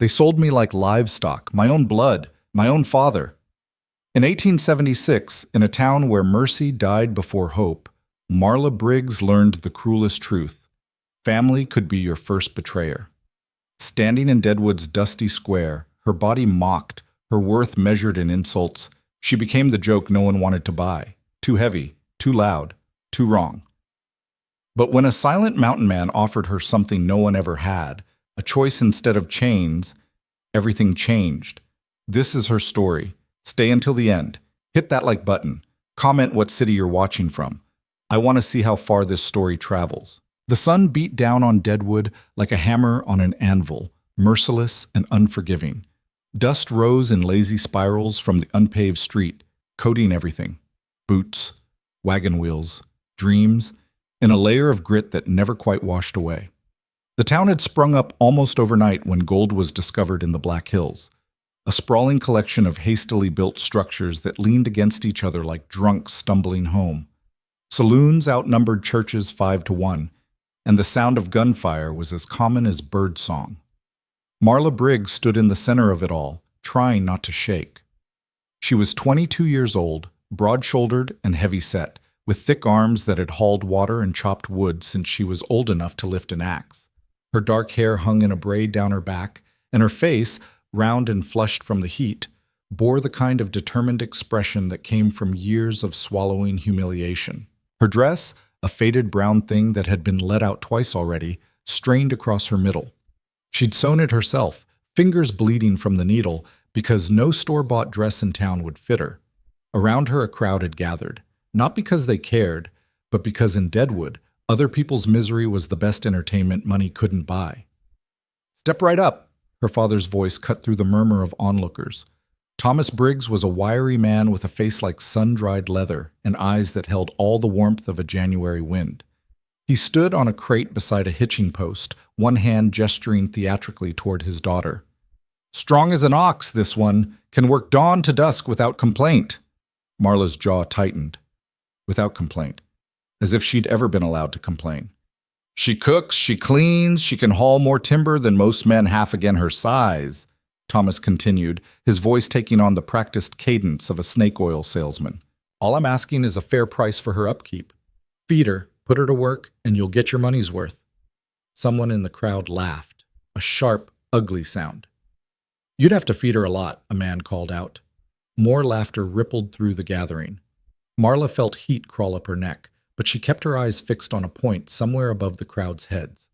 They sold me like livestock, my own blood, my own father. In 1876, in a town where mercy died before hope, Marla Briggs learned the cruelest truth. Family could be your first betrayer. Standing in Deadwood's dusty square, her body mocked, her worth measured in insults, she became the joke no one wanted to buy. Too heavy, too loud, too wrong. But when a silent mountain man offered her something no one ever had, a choice instead of chains, everything changed. This is her story. Stay until the end. Hit that like button. Comment what city you're watching from. I want to see how far this story travels. The sun beat down on Deadwood like a hammer on an anvil, merciless and unforgiving. Dust rose in lazy spirals from the unpaved street, coating everything. Boots, wagon wheels, dreams, in a layer of grit that never quite washed away. The town had sprung up almost overnight when gold was discovered in the Black Hills, a sprawling collection of hastily built structures that leaned against each other like drunks stumbling home. Saloons outnumbered churches 5-1, and the sound of gunfire was as common as birdsong. Marla Briggs stood in the center of it all, trying not to shake. She was 22 years old, broad-shouldered and heavy-set, with thick arms that had hauled water and chopped wood since she was old enough to lift an axe. Her dark hair hung in a braid down her back, and her face, round and flushed from the heat, bore the kind of determined expression that came from years of swallowing humiliation. Her dress, a faded brown thing that had been let out twice already, strained across her middle. She'd sewn it herself, fingers bleeding from the needle, because no store-bought dress in town would fit her. Around her a crowd had gathered, not because they cared, but because in Deadwood, other people's misery was the best entertainment money couldn't buy. "Step right up," her father's voice cut through the murmur of onlookers. Thomas Briggs was a wiry man with a face like sun-dried leather and eyes that held all the warmth of a January wind. He stood on a crate beside a hitching post, one hand gesturing theatrically toward his daughter. "Strong as an ox, this one, can work dawn to dusk without complaint." Marla's jaw tightened. Without complaint. As if she'd ever been allowed to complain. "She cooks, she cleans, she can haul more timber than most men half again her size," Thomas continued, his voice taking on the practiced cadence of a snake oil salesman. "All I'm asking is a fair price for her upkeep. Feed her, put her to work, and you'll get your money's worth." Someone in the crowd laughed, a sharp, ugly sound. "You'd have to feed her a lot," a man called out. More laughter rippled through the gathering. Marla felt heat crawl up her neck, but she kept her eyes fixed on a point somewhere above the crowd's heads.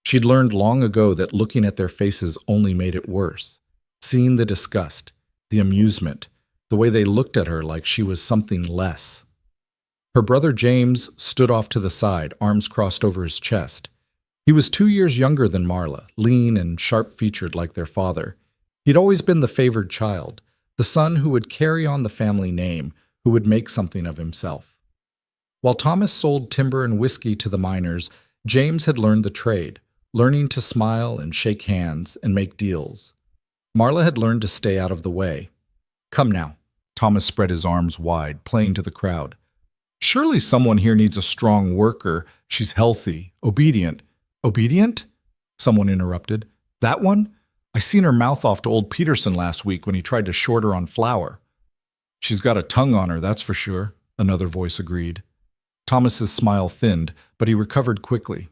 She'd learned long ago that looking at their faces only made it worse. Seeing the disgust, the amusement, the way they looked at her like she was something less. Her brother James stood off to the side, arms crossed over his chest. He was 2 years younger than Marla, lean and sharp-featured like their father. He'd always been the favored child, the son who would carry on the family name, who would make something of himself. While Thomas sold timber and whiskey to the miners, James had learned the trade, learning to smile and shake hands and make deals. Marla had learned to stay out of the way. "Come now." Thomas spread his arms wide, playing to the crowd. "Surely someone here needs a strong worker. She's healthy, obedient." "Obedient?" Someone interrupted. "That one? I seen her mouth off to old Peterson last week when he tried to short her on flour." "She's got a tongue on her, that's for sure," another voice agreed. Thomas's smile thinned, but he recovered quickly.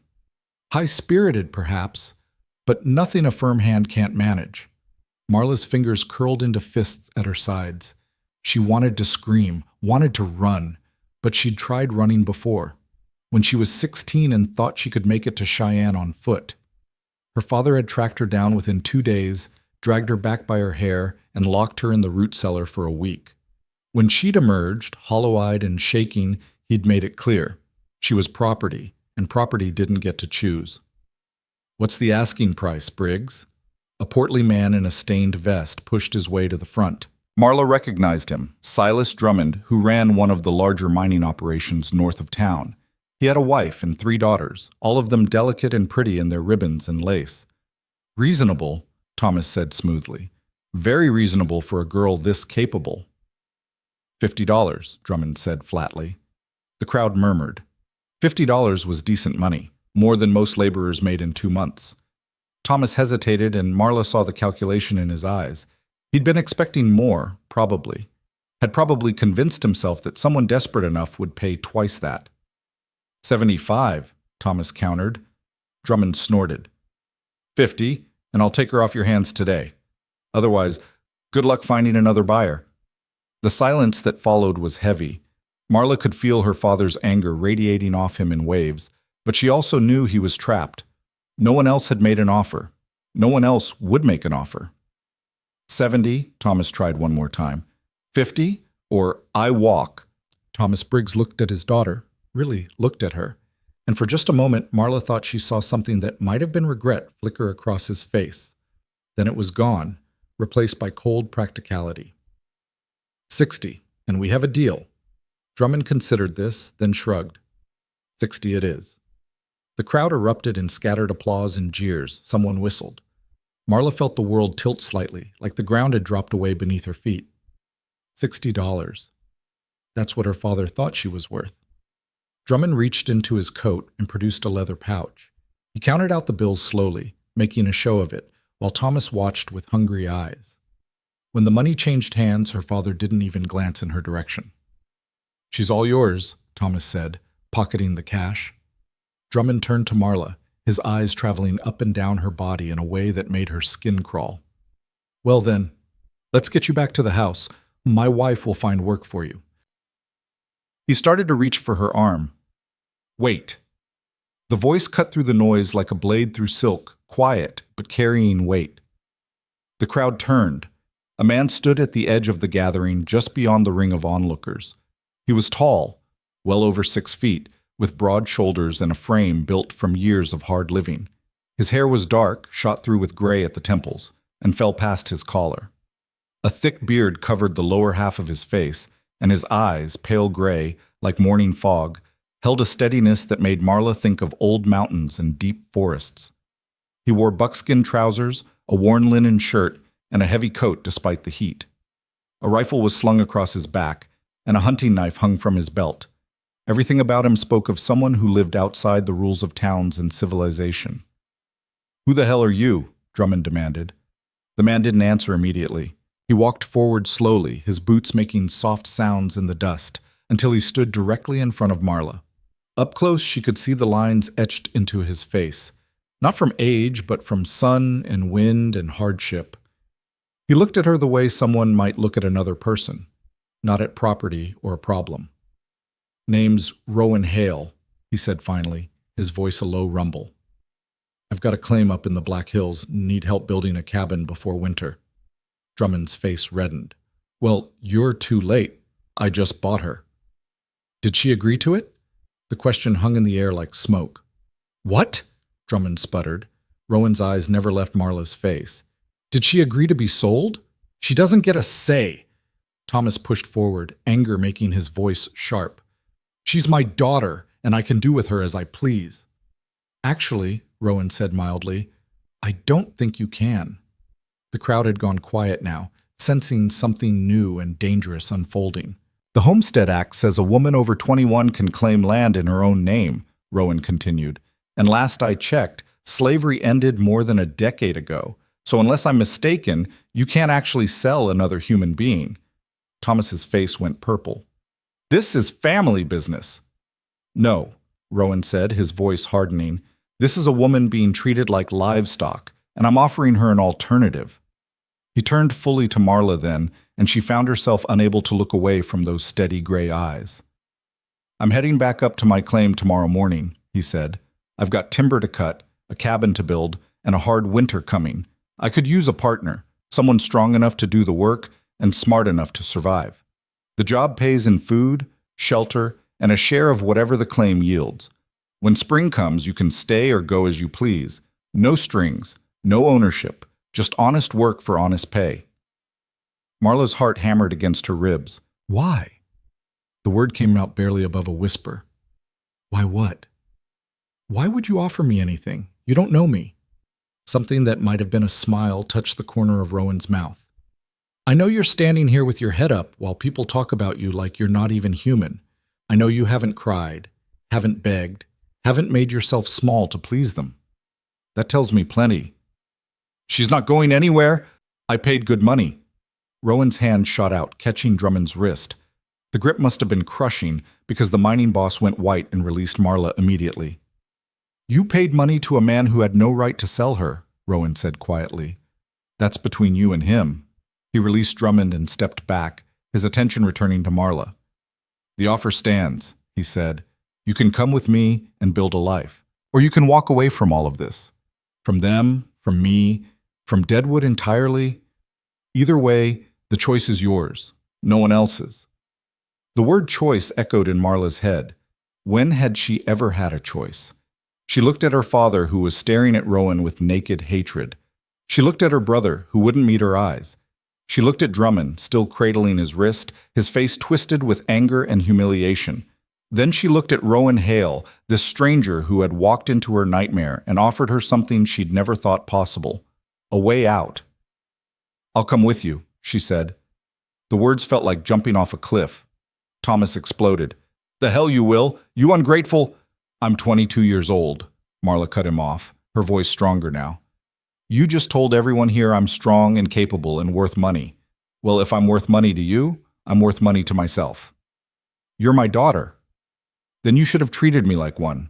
"High-spirited, perhaps, but nothing a firm hand can't manage." Marla's fingers curled into fists at her sides. She wanted to scream, wanted to run, but she'd tried running before, when she was 16 and thought she could make it to Cheyenne on foot. Her father had tracked her down within 2 days, dragged her back by her hair, and locked her in the root cellar for a week. When she'd emerged, hollow-eyed and shaking, he'd made it clear. She was property, and property didn't get to choose. "What's the asking price, Briggs?" A portly man in a stained vest pushed his way to the front. Marla recognized him, Silas Drummond, who ran one of the larger mining operations north of town. He had a wife and 3 daughters, all of them delicate and pretty in their ribbons and lace. "Reasonable," Thomas said smoothly. "Very reasonable for a girl this capable." $50, Drummond said flatly. The crowd murmured. $50 was decent money, more than most laborers made in 2 months. Thomas hesitated, and Marla saw the calculation in his eyes. He'd been expecting more, probably. Had probably convinced himself that someone desperate enough would pay twice that. 75, Thomas countered. Drummond snorted. 50, and I'll take her off your hands today. Otherwise, good luck finding another buyer. The silence that followed was heavy. Marla could feel her father's anger radiating off him in waves, but she also knew he was trapped. No one else had made an offer. No one else would make an offer. 70, Thomas tried one more time. 50, or I walk. Thomas Briggs looked at his daughter, really looked at her, and for just a moment Marla thought she saw something that might have been regret flicker across his face. Then it was gone, replaced by cold practicality. 60, and we have a deal. Drummond considered this, then shrugged. 60 it is. The crowd erupted in scattered applause and jeers. Someone whistled. Marla felt the world tilt slightly, like the ground had dropped away beneath her feet. $60. That's what her father thought she was worth. Drummond reached into his coat and produced a leather pouch. He counted out the bills slowly, making a show of it, while Thomas watched with hungry eyes. When the money changed hands, her father didn't even glance in her direction. She's all yours, Thomas said, pocketing the cash. Drummond turned to Marla, his eyes traveling up and down her body in a way that made her skin crawl. Well then, let's get you back to the house. My wife will find work for you. He started to reach for her arm. Wait. The voice cut through the noise like a blade through silk, quiet, but carrying weight. The crowd turned. A man stood at the edge of the gathering just beyond the ring of onlookers. He was tall, well over 6 feet, with broad shoulders and a frame built from years of hard living. His hair was dark, shot through with gray at the temples, and fell past his collar. A thick beard covered the lower half of his face, and his eyes, pale gray, like morning fog, held a steadiness that made Marla think of old mountains and deep forests. He wore buckskin trousers, a worn linen shirt, and a heavy coat despite the heat. A rifle was slung across his back, and a hunting knife hung from his belt. Everything about him spoke of someone who lived outside the rules of towns and civilization. "Who the hell are you?" Drummond demanded. The man didn't answer immediately. He walked forward slowly, his boots making soft sounds in the dust, until he stood directly in front of Marla. Up close, she could see the lines etched into his face, not from age, but from sun and wind and hardship. He looked at her the way someone might look at another person, not at property or a problem. "Name's Rowan Hale," he said finally, his voice a low rumble. "I've got a claim up in the Black Hills, need help building a cabin before winter." Drummond's face reddened. "Well, you're too late. I just bought her." "Did she agree to it?" The question hung in the air like smoke. "What?" Drummond sputtered. Rowan's eyes never left Marla's face. "Did she agree to be sold? She doesn't get a say." Thomas pushed forward, anger making his voice sharp. "She's my daughter, and I can do with her as I please." "Actually," Rowan said mildly, "I don't think you can." The crowd had gone quiet now, sensing something new and dangerous unfolding. "The Homestead Act says a woman over 21 can claim land in her own name," Rowan continued. "And last I checked, slavery ended more than a decade ago. So unless I'm mistaken, you can't actually sell another human being." Thomas's face went purple. "This is family business." "No," Rowan said, his voice hardening. "This is a woman being treated like livestock, and I'm offering her an alternative." He turned fully to Marla then, and she found herself unable to look away from those steady gray eyes. "I'm heading back up to my claim tomorrow morning," he said. "I've got timber to cut, a cabin to build, and a hard winter coming. I could use a partner, someone strong enough to do the work and smart enough to survive. The job pays in food, shelter, and a share of whatever the claim yields. When spring comes, you can stay or go as you please. No strings, no ownership, just honest work for honest pay." Marla's heart hammered against her ribs. "Why?" The word came out barely above a whisper. "Why what?" "Why would you offer me anything? You don't know me." Something that might have been a smile touched the corner of Rowan's mouth. "I know you're standing here with your head up while people talk about you like you're not even human. I know you haven't cried, haven't begged, haven't made yourself small to please them. That tells me plenty. She's not going anywhere. I paid good money. Rowan's hand shot out, catching Drummond's wrist. The grip must have been crushing because the mining boss went white and released Marla immediately. You paid money to a man who had no right to sell her, Rowan said quietly. That's between you and him. He released Drummond and stepped back, his attention returning to Marla. The offer stands, he said. You can come with me and build a life. Or you can walk away from all of this. From them, from me, from Deadwood entirely. Either way, the choice is yours, no one else's. The word choice echoed in Marla's head. When had she ever had a choice? She looked at her father, who was staring at Rowan with naked hatred. She looked at her brother, who wouldn't meet her eyes. She looked at Drummond, still cradling his wrist, his face twisted with anger and humiliation. Then she looked at Rowan Hale, this stranger who had walked into her nightmare and offered her something she'd never thought possible. A way out. I'll come with you, she said. The words felt like jumping off a cliff. Thomas exploded. The hell you will, you ungrateful— I'm 22 years old, Marla cut him off, her voice stronger now. You just told everyone here I'm strong and capable and worth money. Well, if I'm worth money to you, I'm worth money to myself. You're my daughter. Then you should have treated me like one.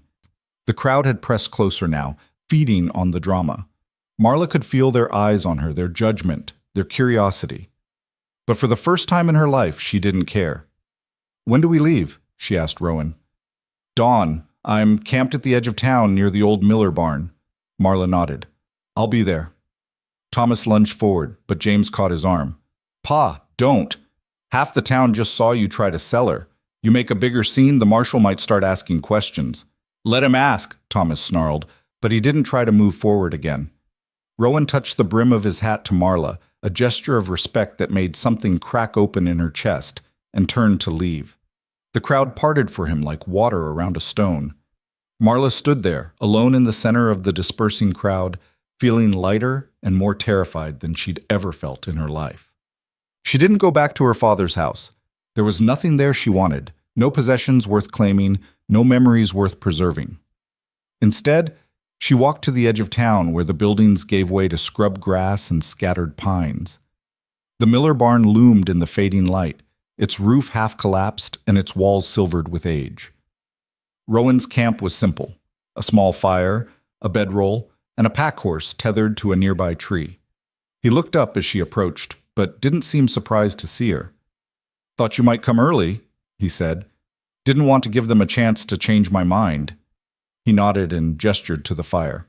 The crowd had pressed closer now, feeding on the drama. Marla could feel their eyes on her, their judgment, their curiosity. But for the first time in her life, she didn't care. When do we leave? She asked Rowan. Dawn. I'm camped at the edge of town near the old Miller barn. Marla nodded. I'll be there. Thomas lunged forward, but James caught his arm. Pa, don't. Half the town just saw you try to sell her. You make a bigger scene, the marshal might start asking questions. Let him ask, Thomas snarled, but he didn't try to move forward again. Rowan touched the brim of his hat to Marla, a gesture of respect that made something crack open in her chest, and turned to leave. The crowd parted for him like water around a stone. Marla stood there, alone in the center of the dispersing crowd, feeling lighter and more terrified than she'd ever felt in her life. She didn't go back to her father's house. There was nothing there she wanted, no possessions worth claiming, no memories worth preserving. Instead, she walked to the edge of town where the buildings gave way to scrub grass and scattered pines. The Miller barn loomed in the fading light, its roof half collapsed and its walls silvered with age. Rowan's camp was simple: a small fire, a bedroll, and a pack horse tethered to a nearby tree. He looked up as she approached, but didn't seem surprised to see her. Thought you might come early, he said. Didn't want to give them a chance to change my mind. He nodded and gestured to the fire.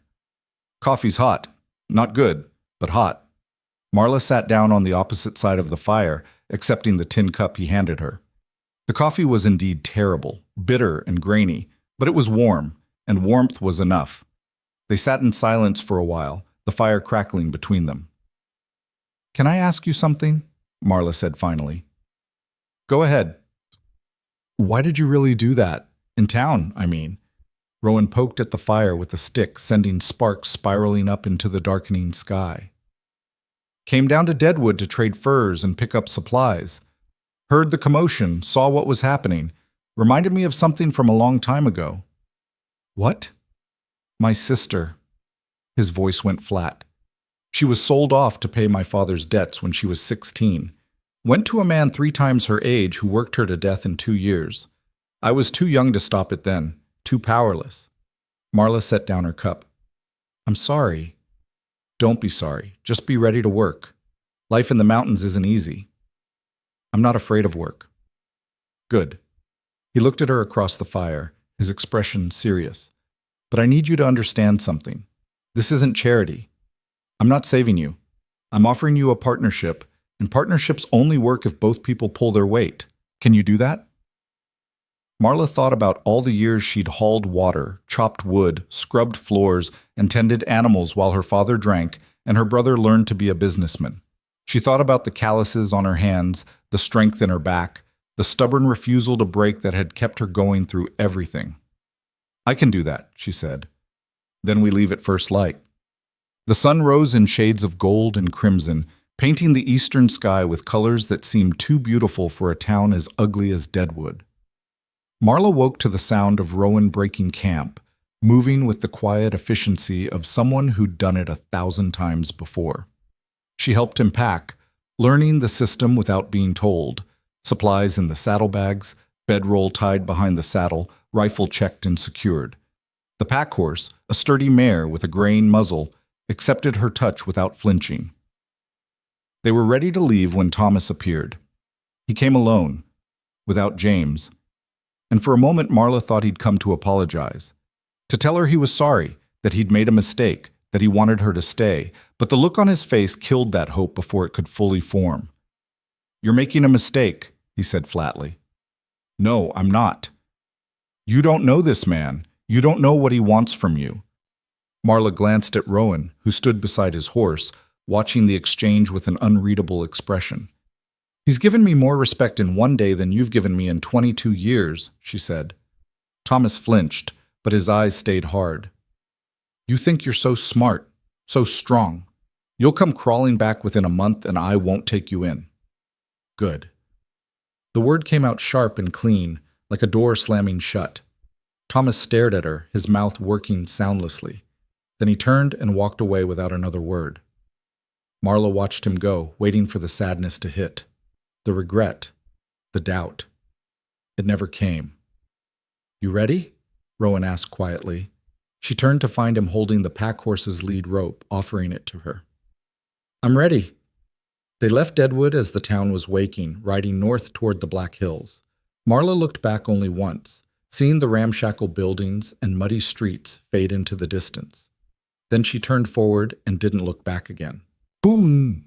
Coffee's hot. Not good, but hot. Marla sat down on the opposite side of the fire, accepting the tin cup he handed her. The coffee was indeed terrible, bitter and grainy, but it was warm, and warmth was enough. They sat in silence for a while, the fire crackling between them. Can I ask you something? Marla said finally. Go ahead. Why did you really do that? In town, I mean. Rowan poked at the fire with a stick, sending sparks spiraling up into the darkening sky. Came down to Deadwood to trade furs and pick up supplies. Heard the commotion, saw what was happening. Reminded me of something from a long time ago. What? My sister. His voice went flat. She was sold off to pay my father's debts when she was 16. Went to a man 3 times her age who worked her to death in 2 years. I was too young to stop it then, too powerless. Marla set down her cup. I'm sorry. Don't be sorry. Just be ready to work. Life in the mountains isn't easy. I'm not afraid of work. Good. He looked at her across the fire, his expression serious. But I need you to understand something. This isn't charity. I'm not saving you. I'm offering you a partnership, and partnerships only work if both people pull their weight. Can you do that? Marla thought about all the years she'd hauled water, chopped wood, scrubbed floors, and tended animals while her father drank and her brother learned to be a businessman. She thought about the calluses on her hands, the strength in her back, the stubborn refusal to break that had kept her going through everything. I can do that, she said. Then we leave at first light. The sun rose in shades of gold and crimson, painting the eastern sky with colors that seemed too beautiful for a town as ugly as Deadwood. Marla woke to the sound of Rowan breaking camp, moving with the quiet efficiency of someone who'd done it 1,000 times before. She helped him pack, learning the system without being told, supplies in the saddlebags, bedroll tied behind the saddle, rifle checked and secured. The pack horse, a sturdy mare with a graying muzzle, accepted her touch without flinching. They were ready to leave when Thomas appeared. He came alone, without James, and for a moment Marla thought he'd come to apologize, to tell her he was sorry, that he'd made a mistake, that he wanted her to stay, but the look on his face killed that hope before it could fully form. "You're making a mistake," he said flatly. "No, I'm not. You don't know this man. You don't know what he wants from you." Marla glanced at Rowan, who stood beside his horse, watching the exchange with an unreadable expression. "He's given me more respect in one day than you've given me in 22 years, she said. Thomas flinched, but his eyes stayed hard. "You think you're so smart, so strong. You'll come crawling back within a month and I won't take you in." "Good." The word came out sharp and clean, like a door slamming shut. Thomas stared at her, his mouth working soundlessly. Then he turned and walked away without another word. Marla watched him go, waiting for the sadness to hit. The regret, the doubt. It never came. "You ready?" Rowan asked quietly. She turned to find him holding the pack horse's lead rope, offering it to her. "I'm ready." They left Deadwood as the town was waking, riding north toward the Black Hills. Marla looked back only once, seeing the ramshackle buildings and muddy streets fade into the distance. Then she turned forward and didn't look back again. Boom!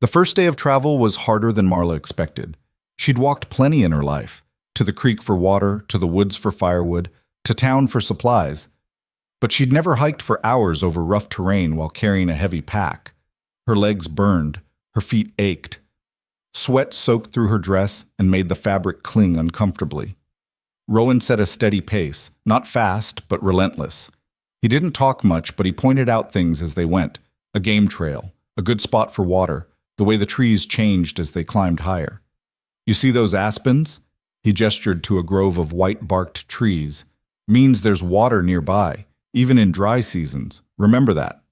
The first day of travel was harder than Marla expected. She'd walked plenty in her life, to the creek for water, to the woods for firewood, to town for supplies. But she'd never hiked for hours over rough terrain while carrying a heavy pack. Her legs burned, her feet ached. Sweat soaked through her dress and made the fabric cling uncomfortably. Rowan set a steady pace, not fast, but relentless. He didn't talk much, but he pointed out things as they went. A game trail, a good spot for water, the way the trees changed as they climbed higher. "You see those aspens?" He gestured to a grove of white-barked trees. "Means there's water nearby, even in dry seasons. Remember that."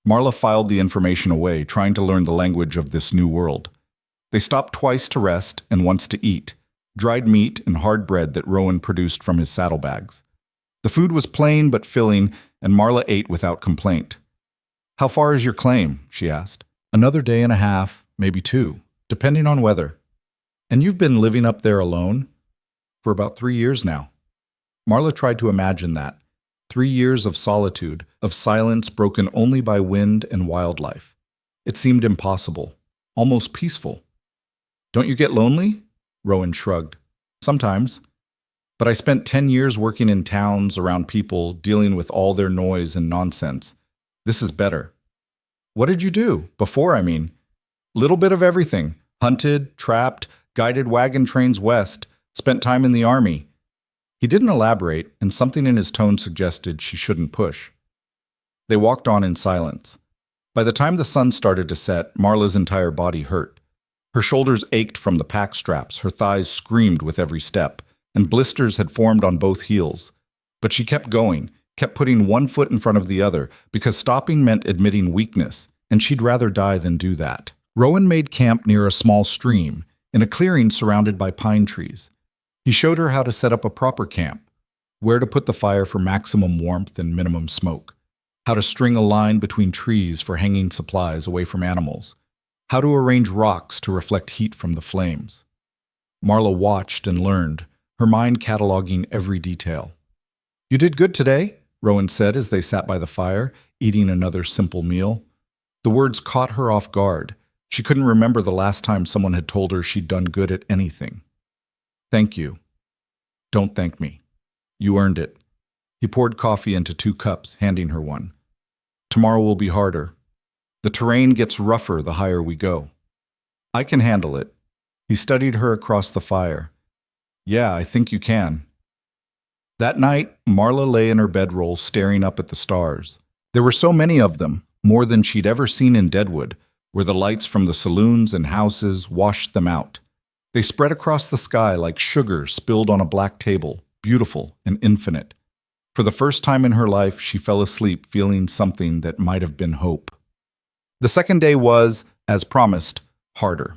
Marla filed the information away, trying to learn the language of this new world. They stopped twice to rest and once to eat, dried meat and hard bread that Rowan produced from his saddlebags. The food was plain but filling, and Marla ate without complaint. "How far is your claim?" she asked. "Another day and a half, maybe 2, depending on weather." "And you've been living up there alone?" "For about 3 years now." Marla tried to imagine that. 3 years of solitude, of silence broken only by wind and wildlife. It seemed impossible, almost peaceful. "Don't you get lonely?" Rowan shrugged. "Sometimes. But I spent 10 years working in towns, around people, dealing with all their noise and nonsense. This is better." "What did you do? Before, I mean." "Little bit of everything. Hunted, trapped, guided wagon trains west, spent time in the army." He didn't elaborate, and something in his tone suggested she shouldn't push. They walked on in silence. By the time the sun started to set, Marla's entire body hurt. Her shoulders ached from the pack straps, her thighs screamed with every step, and blisters had formed on both heels. But she kept going, kept putting one foot in front of the other, because stopping meant admitting weakness, and she'd rather die than do that. Rowan made camp near a small stream, in a clearing surrounded by pine trees. He showed her how to set up a proper camp, where to put the fire for maximum warmth and minimum smoke, how to string a line between trees for hanging supplies away from animals, how to arrange rocks to reflect heat from the flames. Marla watched and learned, her mind cataloging every detail. "You did good today," Rowan said as they sat by the fire, eating another simple meal. The words caught her off guard. She couldn't remember the last time someone had told her she'd done good at anything. "Thank you." "Don't thank me. You earned it." He poured coffee into 2 cups, handing her one. "Tomorrow will be harder. The terrain gets rougher the higher we go." "I can handle it." He studied her across the fire. "Yeah, I think you can." That night, Marla lay in her bedroll staring up at the stars. There were so many of them, more than she'd ever seen in Deadwood, where the lights from the saloons and houses washed them out. They spread across the sky like sugar spilled on a black table, beautiful and infinite. For the first time in her life, she fell asleep feeling something that might have been hope. The second day was, as promised, harder.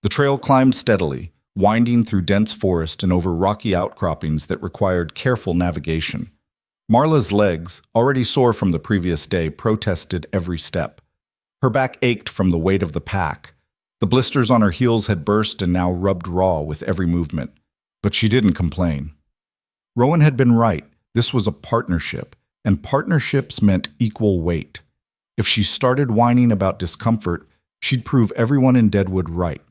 The trail climbed steadily, winding through dense forest and over rocky outcroppings that required careful navigation. Marla's legs, already sore from the previous day, protested every step. Her back ached from the weight of the pack. The blisters on her heels had burst and now rubbed raw with every movement. But she didn't complain. Rowan had been right. This was a partnership, and partnerships meant equal weight. If she started whining about discomfort, she'd prove everyone in Deadwood right,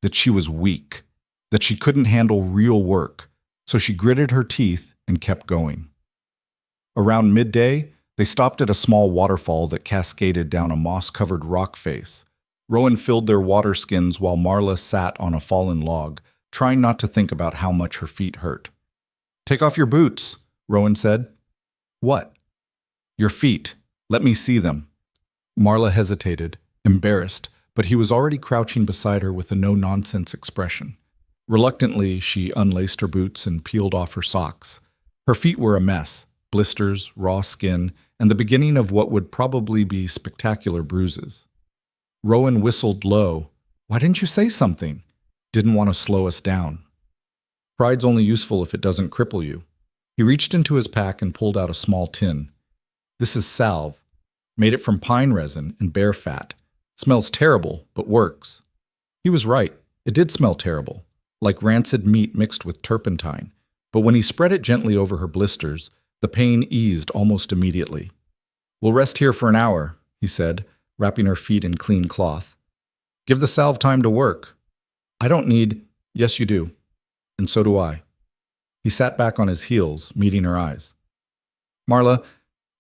that she was weak, that she couldn't handle real work, so she gritted her teeth and kept going. Around midday, they stopped at a small waterfall that cascaded down a moss-covered rock face. Rowan filled their water skins while Marla sat on a fallen log, trying not to think about how much her feet hurt. "Take off your boots," Rowan said. "What?" "Your feet. Let me see them." Marla hesitated, embarrassed, but he was already crouching beside her with a no-nonsense expression. Reluctantly, she unlaced her boots and peeled off her socks. Her feet were a mess, blisters, raw skin, and the beginning of what would probably be spectacular bruises. Rowan whistled low. "Why didn't you say something?" "Didn't want to slow us down." "Pride's only useful if it doesn't cripple you." He reached into his pack and pulled out a small tin. "This is salve. Made it from pine resin and bear fat. Smells terrible, but works." He was right. It did smell terrible, like rancid meat mixed with turpentine. But when he spread it gently over her blisters, the pain eased almost immediately. "We'll rest here for an hour," he said, wrapping her feet in clean cloth. "Give the salve time to work." "I don't need—" "Yes, you do. And so do I." He sat back on his heels, meeting her eyes. "Marla,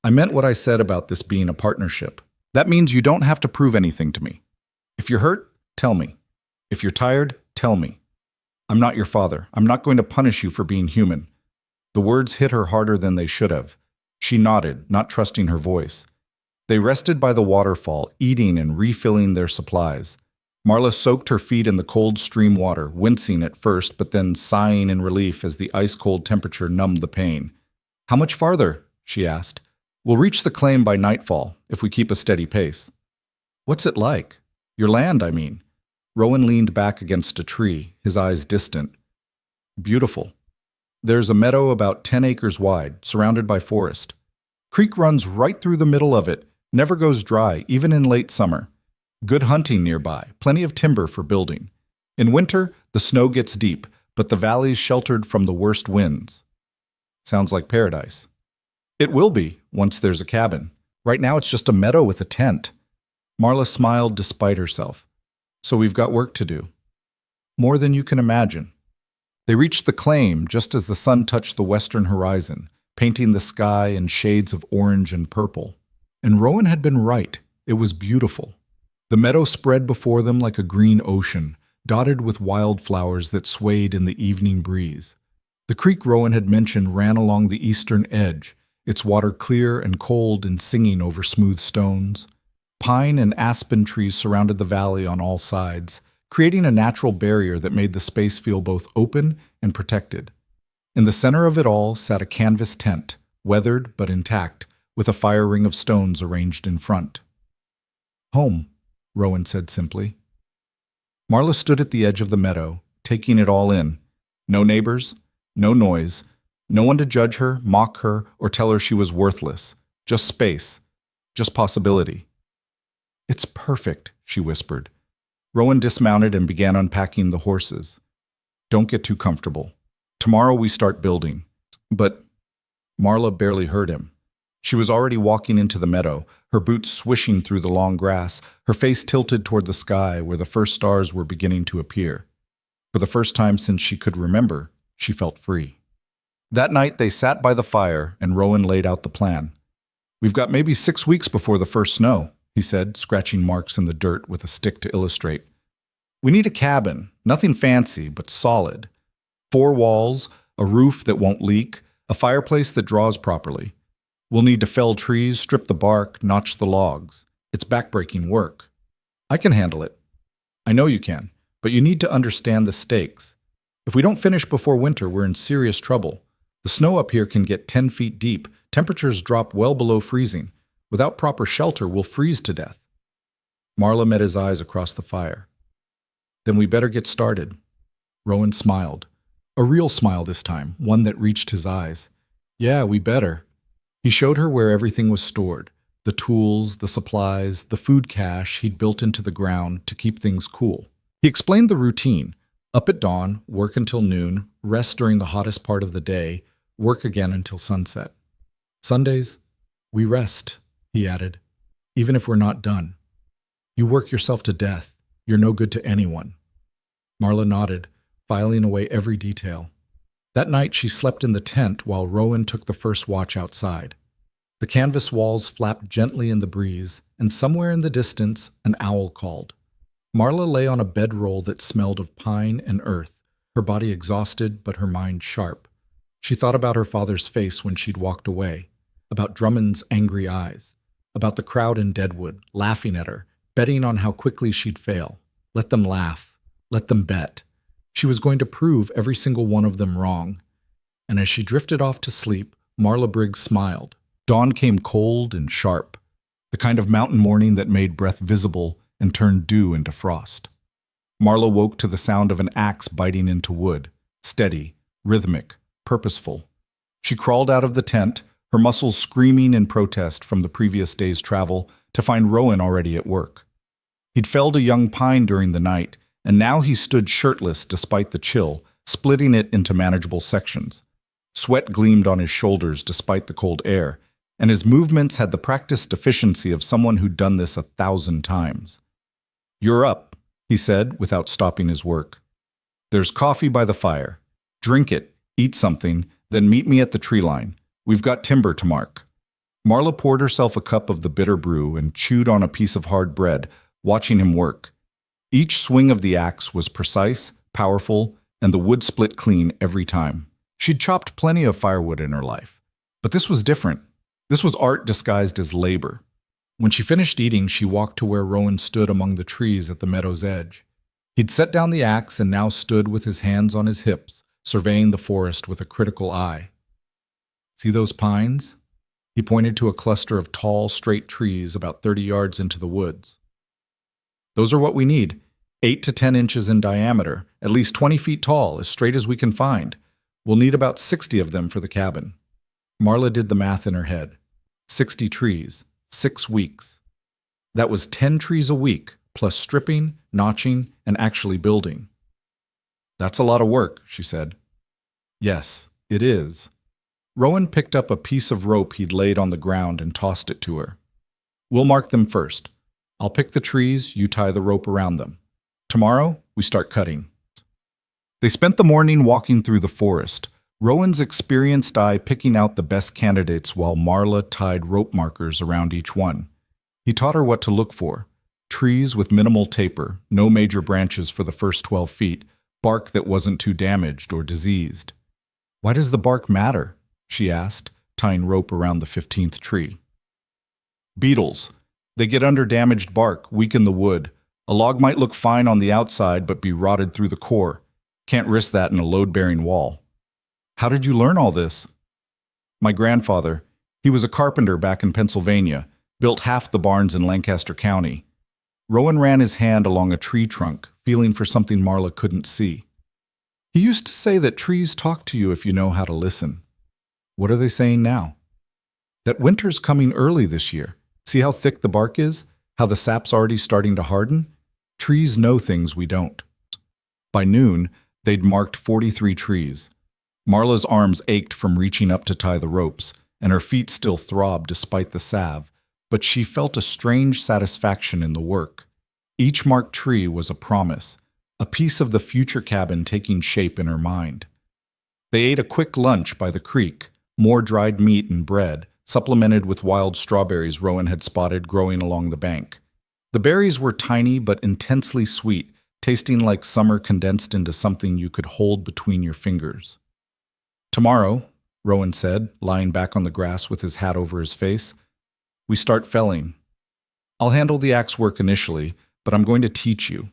I meant what I said about this being a partnership. That means you don't have to prove anything to me. If you're hurt, tell me. If you're tired, tell me. I'm not your father. I'm not going to punish you for being human." The words hit her harder than they should have. She nodded, not trusting her voice. They rested by the waterfall, eating and refilling their supplies. Marla soaked her feet in the cold stream water, wincing at first, but then sighing in relief as the ice-cold temperature numbed the pain. "How much farther?" she asked. "We'll reach the claim by nightfall, if we keep a steady pace." "What's it like? Your land, I mean." Rowan leaned back against a tree, his eyes distant. "Beautiful. There's a meadow about 10 acres wide, surrounded by forest. Creek runs right through the middle of it, never goes dry, even in late summer. Good hunting nearby, plenty of timber for building. In winter, the snow gets deep, but the valley's sheltered from the worst winds." "Sounds like paradise." "It will be, once there's a cabin. Right now it's just a meadow with a tent." Marla smiled despite herself. "So we've got work to do." "More than you can imagine." They reached the claim just as the sun touched the western horizon, painting the sky in shades of orange and purple. And Rowan had been right. It was beautiful. The meadow spread before them like a green ocean, dotted with wildflowers that swayed in the evening breeze. The creek Rowan had mentioned ran along the eastern edge, its water clear and cold and singing over smooth stones. Pine and aspen trees surrounded the valley on all sides, creating a natural barrier that made the space feel both open and protected. In the center of it all sat a canvas tent, weathered but intact, with a fire ring of stones arranged in front. "Home," Rowan said simply. Marla stood at the edge of the meadow, taking it all in. No neighbors, no noise, no one to judge her, mock her, or tell her she was worthless. Just space, just possibility. "It's perfect," she whispered. Rowan dismounted and began unpacking the horses. "Don't get too comfortable. Tomorrow we start building." "But—" Marla barely heard him. She was already walking into the meadow, her boots swishing through the long grass, her face tilted toward the sky where the first stars were beginning to appear. For the first time since she could remember, she felt free. That night they sat by the fire and Rowan laid out the plan. "We've got maybe 6 weeks before the first snow," he said, scratching marks in the dirt with a stick to illustrate. "We need a cabin, nothing fancy, but solid. 4 walls, a roof that won't leak, a fireplace that draws properly. We'll need to fell trees, strip the bark, notch the logs. It's backbreaking work. I can handle it. I know you can, but you need to understand the stakes. If we don't finish before winter, we're in serious trouble. The snow up here can get 10 feet deep. Temperatures drop well below freezing. Without proper shelter, we'll freeze to death. Marla met his eyes across the fire. Then we better get started. Rowan smiled. A real smile this time, one that reached his eyes. Yeah, we better. He showed her where everything was stored. The tools, the supplies, the food cache he'd built into the ground to keep things cool. He explained the routine. Up at dawn, work until noon, rest during the hottest part of the day, work again until sunset. Sundays, we rest, he added, even if we're not done. You work yourself to death. You're no good to anyone. Marla nodded, filing away every detail. That night she slept in the tent while Rowan took the first watch outside. The canvas walls flapped gently in the breeze, and somewhere in the distance an owl called. Marla lay on a bedroll that smelled of pine and earth, her body exhausted but her mind sharp. She thought about her father's face when she'd walked away, about Drummond's angry eyes, about the crowd in Deadwood laughing at her, betting on how quickly she'd fail. Let them laugh. Let them bet. She was going to prove every single one of them wrong. And as she drifted off to sleep, Marla Briggs smiled. Dawn came cold and sharp, the kind of mountain morning that made breath visible and turned dew into frost. Marla woke to the sound of an axe biting into wood, steady, rhythmic, purposeful. She crawled out of the tent, her muscles screaming in protest from the previous day's travel, to find Rowan already at work. He'd felled a young pine during the night, and now he stood shirtless despite the chill, splitting it into manageable sections. Sweat gleamed on his shoulders despite the cold air, and his movements had the practiced efficiency of someone who'd done this 1,000 times. "You're up," he said without stopping his work. "There's coffee by the fire. Drink it, eat something, then meet me at the tree line. We've got timber to mark." Marla poured herself a cup of the bitter brew and chewed on a piece of hard bread, watching him work. Each swing of the axe was precise, powerful, and the wood split clean every time. She'd chopped plenty of firewood in her life, but this was different. This was art disguised as labor. When she finished eating, she walked to where Rowan stood among the trees at the meadow's edge. He'd set down the axe and now stood with his hands on his hips, surveying the forest with a critical eye. "See those pines?" He pointed to a cluster of tall, straight trees about 30 yards into the woods. "Those are what we need, 8 to 10 inches in diameter, at least 20 feet tall, as straight as we can find. We'll need about 60 of them for the cabin." Marla did the math in her head. 60 trees, 6 weeks. That was 10 trees a week, plus stripping, notching, and actually building. "That's a lot of work," she said. "Yes, it is." Rowan picked up a piece of rope he'd laid on the ground and tossed it to her. "We'll mark them first. I'll pick the trees, you tie the rope around them. Tomorrow, we start cutting." They spent the morning walking through the forest, Rowan's experienced eye picking out the best candidates while Marla tied rope markers around each one. He taught her what to look for: trees with minimal taper, no major branches for the first 12 feet, bark that wasn't too damaged or diseased. "Why does the bark matter?" she asked, tying rope around the 15th tree. "Beetles. They get under damaged bark, weaken the wood. A log might look fine on the outside but be rotted through the core. Can't risk that in a load-bearing wall." "How did you learn all this?" "My grandfather. He was a carpenter back in Pennsylvania, built half the barns in Lancaster County." Rowan ran his hand along a tree trunk, feeling for something Marla couldn't see. "He used to say that trees talk to you if you know how to listen." "What are they saying now?" "That winter's coming early this year. See how thick the bark is? How the sap's already starting to harden? Trees know things we don't." By noon, they'd marked 43 trees. Marla's arms ached from reaching up to tie the ropes, and her feet still throbbed despite the salve, but she felt a strange satisfaction in the work. Each marked tree was a promise, a piece of the future cabin taking shape in her mind. They ate a quick lunch by the creek, more dried meat and bread, supplemented with wild strawberries Rowan had spotted growing along the bank. The berries were tiny but intensely sweet, tasting like summer condensed into something you could hold between your fingers. "Tomorrow," Rowan said, lying back on the grass with his hat over his face, "we start felling. I'll handle the axe work initially, but I'm going to teach you.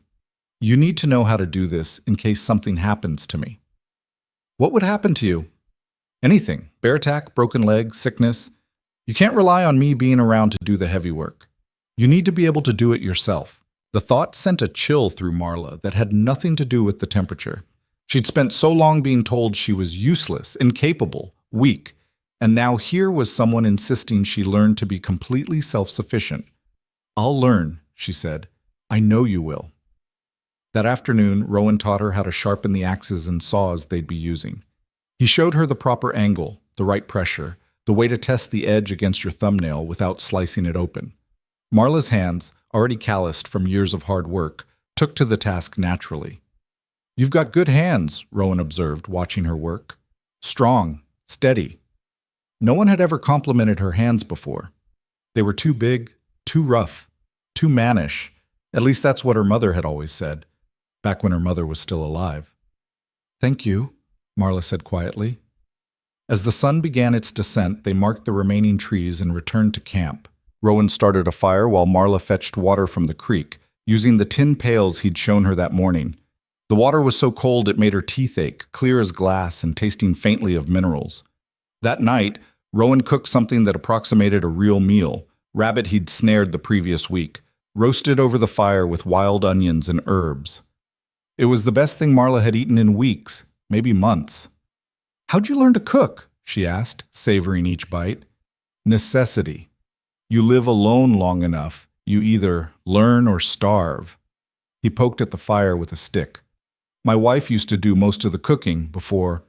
You need to know how to do this in case something happens to me." "What would happen to you?" Anything. Bear attack, broken leg, sickness. You can't rely on me being around to do the heavy work. You need to be able to do it yourself. The thought sent a chill through Marla that had nothing to do with the temperature. She'd spent so long being told she was useless, incapable, weak, and now here was someone insisting she learn to be completely self-sufficient. "I'll learn," she said. "I know you will." That afternoon, Rowan taught her how to sharpen the axes and saws they'd be using. He showed her the proper angle, the right pressure, the way to test the edge against your thumbnail without slicing it open. Marla's hands, already calloused from years of hard work, took to the task naturally. "You've got good hands," Rowan observed, watching her work. "Strong, steady." No one had ever complimented her hands before. They were too big, too rough, too mannish. At least that's what her mother had always said, back when her mother was still alive. "Thank you," Marla said quietly. As the sun began its descent, they marked the remaining trees and returned to camp. Rowan started a fire while Marla fetched water from the creek, using the tin pails he'd shown her that morning. The water was so cold it made her teeth ache, clear as glass and tasting faintly of minerals. That night, Rowan cooked something that approximated a real meal, rabbit he'd snared the previous week, roasted over the fire with wild onions and herbs. It was the best thing Marla had eaten in weeks, maybe months. "How'd you learn to cook?" she asked, savoring each bite. "Necessity. You live alone long enough, you either learn or starve." He poked at the fire with a stick. "My wife used to do most of the cooking before—"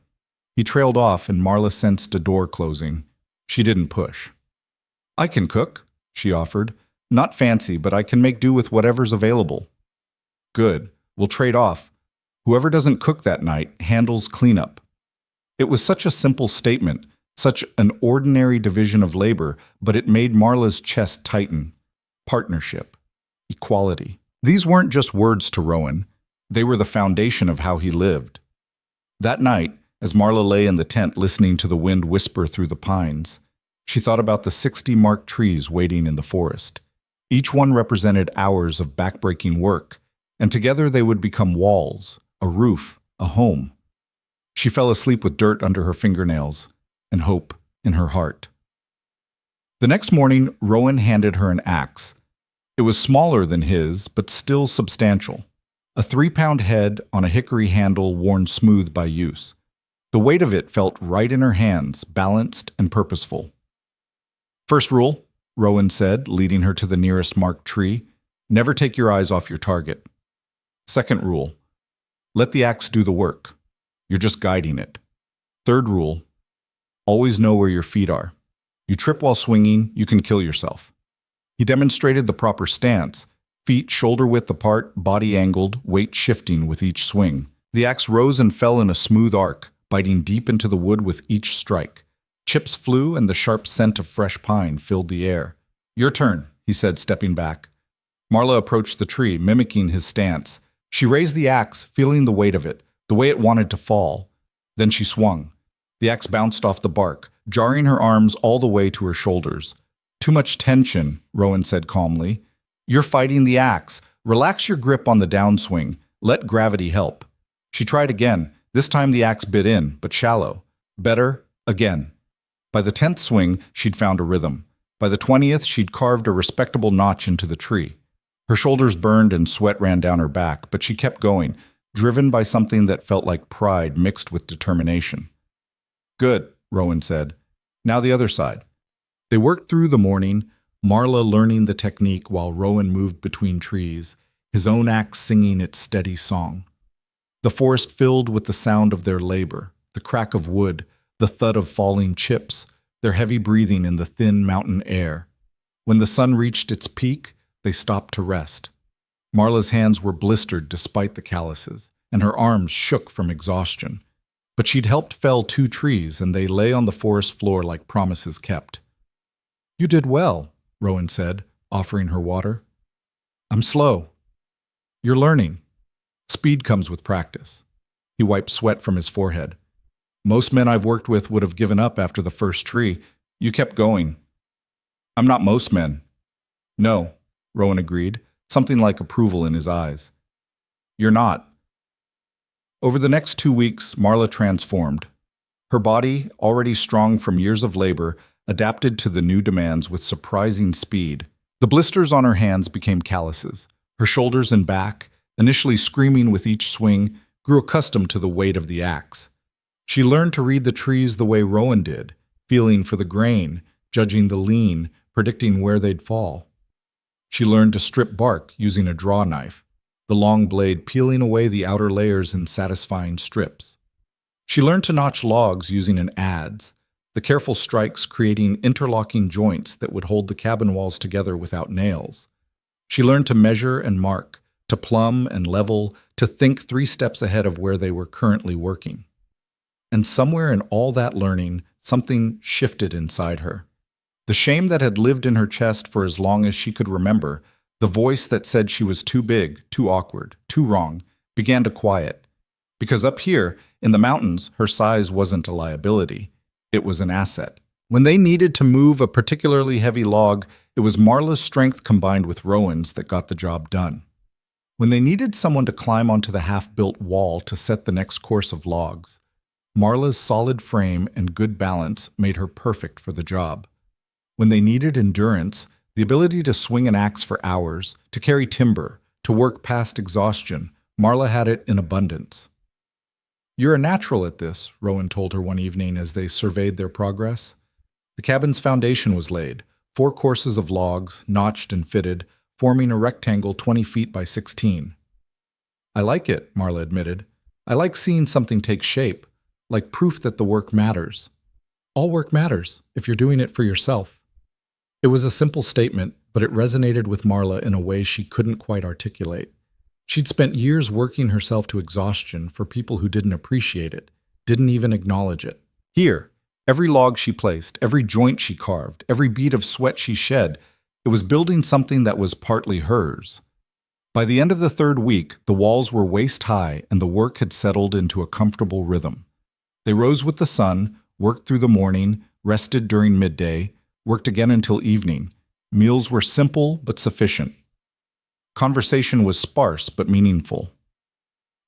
He trailed off and Marla sensed a door closing. She didn't push. "I can cook," she offered. "Not fancy, but I can make do with whatever's available." "Good. We'll trade off. Whoever doesn't cook that night handles cleanup." It was such a simple statement, such an ordinary division of labor, but it made Marla's chest tighten. Partnership. Equality. These weren't just words to Rowan. They were the foundation of how he lived. That night, as Marla lay in the tent listening to the wind whisper through the pines, she thought about the 60 marked trees waiting in the forest. Each one represented hours of backbreaking work, and together they would become walls, a roof, a home. She fell asleep with dirt under her fingernails and hope in her heart. The next morning, Rowan handed her an axe. It was smaller than his, but still substantial. A 3-pound head on a hickory handle worn smooth by use. The weight of it felt right in her hands, balanced and purposeful. "First rule," Rowan said, leading her to the nearest marked tree, "never take your eyes off your target. Second rule, let the axe do the work. You're just guiding it. Third rule, always know where your feet are. You trip while swinging, you can kill yourself." He demonstrated the proper stance, feet shoulder-width apart, body angled, weight shifting with each swing. The axe rose and fell in a smooth arc, biting deep into the wood with each strike. Chips flew and the sharp scent of fresh pine filled the air. "Your turn," he said, stepping back. Marla approached the tree, mimicking his stance. She raised the axe, feeling the weight of it, the way it wanted to fall. Then she swung. The axe bounced off the bark, jarring her arms all the way to her shoulders. "Too much tension," Rowan said calmly. "You're fighting the axe. Relax your grip on the downswing. Let gravity help." She tried again. This time the axe bit in, but shallow. Better, again. By the 10th swing, she'd found a rhythm. By the 20th, she'd carved a respectable notch into the tree. Her shoulders burned and sweat ran down her back, but she kept going, driven by something that felt like pride mixed with determination. "Good," Rowan said. "Now the other side." They worked through the morning, Marla learning the technique while Rowan moved between trees, his own axe singing its steady song. The forest filled with the sound of their labor, the crack of wood, the thud of falling chips, their heavy breathing in the thin mountain air. When the sun reached its peak, they stopped to rest. Marla's hands were blistered despite the calluses, and her arms shook from exhaustion. But she'd helped fell 2 trees, and they lay on the forest floor like promises kept. "You did well," Rowan said, offering her water. "I'm slow." "You're learning. Speed comes with practice." He wiped sweat from his forehead. "Most men I've worked with would have given up after the first tree. You kept going." "I'm not most men." "No," Rowan agreed, something like approval in his eyes. "You're not." Over the next 2 weeks, Marla transformed. Her body, already strong from years of labor, adapted to the new demands with surprising speed. The blisters on her hands became calluses. Her shoulders and back, initially screaming with each swing, grew accustomed to the weight of the axe. She learned to read the trees the way Rowan did, feeling for the grain, judging the lean, predicting where they'd fall. She learned to strip bark using a draw knife, the long blade peeling away the outer layers in satisfying strips. She learned to notch logs using an adze, the careful strikes creating interlocking joints that would hold the cabin walls together without nails. She learned to measure and mark, to plumb and level, to think 3 steps ahead of where they were currently working. And somewhere in all that learning, something shifted inside her. The shame that had lived in her chest for as long as she could remember, the voice that said she was too big, too awkward, too wrong, began to quiet. Because up here, in the mountains, her size wasn't a liability. It was an asset. When they needed to move a particularly heavy log, it was Marla's strength combined with Rowan's that got the job done. When they needed someone to climb onto the half-built wall to set the next course of logs, Marla's solid frame and good balance made her perfect for the job. When they needed endurance, the ability to swing an axe for hours, to carry timber, to work past exhaustion, Marla had it in abundance. "You're a natural at this," Rowan told her one evening as they surveyed their progress. The cabin's foundation was laid, 4 courses of logs, notched and fitted, forming a rectangle 20 feet by 16. "I like it," Marla admitted. "I like seeing something take shape, like proof that the work matters. All work matters, if you're doing it for yourself." It was a simple statement, but it resonated with Marla in a way she couldn't quite articulate. She'd spent years working herself to exhaustion for people who didn't appreciate it, didn't even acknowledge it. Here, every log she placed, every joint she carved, every bead of sweat she shed, it was building something that was partly hers. By the end of the 3rd week, the walls were waist high and the work had settled into a comfortable rhythm. They rose with the sun, worked through the morning, rested during midday, worked again until evening. Meals were simple but sufficient. Conversation was sparse but meaningful.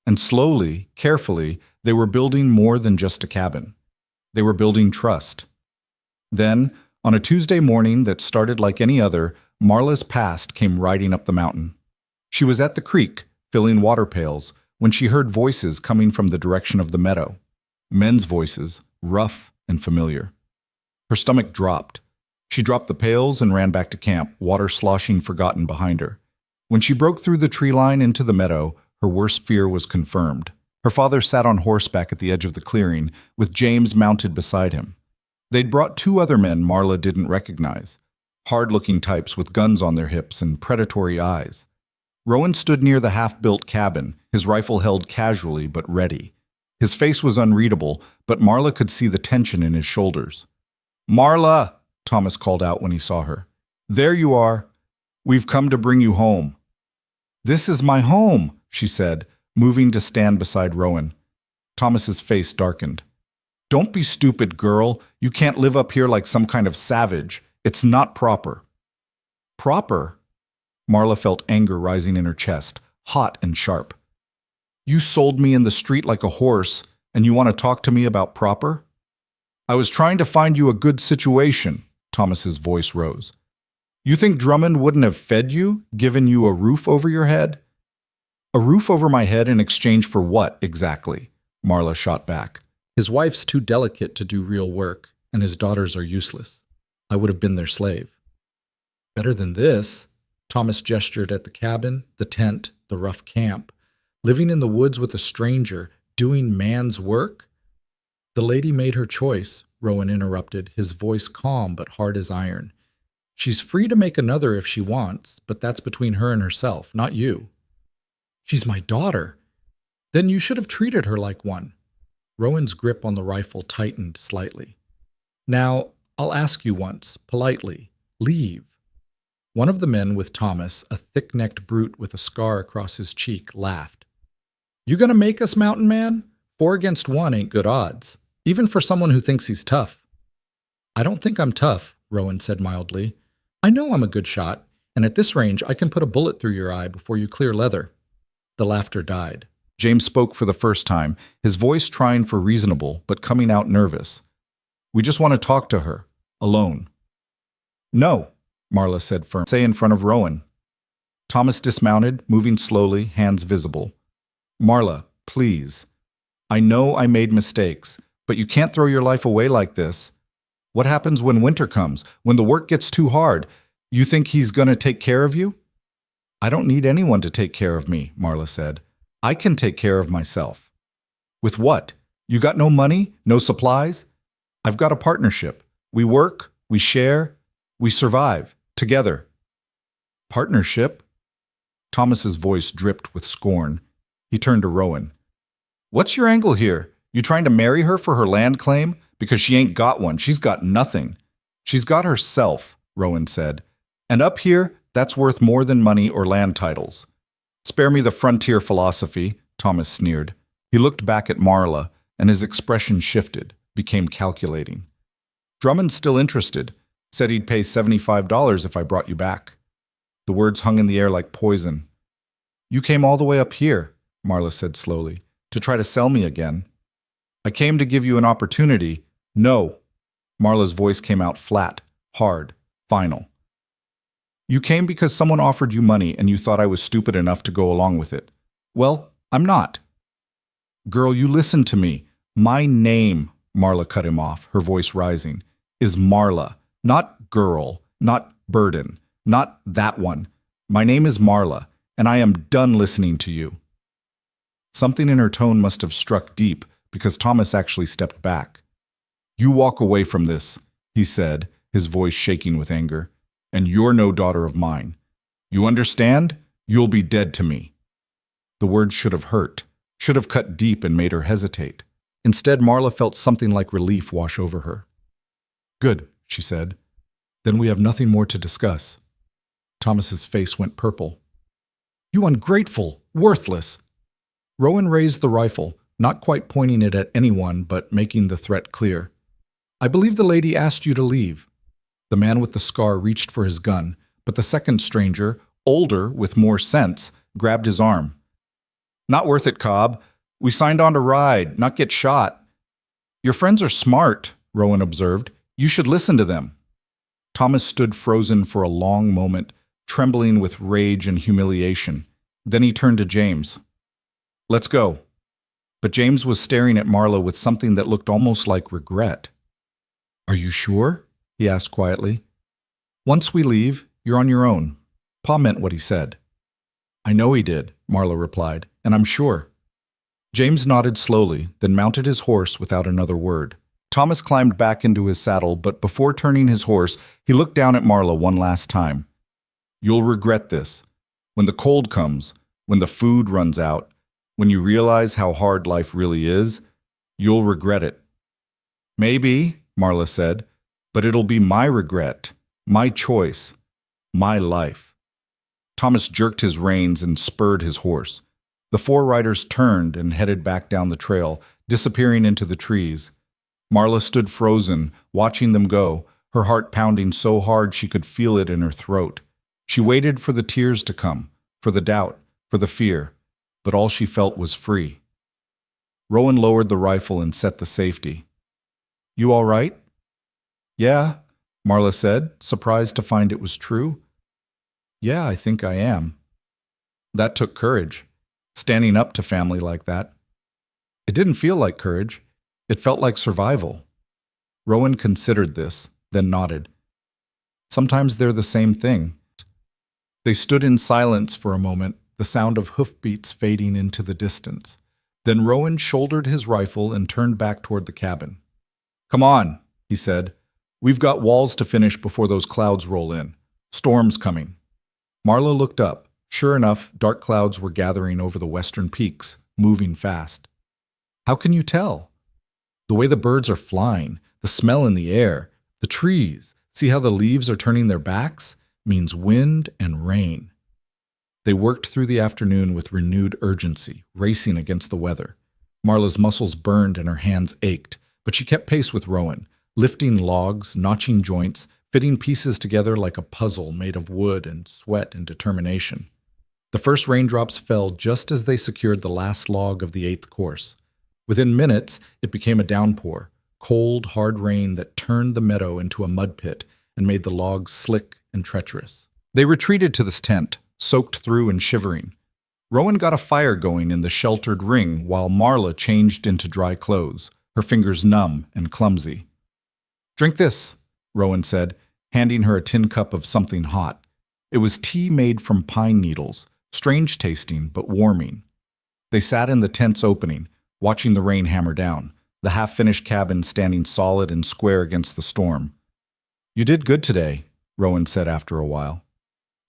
And slowly, carefully, they were building more than just a cabin. They were building trust. Then, on a Tuesday morning that started like any other, Marla's past came riding up the mountain. She was at the creek, filling water pails, when she heard voices coming from the direction of the meadow. Men's voices, rough and familiar. Her stomach dropped. She dropped the pails and ran back to camp, water sloshing forgotten behind her. When she broke through the tree line into the meadow, her worst fear was confirmed. Her father sat on horseback at the edge of the clearing, with James mounted beside him. They'd brought 2 other men Marla didn't recognize, hard-looking types with guns on their hips and predatory eyes. Rowan stood near the half-built cabin, his rifle held casually but ready. His face was unreadable, but Marla could see the tension in his shoulders. "Marla!" Thomas called out when he saw her. "There you are. We've come to bring you home." "This is my home," she said, moving to stand beside Rowan. Thomas's face darkened. "Don't be stupid, girl. You can't live up here like some kind of savage. It's not proper." "Proper?" Marla felt anger rising in her chest, hot and sharp. "You sold me in the street like a horse, and you want to talk to me about proper?" "I was trying to find you a good situation," Thomas's voice rose. "You think Drummond wouldn't have fed you, given you a roof over your head?" "A roof over my head in exchange for what, exactly?" Marla shot back. "His wife's too delicate to do real work, and his daughters are useless. I would have been their slave." "Better than this," Thomas gestured at the cabin, the tent, the rough camp. "Living in the woods with a stranger, doing man's work?" "The lady made her choice," Rowan interrupted, his voice calm but hard as iron. "She's free to make another if she wants, but that's between her and herself, not you." "She's my daughter." "Then you should have treated her like one." Rowan's grip on the rifle tightened slightly. "Now, I'll ask you once, politely. Leave." One of the men with Thomas, a thick-necked brute with a scar across his cheek, laughed. "You gonna make us, mountain man? 4 against 1 ain't good odds, even for someone who thinks he's tough." "I don't think I'm tough," Rowan said mildly. "I know I'm a good shot, and at this range I can put a bullet through your eye before you clear leather." The laughter died. James spoke for the first time, his voice trying for reasonable, but coming out nervous. "We just want to talk to her. Alone." "No," Marla said firmly. "Say in front of Rowan." Thomas dismounted, moving slowly, hands visible. "Marla, please. I know I made mistakes, but you can't throw your life away like this. What happens when winter comes, when the work gets too hard? You think he's going to take care of you?" "I don't need anyone to take care of me," Marla said. "I can take care of myself." "With what? You got no money, no supplies?" "I've got a partnership. We work, we share, we survive, together." "Partnership?" Thomas's voice dripped with scorn. He turned to Rowan. "What's your angle here? You trying to marry her for her land claim? Because she ain't got one. She's got nothing." "She's got herself," Rowan said. "And up here, that's worth more than money or land titles." "Spare me the frontier philosophy," Thomas sneered. He looked back at Marla, and his expression shifted, became calculating. "Drummond's still interested. Said he'd pay $75 if I brought you back." The words hung in the air like poison. "You came all the way up here," Marla said slowly, "to try to sell me again." "I came to give you an opportunity." "No." Marla's voice came out flat, hard, final. "You came because someone offered you money and you thought I was stupid enough to go along with it. Well, I'm not." "Girl, you listen to me. My name," Marla cut him off, her voice rising, "is Marla. Not girl, not burden, not that one. My name is Marla, and I am done listening to you." Something in her tone must have struck deep, because Thomas actually stepped back. "You walk away from this," he said, his voice shaking with anger, "and you're no daughter of mine. You understand? You'll be dead to me." The words should have hurt, should have cut deep and made her hesitate. Instead, Marla felt something like relief wash over her. "Good," she said. "Then we have nothing more to discuss." Thomas's face went purple. "You ungrateful, worthless!" Rowan raised the rifle, not quite pointing it at anyone, but making the threat clear. "I believe the lady asked you to leave." The man with the scar reached for his gun, but the second stranger, older, with more sense, grabbed his arm. "Not worth it, Cobb. We signed on to ride, not get shot." "Your friends are smart," Rowan observed. "You should listen to them." Thomas stood frozen for a long moment, trembling with rage and humiliation. Then he turned to James. "Let's go." But James was staring at Marla with something that looked almost like regret. "Are you sure?" he asked quietly. "Once we leave, you're on your own." Pa meant what he said. "I know he did," Marla replied, "and I'm sure." James nodded slowly, then mounted his horse without another word. Thomas climbed back into his saddle, but before turning his horse, he looked down at Marla one last time. "You'll regret this. When the cold comes, when the food runs out, when you realize how hard life really is, you'll regret it." "Maybe," Marla said, "but it'll be my regret, my choice, my life." Thomas jerked his reins and spurred his horse. The four riders turned and headed back down the trail, disappearing into the trees. Marla stood frozen, watching them go, her heart pounding so hard she could feel it in her throat. She waited for the tears to come, for the doubt, for the fear, but all she felt was free. Rowan lowered the rifle and set the safety. "You all right?" "Yeah," Marla said, surprised to find it was true. "Yeah, I think I am." That took courage, standing up to family like that. It didn't feel like courage. It felt like survival. Rowan considered this, then nodded. Sometimes they're the same thing. They stood in silence for a moment, the sound of hoofbeats fading into the distance. Then Rowan shouldered his rifle and turned back toward the cabin. "Come on," he said. "We've got walls to finish before those clouds roll in. Storm's coming." Marla looked up. Sure enough, dark clouds were gathering over the western peaks, moving fast. "How can you tell?" "The way the birds are flying, the smell in the air, the trees. See how the leaves are turning their backs? Means wind and rain." They worked through the afternoon with renewed urgency, racing against the weather. Marla's muscles burned and her hands ached, but she kept pace with Rowan, lifting logs, notching joints, fitting pieces together like a puzzle made of wood and sweat and determination. The first raindrops fell just as they secured the last log of the 8th course. Within minutes, it became a downpour, cold, hard rain that turned the meadow into a mud pit and made the logs slick and treacherous. They retreated to this tent, soaked through and shivering. Rowan got a fire going in the sheltered ring while Marla changed into dry clothes, her fingers numb and clumsy. "Drink this," Rowan said, handing her a tin cup of something hot. It was tea made from pine needles, strange tasting but warming. They sat in the tent's opening, watching the rain hammer down, the half-finished cabin standing solid and square against the storm. "You did good today," Rowan said after a while.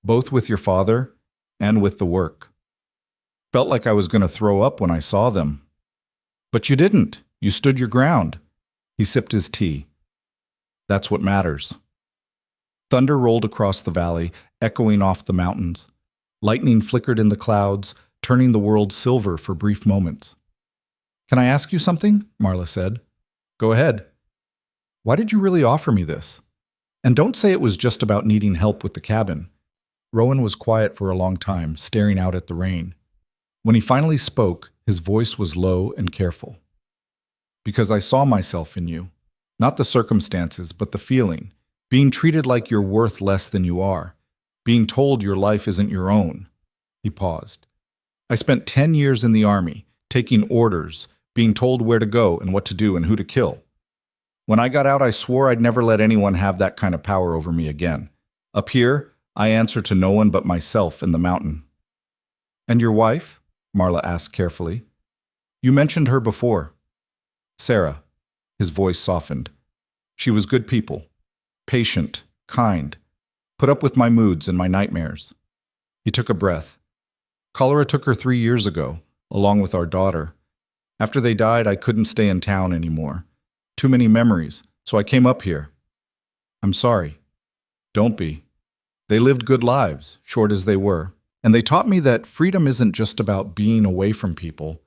"Both with your father and with the work. Felt like I was going to throw up when I saw them. But you didn't. You stood your ground." He sipped his tea. "That's what matters." Thunder rolled across the valley, echoing off the mountains. Lightning flickered in the clouds, turning the world silver for brief moments. "Can I ask you something?" Marla said. "Go ahead." "Why did you really offer me this? And don't say it was just about needing help with the cabin." Rowan was quiet for a long time, staring out at the rain. When he finally spoke, his voice was low and careful. "Because I saw myself in you. Not the circumstances, but the feeling. Being treated like you're worth less than you are. Being told your life isn't your own." He paused. "I spent 10 years in the army, taking orders, being told where to go and what to do and who to kill. When I got out, I swore I'd never let anyone have that kind of power over me again. Up here, I answer to no one but myself and the mountain." "And your wife?" Marla asked carefully. "You mentioned her before." "Sarah." His voice softened. "She was good people. Patient, kind, put up with my moods and my nightmares." He took a breath. "Cholera took her 3 years ago, along with our daughter. After they died, I couldn't stay in town anymore. Too many memories, so I came up here." "I'm sorry." "Don't be. They lived good lives, short as they were. And they taught me that freedom isn't just about being away from people.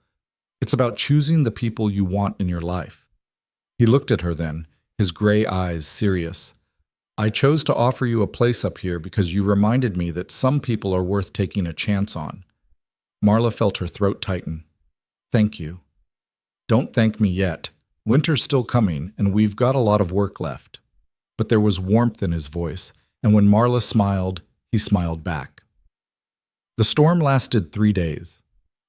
It's about choosing the people you want in your life." He looked at her then, his gray eyes serious. "I chose to offer you a place up here because you reminded me that some people are worth taking a chance on." Marla felt her throat tighten. "Thank you." "Don't thank me yet. Winter's still coming, and we've got a lot of work left." But there was warmth in his voice, and when Marla smiled, he smiled back. The storm lasted 3 days.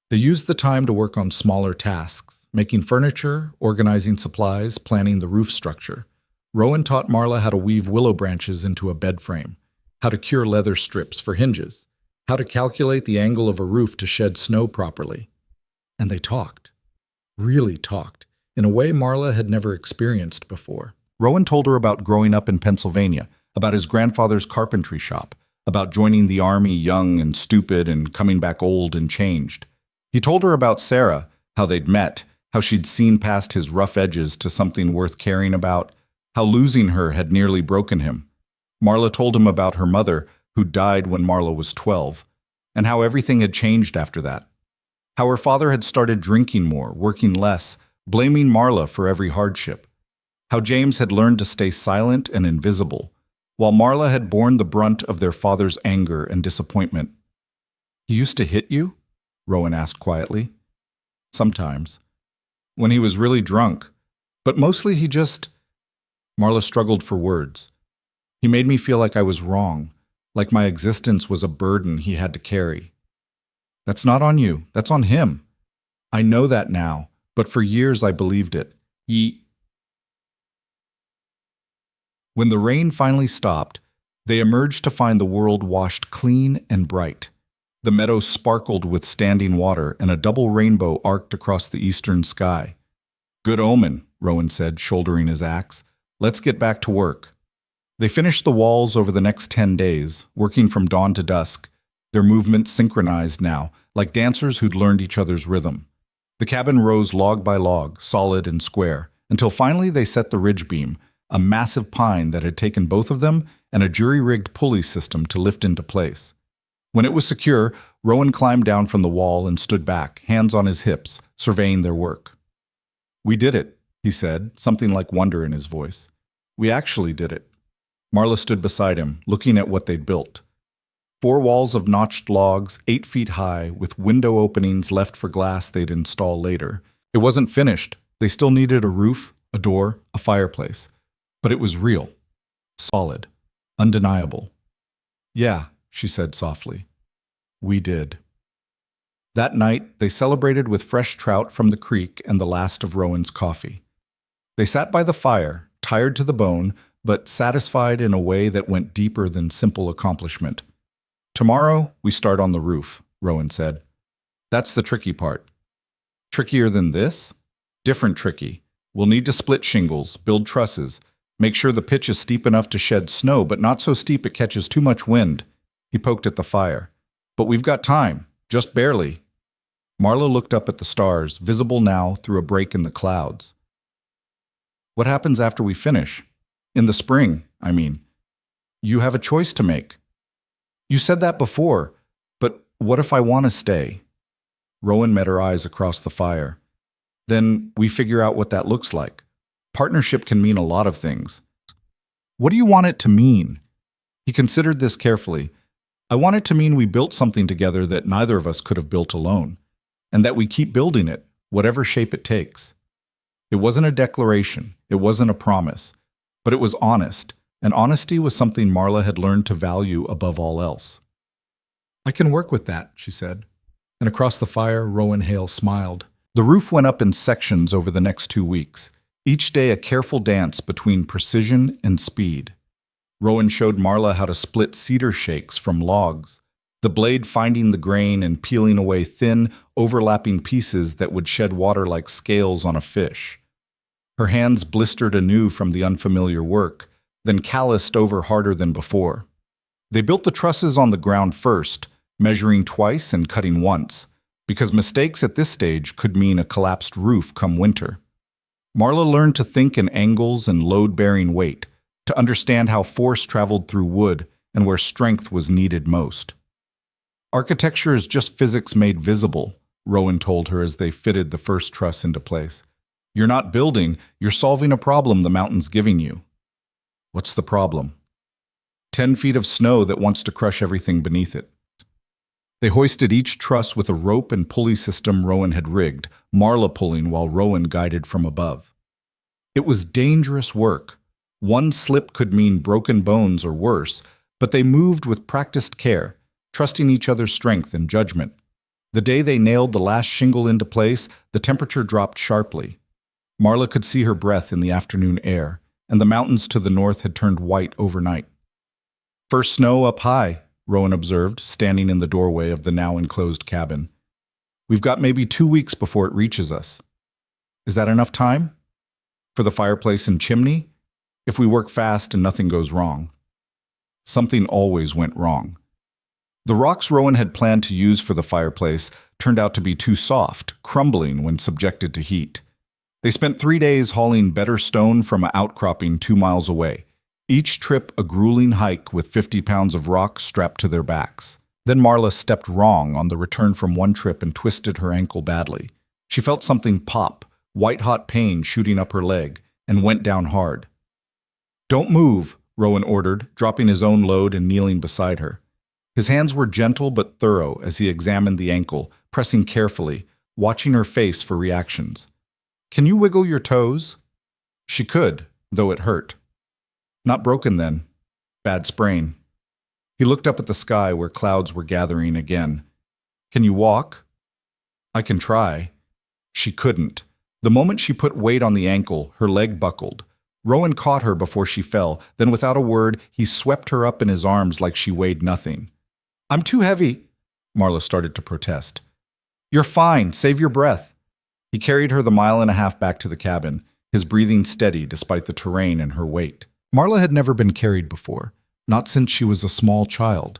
They used the time to work on smaller tasks, making furniture, organizing supplies, planning the roof structure. Rowan taught Marla how to weave willow branches into a bed frame, how to cure leather strips for hinges, how to calculate the angle of a roof to shed snow properly. And they talked, really talked, in a way Marla had never experienced before. Rowan told her about growing up in Pennsylvania, about his grandfather's carpentry shop, about joining the army young and stupid and coming back old and changed. He told her about Sarah, how they'd met, how she'd seen past his rough edges to something worth caring about, how losing her had nearly broken him. Marla told him about her mother, who died when Marla was 12, and how everything had changed after that. How her father had started drinking more, working less, blaming Marla for every hardship. How James had learned to stay silent and invisible, while Marla had borne the brunt of their father's anger and disappointment. "He used to hit you?" Rowan asked quietly. "Sometimes. When he was really drunk. But mostly he just—" Marla struggled for words. "He made me feel like I was wrong, like my existence was a burden he had to carry." "That's not on you. That's on him. I know that now, but for years I believed it. When the rain finally stopped, they emerged to find the world washed clean and bright. The meadow sparkled with standing water, and a double rainbow arced across the eastern sky. "Good omen," Rowan said, shouldering his axe. "Let's get back to work." They finished the walls over the next 10 days, working from dawn to dusk, their movements synchronized now, like dancers who'd learned each other's rhythm. The cabin rose log by log, solid and square, until finally they set the ridge beam, a massive pine that had taken both of them, and a jury-rigged pulley system to lift into place. When it was secure, Rowan climbed down from the wall and stood back, hands on his hips, surveying their work. "We did it," he said, something like wonder in his voice. "We actually did it." Marla stood beside him, looking at what they'd built. 4 walls of notched logs, 8 feet high, with window openings left for glass they'd install later. It wasn't finished. They still needed a roof, a door, a fireplace. But it was real, solid, undeniable. "Yeah," she said softly. "We did." That night, they celebrated with fresh trout from the creek and the last of Rowan's coffee. They sat by the fire, tired to the bone, but satisfied in a way that went deeper than simple accomplishment. "Tomorrow, we start on the roof," Rowan said. "That's the tricky part." "Trickier than this?" "Different tricky. We'll need to split shingles, build trusses, make sure the pitch is steep enough to shed snow, but not so steep it catches too much wind." He poked at the fire. "But we've got time, just barely." Marla looked up at the stars, visible now through a break in the clouds. "What happens after we finish? In the spring, I mean. You have a choice to make." "You said that before, but what if I want to stay?" Rowan met her eyes across the fire. "Then we figure out what that looks like. Partnership can mean a lot of things." "What do you want it to mean?" He considered this carefully. "I want it to mean we built something together that neither of us could have built alone, and that we keep building it, whatever shape it takes." It wasn't a declaration, it wasn't a promise, but it was honest, and honesty was something Marla had learned to value above all else. "I can work with that," she said. And across the fire, Rowan Hale smiled. The roof went up in sections over the next 2 weeks, each day a careful dance between precision and speed. Rowan showed Marla how to split cedar shakes from logs, the blade finding the grain and peeling away thin, overlapping pieces that would shed water like scales on a fish. Her hands blistered anew from the unfamiliar work, then calloused over harder than before. They built the trusses on the ground first, measuring twice and cutting once, because mistakes at this stage could mean a collapsed roof come winter. Marla learned to think in angles and load-bearing weight, to understand how force traveled through wood and where strength was needed most. "Architecture is just physics made visible," Rowan told her as they fitted the first truss into place. "You're not building, you're solving a problem the mountain's giving you." "What's the problem?" 10 feet of snow that wants to crush everything beneath it." They hoisted each truss with a rope and pulley system Rowan had rigged, Marla pulling while Rowan guided from above. It was dangerous work. One slip could mean broken bones or worse, but they moved with practiced care, trusting each other's strength and judgment. The day they nailed the last shingle into place, the temperature dropped sharply. Marla could see her breath in the afternoon air, and the mountains to the north had turned white overnight. "First snow up high," Rowan observed, standing in the doorway of the now enclosed cabin. "We've got maybe 2 weeks before it reaches us." "Is that enough time?" "For the fireplace and chimney? If we work fast and nothing goes wrong." Something always went wrong. The rocks Rowan had planned to use for the fireplace turned out to be too soft, crumbling when subjected to heat. They spent 3 days hauling better stone from an outcropping 2 miles away, each trip a grueling hike with 50 pounds of rock strapped to their backs. Then Marla stepped wrong on the return from one trip and twisted her ankle badly. She felt something pop, white-hot pain shooting up her leg, and went down hard. "Don't move," Rowan ordered, dropping his own load and kneeling beside her. His hands were gentle but thorough as he examined the ankle, pressing carefully, watching her face for reactions. "Can you wiggle your toes?" She could, though it hurt. "Not broken then. Bad sprain." He looked up at the sky where clouds were gathering again. "Can you walk?" "I can try." She couldn't. The moment she put weight on the ankle, her leg buckled. Rowan caught her before she fell, then without a word, he swept her up in his arms like she weighed nothing. "I'm too heavy," Marla started to protest. "You're fine, save your breath." He carried her the 1.5 miles back to the cabin, his breathing steady despite the terrain and her weight. Marla had never been carried before, not since she was a small child,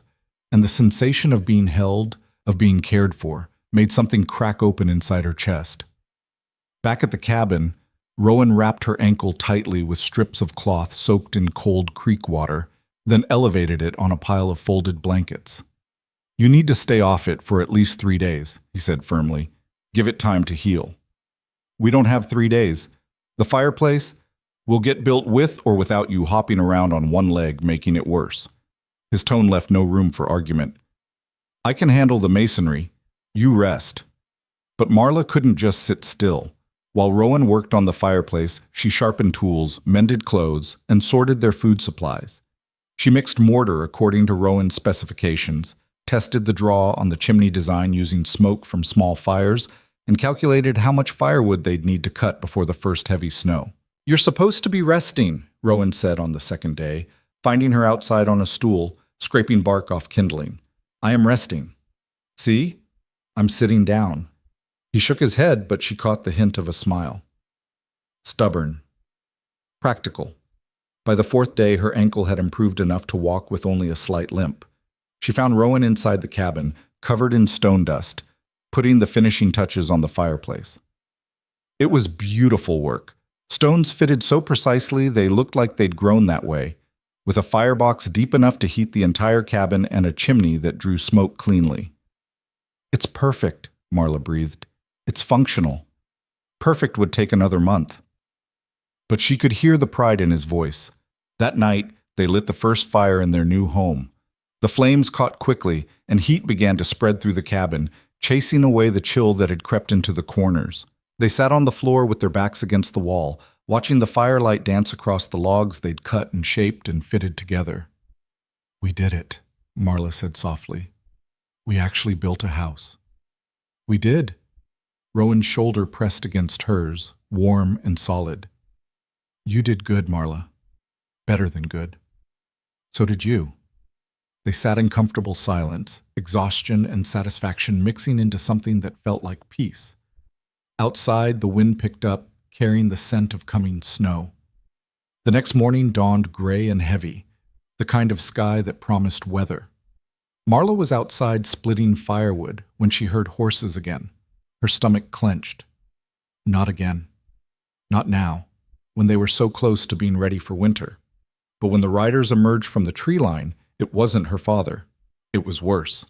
and the sensation of being held, of being cared for, made something crack open inside her chest. Back at the cabin, Rowan wrapped her ankle tightly with strips of cloth soaked in cold creek water, then elevated it on a pile of folded blankets. "You need to stay off it for at least 3 days, he said firmly. "Give it time to heal." "We don't have 3 days. The fireplace will get built with or without you hopping around on one leg, making it worse." His tone left no room for argument. I can handle the masonry. You rest. But Marla couldn't just sit still. While Rowan worked on the fireplace, she sharpened tools, mended clothes, and sorted their food supplies. She mixed mortar according to Rowan's specifications, tested the draw on the chimney design using smoke from small fires, and calculated how much firewood they'd need to cut before the first heavy snow. "You're supposed to be resting," Rowan said on the second day, finding her outside on a stool, scraping bark off kindling. "I am resting. See? I'm sitting down." He shook his head, but she caught the hint of a smile. Stubborn. Practical. By the fourth day, her ankle had improved enough to walk with only a slight limp. She found Rowan inside the cabin, covered in stone dust, putting the finishing touches on the fireplace. It was beautiful work. Stones fitted so precisely they looked like they'd grown that way, with a firebox deep enough to heat the entire cabin and a chimney that drew smoke cleanly. "It's perfect," Marla breathed. "It's functional. Perfect would take another month." But she could hear the pride in his voice. That night, they lit the first fire in their new home. The flames caught quickly, and heat began to spread through the cabin, chasing away the chill that had crept into the corners. They sat on the floor with their backs against the wall, watching the firelight dance across the logs they'd cut and shaped and fitted together. "We did it," Marla said softly. "We actually built a house." "We did." Rowan's shoulder pressed against hers, warm and solid. "You did good, Marla. Better than good. So did you." They sat in comfortable silence, exhaustion and satisfaction mixing into something that felt like peace. Outside, the wind picked up, carrying the scent of coming snow. The next morning dawned gray and heavy, the kind of sky that promised weather. Marla was outside splitting firewood when she heard horses again. Her stomach clenched. Not again. Not now, when they were so close to being ready for winter. But when the riders emerged from the tree line, it wasn't her father. It was worse.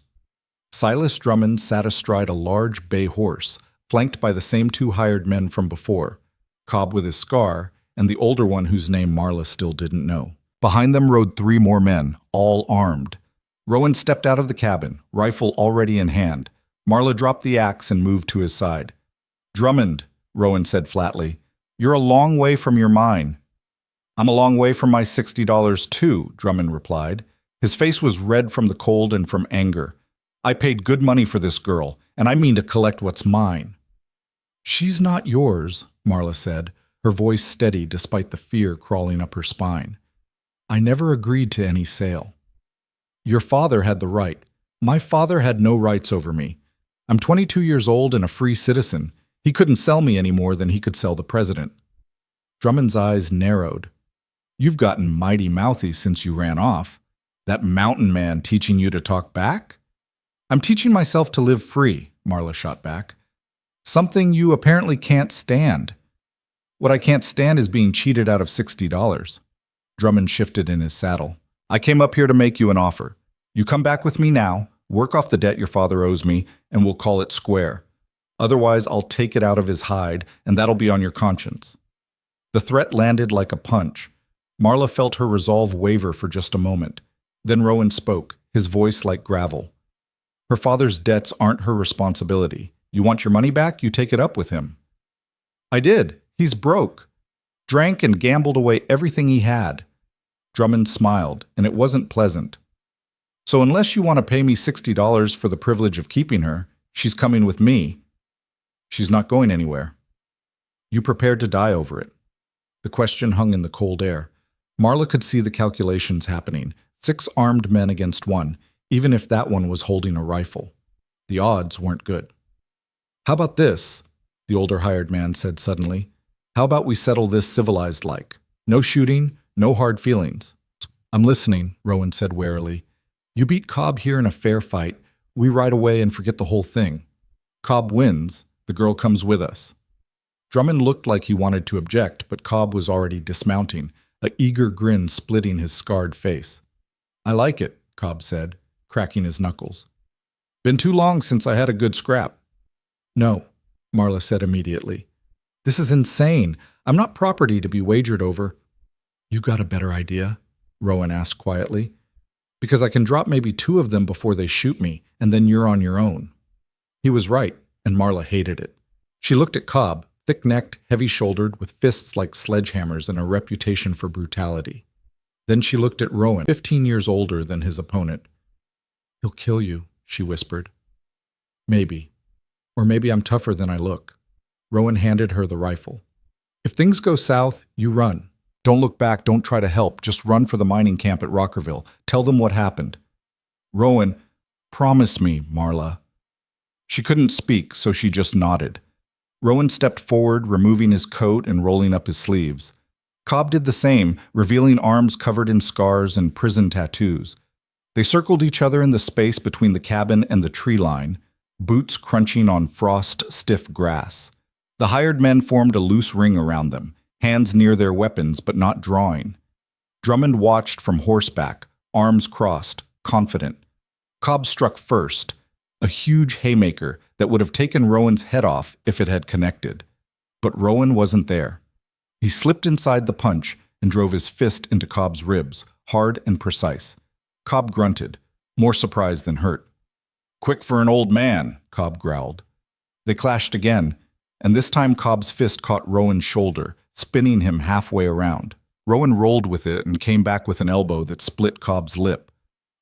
Silas Drummond sat astride a large bay horse, flanked by the same two hired men from before, Cobb with his scar, and the older one whose name Marla still didn't know. Behind them rode 3 more men, all armed. Rowan stepped out of the cabin, rifle already in hand. Marla dropped the axe and moved to his side. "Drummond," Rowan said flatly, "you're a long way from your mine." "I'm a long way from my $60 too," Drummond replied. His face was red from the cold and from anger. "I paid good money for this girl, and I mean to collect what's mine." "She's not yours," Marla said, her voice steady despite the fear crawling up her spine. "I never agreed to any sale." "Your father had the right. My father had no rights over me. I'm 22 years old and a free citizen. He couldn't sell me any more than he could sell the president." Drummond's eyes narrowed. "You've gotten mighty mouthy since you ran off. That mountain man teaching you to talk back?" "I'm teaching myself to live free," Marla shot back. "Something you apparently can't stand." "What I can't stand is being cheated out of $60. Drummond shifted in his saddle. "I came up here to make you an offer. You come back with me now, work off the debt your father owes me, and we'll call it square. Otherwise, I'll take it out of his hide, and that'll be on your conscience." The threat landed like a punch. Marla felt her resolve waver for just a moment. Then Rowan spoke, his voice like gravel. "Her father's debts aren't her responsibility. You want your money back, you take it up with him." "I did. He's broke. Drank and gambled away everything he had." Drummond smiled, and it wasn't pleasant. "So unless you want to pay me $60 for the privilege of keeping her, she's coming with me." "She's not going anywhere." "You prepared to die over it?" The question hung in the cold air. Marla could see the calculations happening. 6 armed men against 1, even if that one was holding a rifle. The odds weren't good. "How about this?" the older hired man said suddenly. "How about we settle this civilized-like? No shooting, no hard feelings." "I'm listening," Rowan said warily. "You beat Cobb here in a fair fight. We ride away and forget the whole thing. Cobb wins. The girl comes with us." Drummond looked like he wanted to object, but Cobb was already dismounting, an eager grin splitting his scarred face. "I like it," Cobb said, cracking his knuckles. "Been too long since I had a good scrap." "No," Marla said immediately. "This is insane. I'm not property to be wagered over." "You got a better idea?" Rowan asked quietly. Because I can drop maybe 2 of them before they shoot me, and then you're on your own." He was right, and Marla hated it. She looked at Cobb, thick-necked, heavy-shouldered, with fists like sledgehammers and a reputation for brutality. Then she looked at Rowan, 15 years older than his opponent. "He'll kill you," she whispered. "Maybe. Or maybe I'm tougher than I look." Rowan handed her the rifle. "If things go south, you run. Don't look back, don't try to help, just run for the mining camp at Rockerville. Tell them what happened." "Rowan, promise me, Marla." She couldn't speak, so she just nodded. Rowan stepped forward, removing his coat and rolling up his sleeves. Cobb did the same, revealing arms covered in scars and prison tattoos. They circled each other in the space between the cabin and the tree line, boots crunching on frost-stiff grass. The hired men formed a loose ring around them, hands near their weapons but not drawing. Drummond watched from horseback, arms crossed, confident. Cobb struck first, a huge haymaker that would have taken Rowan's head off if it had connected. But Rowan wasn't there. He slipped inside the punch and drove his fist into Cobb's ribs, hard and precise. Cobb grunted, more surprised than hurt. "Quick for an old man," Cobb growled. They clashed again, and this time Cobb's fist caught Rowan's shoulder, spinning him halfway around. Rowan rolled with it and came back with an elbow that split Cobb's lip.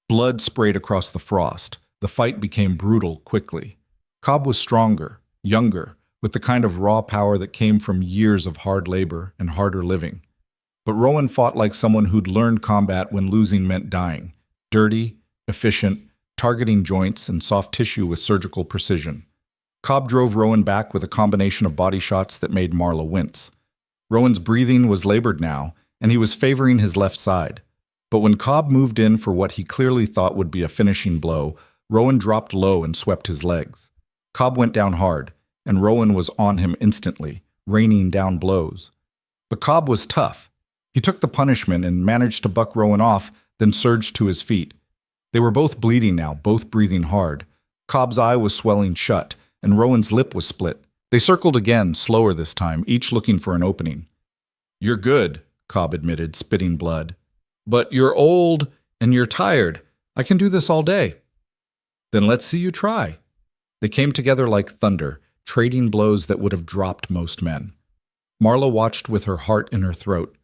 Blood sprayed across the frost. The fight became brutal quickly. Cobb was stronger, younger, with the kind of raw power that came from years of hard labor and harder living. But Rowan fought like someone who'd learned combat when losing meant dying. Dirty, efficient, targeting joints and soft tissue with surgical precision. Cobb drove Rowan back with a combination of body shots that made Marla wince. Rowan's breathing was labored now, and he was favoring his left side. But when Cobb moved in for what he clearly thought would be a finishing blow, Rowan dropped low and swept his legs. Cobb went down hard, and Rowan was on him instantly, raining down blows. But Cobb was tough. He took the punishment and managed to buck Rowan off, then surged to his feet. They were both bleeding now, both breathing hard. Cobb's eye was swelling shut, and Rowan's lip was split. They circled again, slower this time, each looking for an opening. "You're good," Cobb admitted, spitting blood. "But you're old, and you're tired. I can do this all day." "Then let's see you try." They came together like thunder, trading blows that would have dropped most men. Marla watched with her heart in her throat.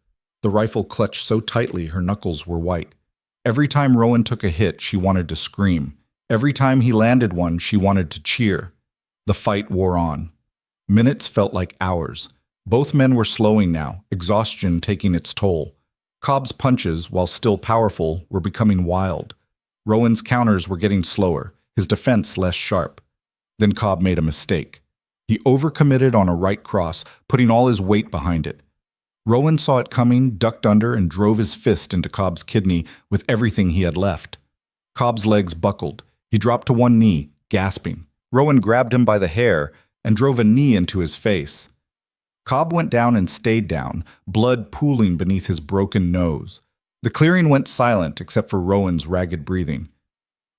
The rifle clutched so tightly her knuckles were white. Every time Rowan took a hit, she wanted to scream. Every time he landed one, she wanted to cheer. The fight wore on. Minutes felt like hours. Both men were slowing now, exhaustion taking its toll. Cobb's punches, while still powerful, were becoming wild. Rowan's counters were getting slower, his defense less sharp. Then Cobb made a mistake. He overcommitted on a right cross, putting all his weight behind it. Rowan saw it coming, ducked under, and drove his fist into Cobb's kidney with everything he had left. Cobb's legs buckled. He dropped to one knee, gasping. Rowan grabbed him by the hair and drove a knee into his face. Cobb went down and stayed down, blood pooling beneath his broken nose. The clearing went silent except for Rowan's ragged breathing.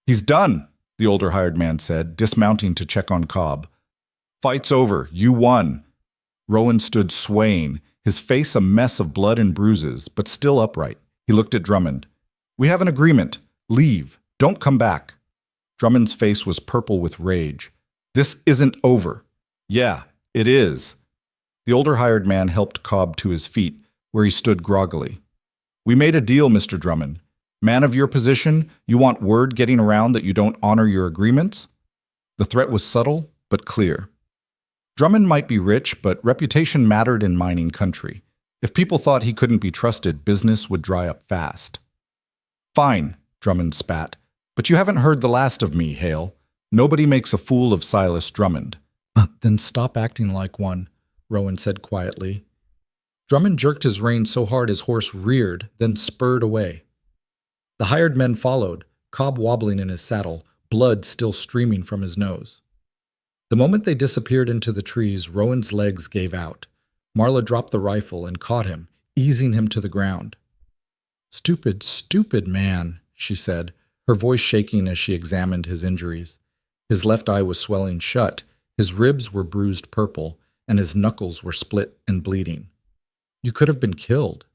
"He's done," the older hired man said, dismounting to check on Cobb. "Fight's over. You won." Rowan stood swaying, his face a mess of blood and bruises, but still upright. He looked at Drummond. "We have an agreement. Leave. Don't come back." Drummond's face was purple with rage. "This isn't over." "Yeah, it is." The older hired man helped Cobb to his feet, where he stood groggily. "We made a deal, Mr. Drummond. Man of your position, you want word getting around that you don't honor your agreements?" The threat was subtle, but clear. Drummond might be rich, but reputation mattered in mining country. If people thought he couldn't be trusted, business would dry up fast. "Fine," Drummond spat, "but you haven't heard the last of me, Hale. Nobody makes a fool of Silas Drummond." "Then stop acting like one," Rowan said quietly. Drummond jerked his rein so hard his horse reared, then spurred away. The hired men followed, Cobb wobbling in his saddle, blood still streaming from his nose. The moment they disappeared into the trees, Rowan's legs gave out. Marla dropped the rifle and caught him, easing him to the ground. "Stupid, stupid man," she said, her voice shaking as she examined his injuries. His left eye was swelling shut, his ribs were bruised purple, and his knuckles were split and bleeding. "You could have been killed."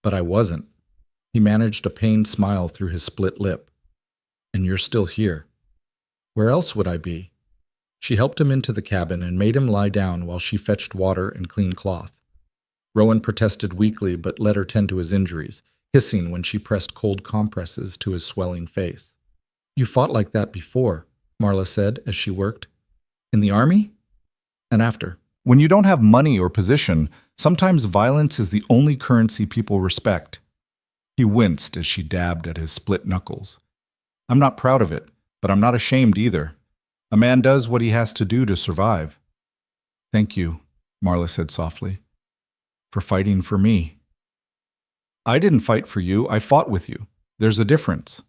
"But I wasn't." He managed a pained smile through his split lip. And you're still here. Where else would I be? She helped him into the cabin and made him lie down while she fetched water and clean cloth. Rowan protested weakly but let her tend to his injuries, hissing when she pressed cold compresses to his swelling face. You fought like that before, Marla said as she worked. In the army? And after. When you don't have money or position, sometimes violence is the only currency people respect. He winced as she dabbed at his split knuckles. I'm not proud of it, but I'm not ashamed either. A man does what he has to do to survive. Thank you, Marla said softly, for fighting for me. I didn't fight for you, I fought with you. There's a difference.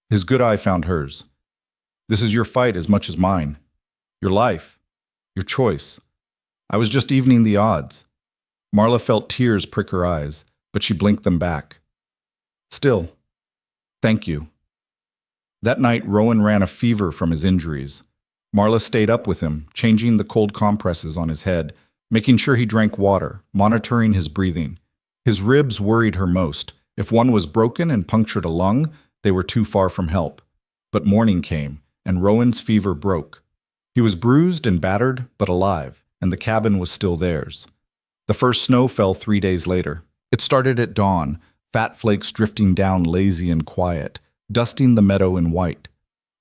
His good eye found hers. This is your fight as much as mine. Your life. Your choice. I was just evening the odds. Marla felt tears prick her eyes, but she blinked them back. Still, thank you. That night, Rowan ran a fever from his injuries. Marla stayed up with him, changing the cold compresses on his head, making sure he drank water, monitoring his breathing. His ribs worried her most. If one was broken and punctured a lung, they were too far from help. But morning came, and Rowan's fever broke. He was bruised and battered, but alive, and the cabin was still theirs. The first snow fell 3 days later. It started at dawn, fat flakes drifting down lazy and quiet, dusting the meadow in white.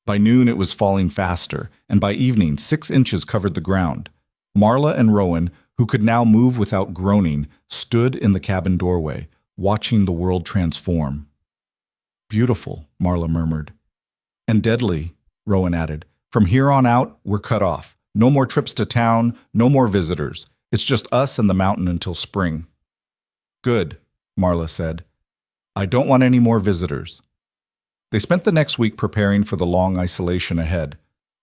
By noon it was falling faster, and by evening 6 inches covered the ground. Marla and Rowan, who could now move without groaning, stood in the cabin doorway, watching the world transform. Beautiful, Marla murmured. And deadly, Rowan added. From here on out, we're cut off. No more trips to town, no more visitors. It's just us and the mountain until spring. Good, Marla said. I don't want any more visitors. They spent the next week preparing for the long isolation ahead.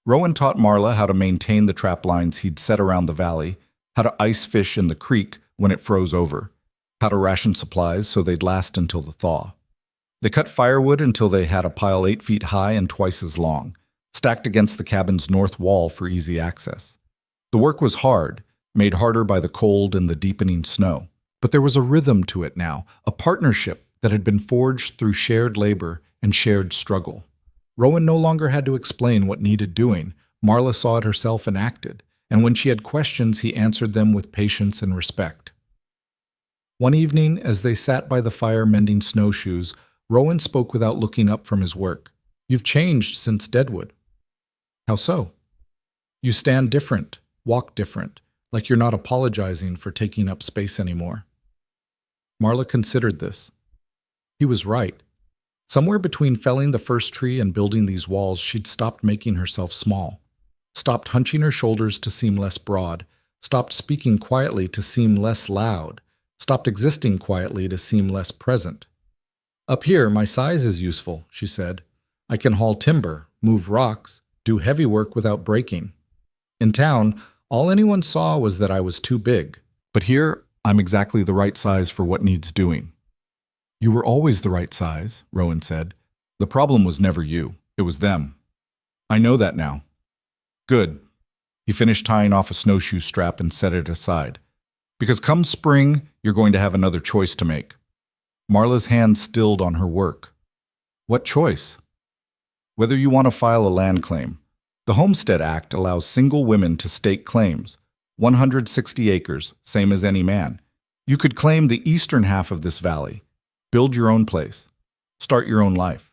Rowan taught Marla how to maintain the trap lines he'd set around the valley, how to ice fish in the creek when it froze over, how to ration supplies so they'd last until the thaw. They cut firewood until they had a pile 8 feet high and twice as long, stacked against the cabin's north wall for easy access. The work was hard, made harder by the cold and the deepening snow. But there was a rhythm to it now, a partnership that had been forged through shared labor and shared struggle. Rowan no longer had to explain what needed doing. Marla saw it herself and acted, and when she had questions, he answered them with patience and respect. One evening, as they sat by the fire mending snowshoes, Rowan spoke without looking up from his work. You've changed since Deadwood. How so? You stand different, walk different, like you're not apologizing for taking up space anymore. Marla considered this. He was right. Somewhere between felling the first tree and building these walls, she'd stopped making herself small, stopped hunching her shoulders to seem less broad, stopped speaking quietly to seem less loud, stopped existing quietly to seem less present. Up here, my size is useful, she said. I can haul timber, move rocks, do heavy work without breaking. In town, all anyone saw was that I was too big. But here, I'm exactly the right size for what needs doing. You were always the right size, Rowan said. The problem was never you. It was them. I know that now. Good. He finished tying off a snowshoe strap and set it aside. Because come spring, you're going to have another choice to make. Marla's hand stilled on her work. What choice? Whether you want to file a land claim. The Homestead Act allows single women to stake claims. 160 acres, same as any man. You could claim the eastern half of this valley. Build your own place. Start your own life.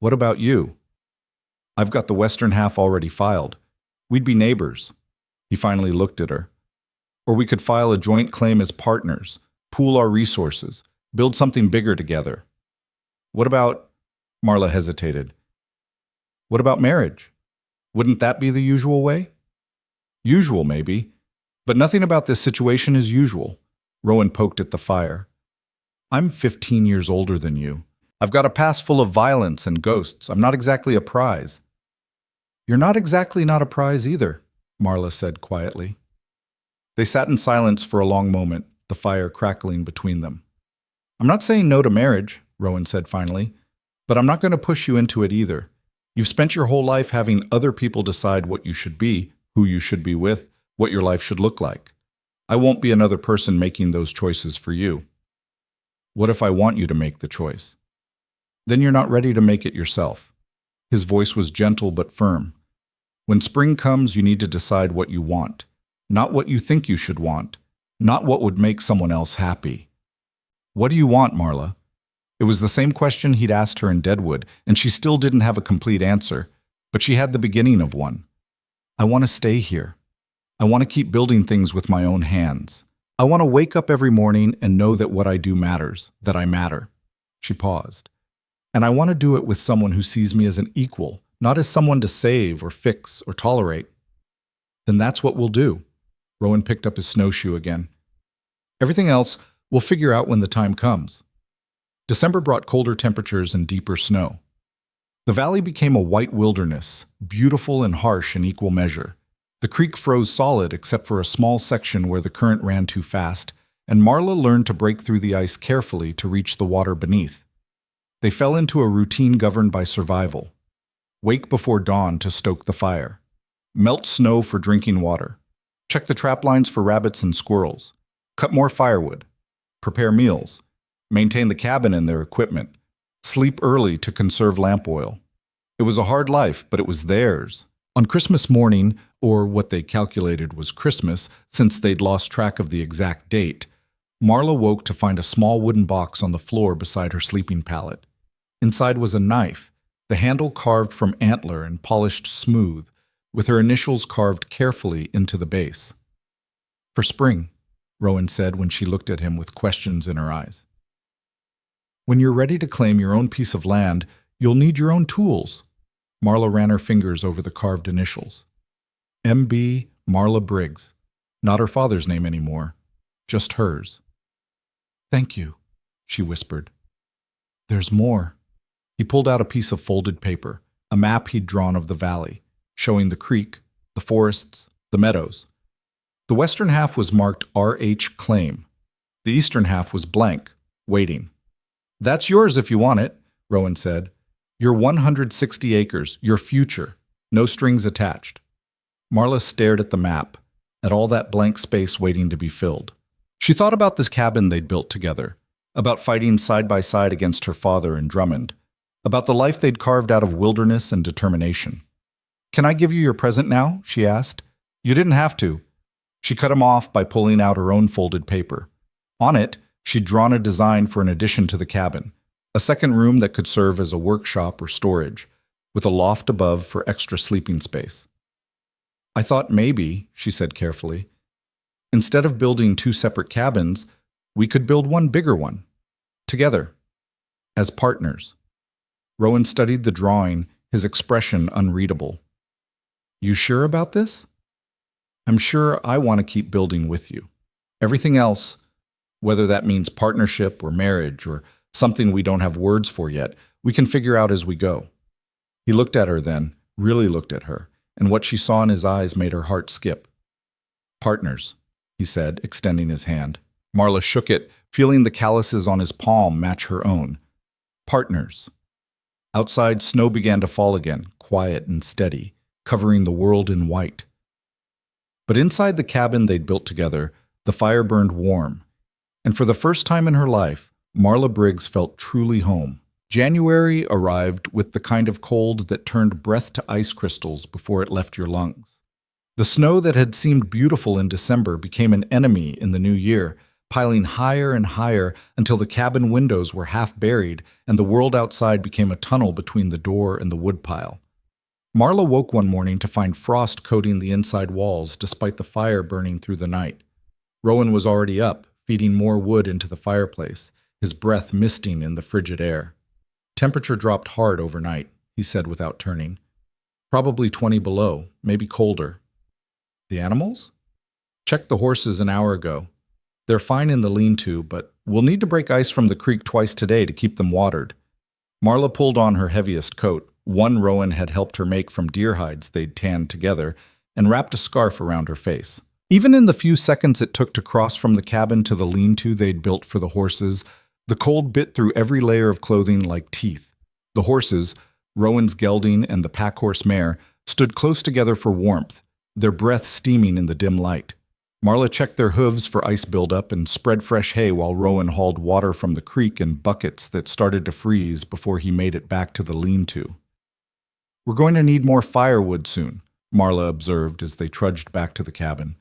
What about you? I've got the western half already filed. We'd be neighbors. He finally looked at her. Or we could file a joint claim as partners, pool our resources, build something bigger together. What about... Marla hesitated. What about marriage? Wouldn't that be the usual way? Usual, maybe. But nothing about this situation is usual. Rowan poked at the fire. I'm 15 years older than you. I've got a past full of violence and ghosts. I'm not exactly a prize. You're not exactly not a prize either, Marla said quietly. They sat in silence for a long moment, the fire crackling between them. I'm not saying no to marriage, Rowan said finally, but I'm not going to push you into it either. You've spent your whole life having other people decide what you should be, who you should be with, what your life should look like. I won't be another person making those choices for you. What if I want you to make the choice? Then you're not ready to make it yourself. His voice was gentle but firm. When spring comes, you need to decide what you want, not what you think you should want, not what would make someone else happy. What do you want, Marla? It was the same question he'd asked her in Deadwood, and she still didn't have a complete answer, but she had the beginning of one. I want to stay here. I want to keep building things with my own hands. I want to wake up every morning and know that what I do matters, that I matter. She paused. And I want to do it with someone who sees me as an equal, not as someone to save or fix or tolerate. Then that's what we'll do. Rowan picked up his snowshoe again. Everything else we'll figure out when the time comes. December brought colder temperatures and deeper snow. The valley became a white wilderness, beautiful and harsh in equal measure. The creek froze solid except for a small section where the current ran too fast, and Marla learned to break through the ice carefully to reach the water beneath. They fell into a routine governed by survival. Wake before dawn to stoke the fire. Melt snow for drinking water. Check the trap lines for rabbits and squirrels. Cut more firewood. Prepare meals. Maintain the cabin and their equipment. Sleep early to conserve lamp oil. It was a hard life, but it was theirs. On Christmas morning, or what they calculated was Christmas, since they'd lost track of the exact date, Marla woke to find a small wooden box on the floor beside her sleeping pallet. Inside was a knife, the handle carved from antler and polished smooth, with her initials carved carefully into the base. For spring, Rowan said when she looked at him with questions in her eyes. When you're ready to claim your own piece of land, you'll need your own tools. Marla ran her fingers over the carved initials. M.B. Marla Briggs. Not her father's name anymore, just hers. Thank you, she whispered. There's more. He pulled out a piece of folded paper, a map he'd drawn of the valley, showing the creek, the forests, the meadows. The western half was marked R.H. Claim. The eastern half was blank, waiting. That's yours if you want it, Rowan said. Your 160 acres, your future, no strings attached. Marla stared at the map, at all that blank space waiting to be filled. She thought about this cabin they'd built together, about fighting side by side against her father in Drummond, about the life they'd carved out of wilderness and determination. Can I give you your present now? She asked. You didn't have to. She cut him off by pulling out her own folded paper. On it, she'd drawn a design for an addition to the cabin, a second room that could serve as a workshop or storage, with a loft above for extra sleeping space. I thought maybe, she said carefully, instead of building two separate cabins, we could build one bigger one, together, as partners. Rowan studied the drawing, his expression unreadable. You sure about this? I'm sure I want to keep building with you. Everything else, whether that means partnership or marriage or something we don't have words for yet, we can figure out as we go. He looked at her then, really looked at her, and what she saw in his eyes made her heart skip. Partners, he said, extending his hand. Marla shook it, feeling the calluses on his palm match her own. Partners. Outside, snow began to fall again, quiet and steady, covering the world in white. But inside the cabin they'd built together, the fire burned warm, and for the first time in her life, Marla Briggs felt truly home. January arrived with the kind of cold that turned breath to ice crystals before it left your lungs. The snow that had seemed beautiful in December became an enemy in the new year, piling higher and higher until the cabin windows were half buried and the world outside became a tunnel between the door and the woodpile. Marla woke one morning to find frost coating the inside walls despite the fire burning through the night. Rowan was already up, feeding more wood into the fireplace, his breath misting in the frigid air. Temperature dropped hard overnight, he said without turning. Probably 20 below, maybe colder. The animals? Checked the horses an hour ago. They're fine in the lean-to, but we'll need to break ice from the creek twice today to keep them watered. Marla pulled on her heaviest coat, one Rowan had helped her make from deer hides they'd tanned together, and wrapped a scarf around her face. Even in the few seconds it took to cross from the cabin to the lean-to they'd built for the horses, the cold bit through every layer of clothing like teeth. The horses, Rowan's gelding and the pack horse mare, stood close together for warmth, their breath steaming in the dim light. Marla checked their hooves for ice buildup and spread fresh hay while Rowan hauled water from the creek in buckets that started to freeze before he made it back to the lean-to. "We're going to need more firewood soon," Marla observed as they trudged back to the cabin.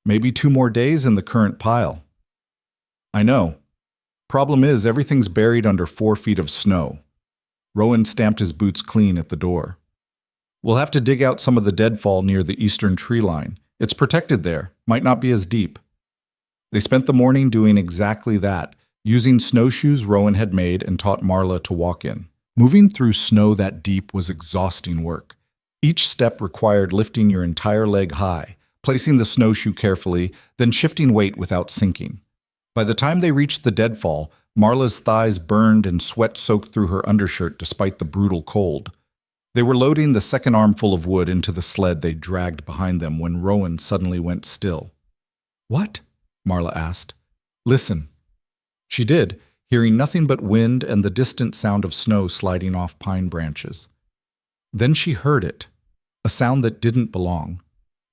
"Maybe 2 more days in the current pile." "I know. Problem is, everything's buried under 4 feet of snow." Rowan stamped his boots clean at the door. "We'll have to dig out some of the deadfall near the eastern tree line. It's protected there, might not be as deep." They spent the morning doing exactly that, using snowshoes Rowan had made and taught Marla to walk in. Moving through snow that deep was exhausting work. Each step required lifting your entire leg high, placing the snowshoe carefully, then shifting weight without sinking. By the time they reached the deadfall, Marla's thighs burned and sweat soaked through her undershirt despite the brutal cold. They were loading the second armful of wood into the sled they dragged behind them when Rowan suddenly went still. "What?" Marla asked. "Listen." She did, hearing nothing but wind and the distant sound of snow sliding off pine branches. Then she heard it, a sound that didn't belong.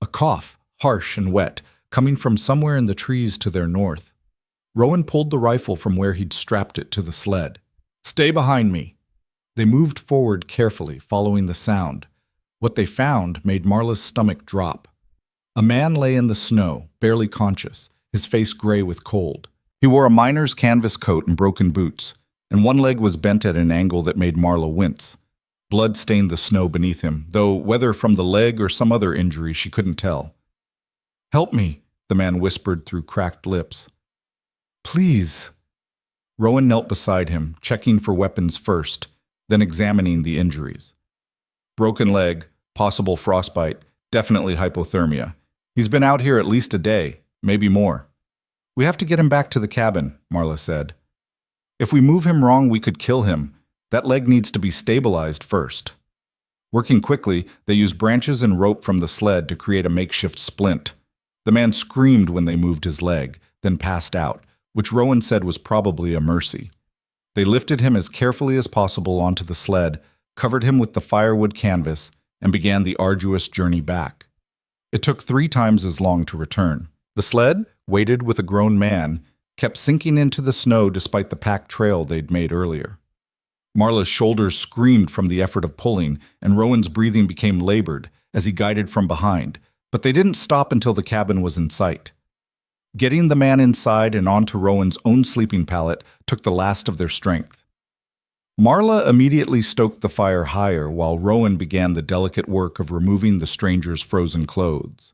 A cough, harsh and wet, coming from somewhere in the trees to their north. Rowan pulled the rifle from where he'd strapped it to the sled. "Stay behind me." They moved forward carefully, following the sound. What they found made Marla's stomach drop. A man lay in the snow, barely conscious, his face gray with cold. He wore a miner's canvas coat and broken boots, and one leg was bent at an angle that made Marla wince. Blood stained the snow beneath him, though whether from the leg or some other injury she couldn't tell. "Help me," the man whispered through cracked lips. "Please." Rowan knelt beside him, checking for weapons first, then examining the injuries. Broken leg, possible frostbite, definitely hypothermia. He's been out here at least a day, maybe more. "We have to get him back to the cabin," Marla said. "If we move him wrong, we could kill him. That leg needs to be stabilized first." Working quickly, they used branches and rope from the sled to create a makeshift splint. The man screamed when they moved his leg, then passed out, which Rowan said was probably a mercy. They lifted him as carefully as possible onto the sled, covered him with the firewood canvas, and began the arduous journey back. It took 3 times as long to return. The sled, weighted with a grown man, kept sinking into the snow despite the packed trail they'd made earlier. Marla's shoulders screamed from the effort of pulling, and Rowan's breathing became labored as he guided from behind, but they didn't stop until the cabin was in sight. Getting the man inside and onto Rowan's own sleeping pallet took the last of their strength. Marla immediately stoked the fire higher while Rowan began the delicate work of removing the stranger's frozen clothes.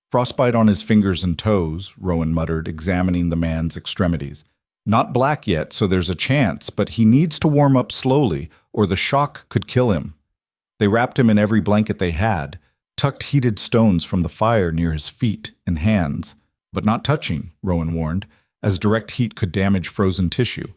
"Frostbite on his fingers and toes," Rowan muttered, examining the man's extremities. "Not black yet, so there's a chance, but he needs to warm up slowly, or the shock could kill him." They wrapped him in every blanket they had, tucked heated stones from the fire near his feet and hands, but not touching, Rowan warned, as direct heat could damage frozen tissue,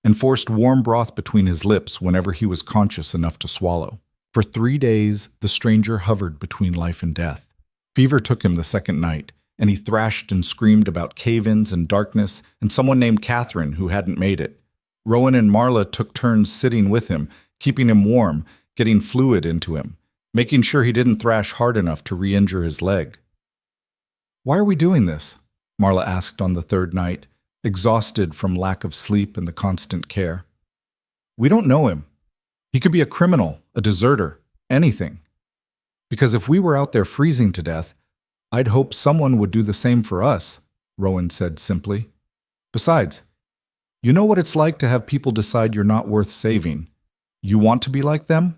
and forced warm broth between his lips whenever he was conscious enough to swallow. For 3 days, the stranger hovered between life and death. Fever took him the second night, and he thrashed and screamed about cave-ins and darkness and someone named Catherine who hadn't made it. Rowan and Marla took turns sitting with him, keeping him warm, getting fluid into him, making sure he didn't thrash hard enough to re-injure his leg. "Why are we doing this?" Marla asked on the 3rd night, exhausted from lack of sleep and the constant care. "We don't know him. He could be a criminal, a deserter, anything. Because if we were out there freezing to death, I'd hope someone would do the same for us," Rowan said simply. "Besides, you know what it's like to have people decide you're not worth saving. You want to be like them?"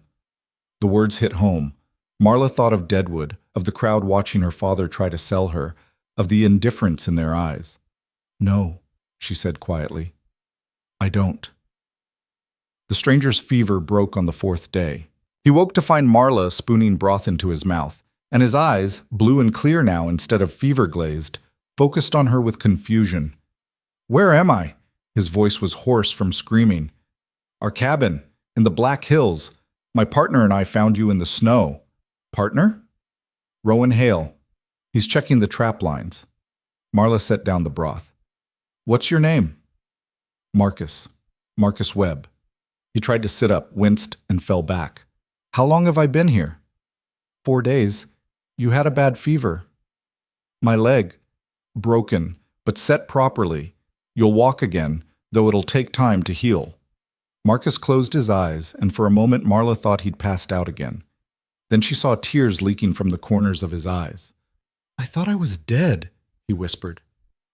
The words hit home. Marla thought of Deadwood, of the crowd watching her father try to sell her, of the indifference in their eyes. "No," she said quietly. "I don't." The stranger's fever broke on the 4th day. He woke to find Marla spooning broth into his mouth, and his eyes, blue and clear now instead of fever-glazed, focused on her with confusion. "Where am I?" His voice was hoarse from screaming. "Our cabin, in the Black Hills. My partner and I found you in the snow." "Partner?" "Rowan Hale. He's checking the trap lines." Marla set down the broth. "What's your name?" "Marcus. Marcus Webb." He tried to sit up, winced, and fell back. "How long have I been here?" 4 days. You had a bad fever." "My leg. broken, but set properly. You'll walk again, though it'll take time to heal. Marcus closed his eyes, and for a moment Marla thought he'd passed out again. Then she saw tears leaking from the corners of his eyes. "I thought I was dead," he whispered.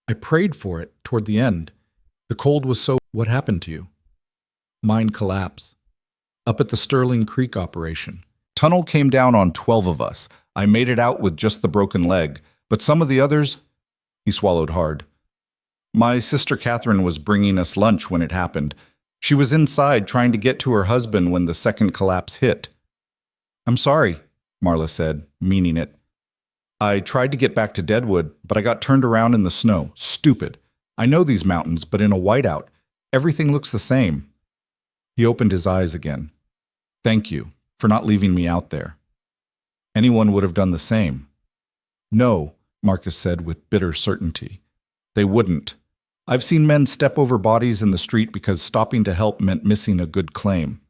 "I prayed for it toward the end. The cold was so—" "What happened to you?" "Mine collapse. Up at the Sterling Creek operation. Tunnel came down on 12 of us. I made it out with just the broken leg, but some of the others—" He swallowed hard. "My sister Catherine was bringing us lunch when it happened. She was inside trying to get to her husband when the second collapse hit." "I'm sorry," Marla said, meaning it. "I tried to get back to Deadwood, but I got turned around in the snow. Stupid. I know these mountains, but in a whiteout, everything looks the same." He opened his eyes again. "Thank you for not leaving me out there. Anyone would have done the same." "No," Marcus said with bitter certainty. "They wouldn't. I've seen men step over bodies in the street because stopping to help meant missing a good claim.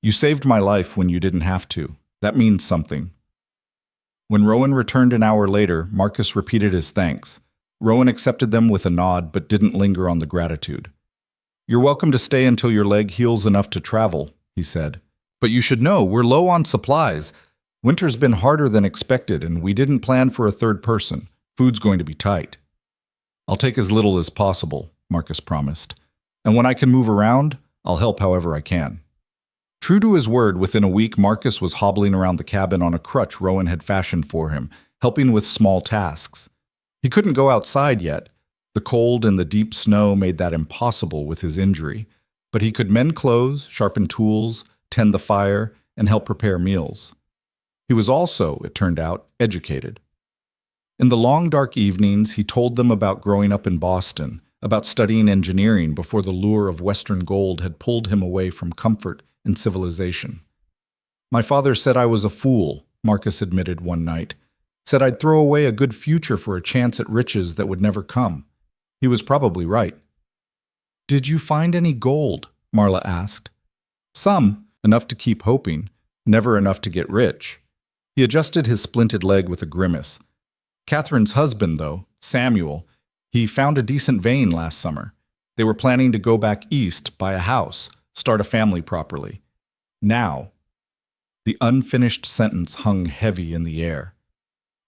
You saved my life when you didn't have to. That means something." When Rowan returned an hour later, Marcus repeated his thanks. Rowan accepted them with a nod but didn't linger on the gratitude. "You're welcome to stay until your leg heals enough to travel," he said. "But you should know, we're low on supplies. Winter's been harder than expected, and we didn't plan for a third person. Food's going to be tight." "I'll take as little as possible," Marcus promised. "And when I can move around, I'll help however I can." True to his word, within a week Marcus was hobbling around the cabin on a crutch Rowan had fashioned for him, helping with small tasks. He couldn't go outside yet. The cold and the deep snow made that impossible with his injury, but he could mend clothes, sharpen tools, tend the fire, and help prepare meals. He was also, it turned out, educated. In the long, dark evenings, he told them about growing up in Boston, about studying engineering before the lure of Western gold had pulled him away from comfort and civilization. "My father said I was a fool," Marcus admitted one night. "Said I'd throw away a good future for a chance at riches that would never come. He was probably right." "Did you find any gold?" Marla asked. "Some, enough to keep hoping, never enough to get rich." He adjusted his splinted leg with a grimace. "Catherine's husband, though, Samuel, he found a decent vein last summer. They were planning to go back east, buy a house, start a family properly. Now—" The unfinished sentence hung heavy in the air.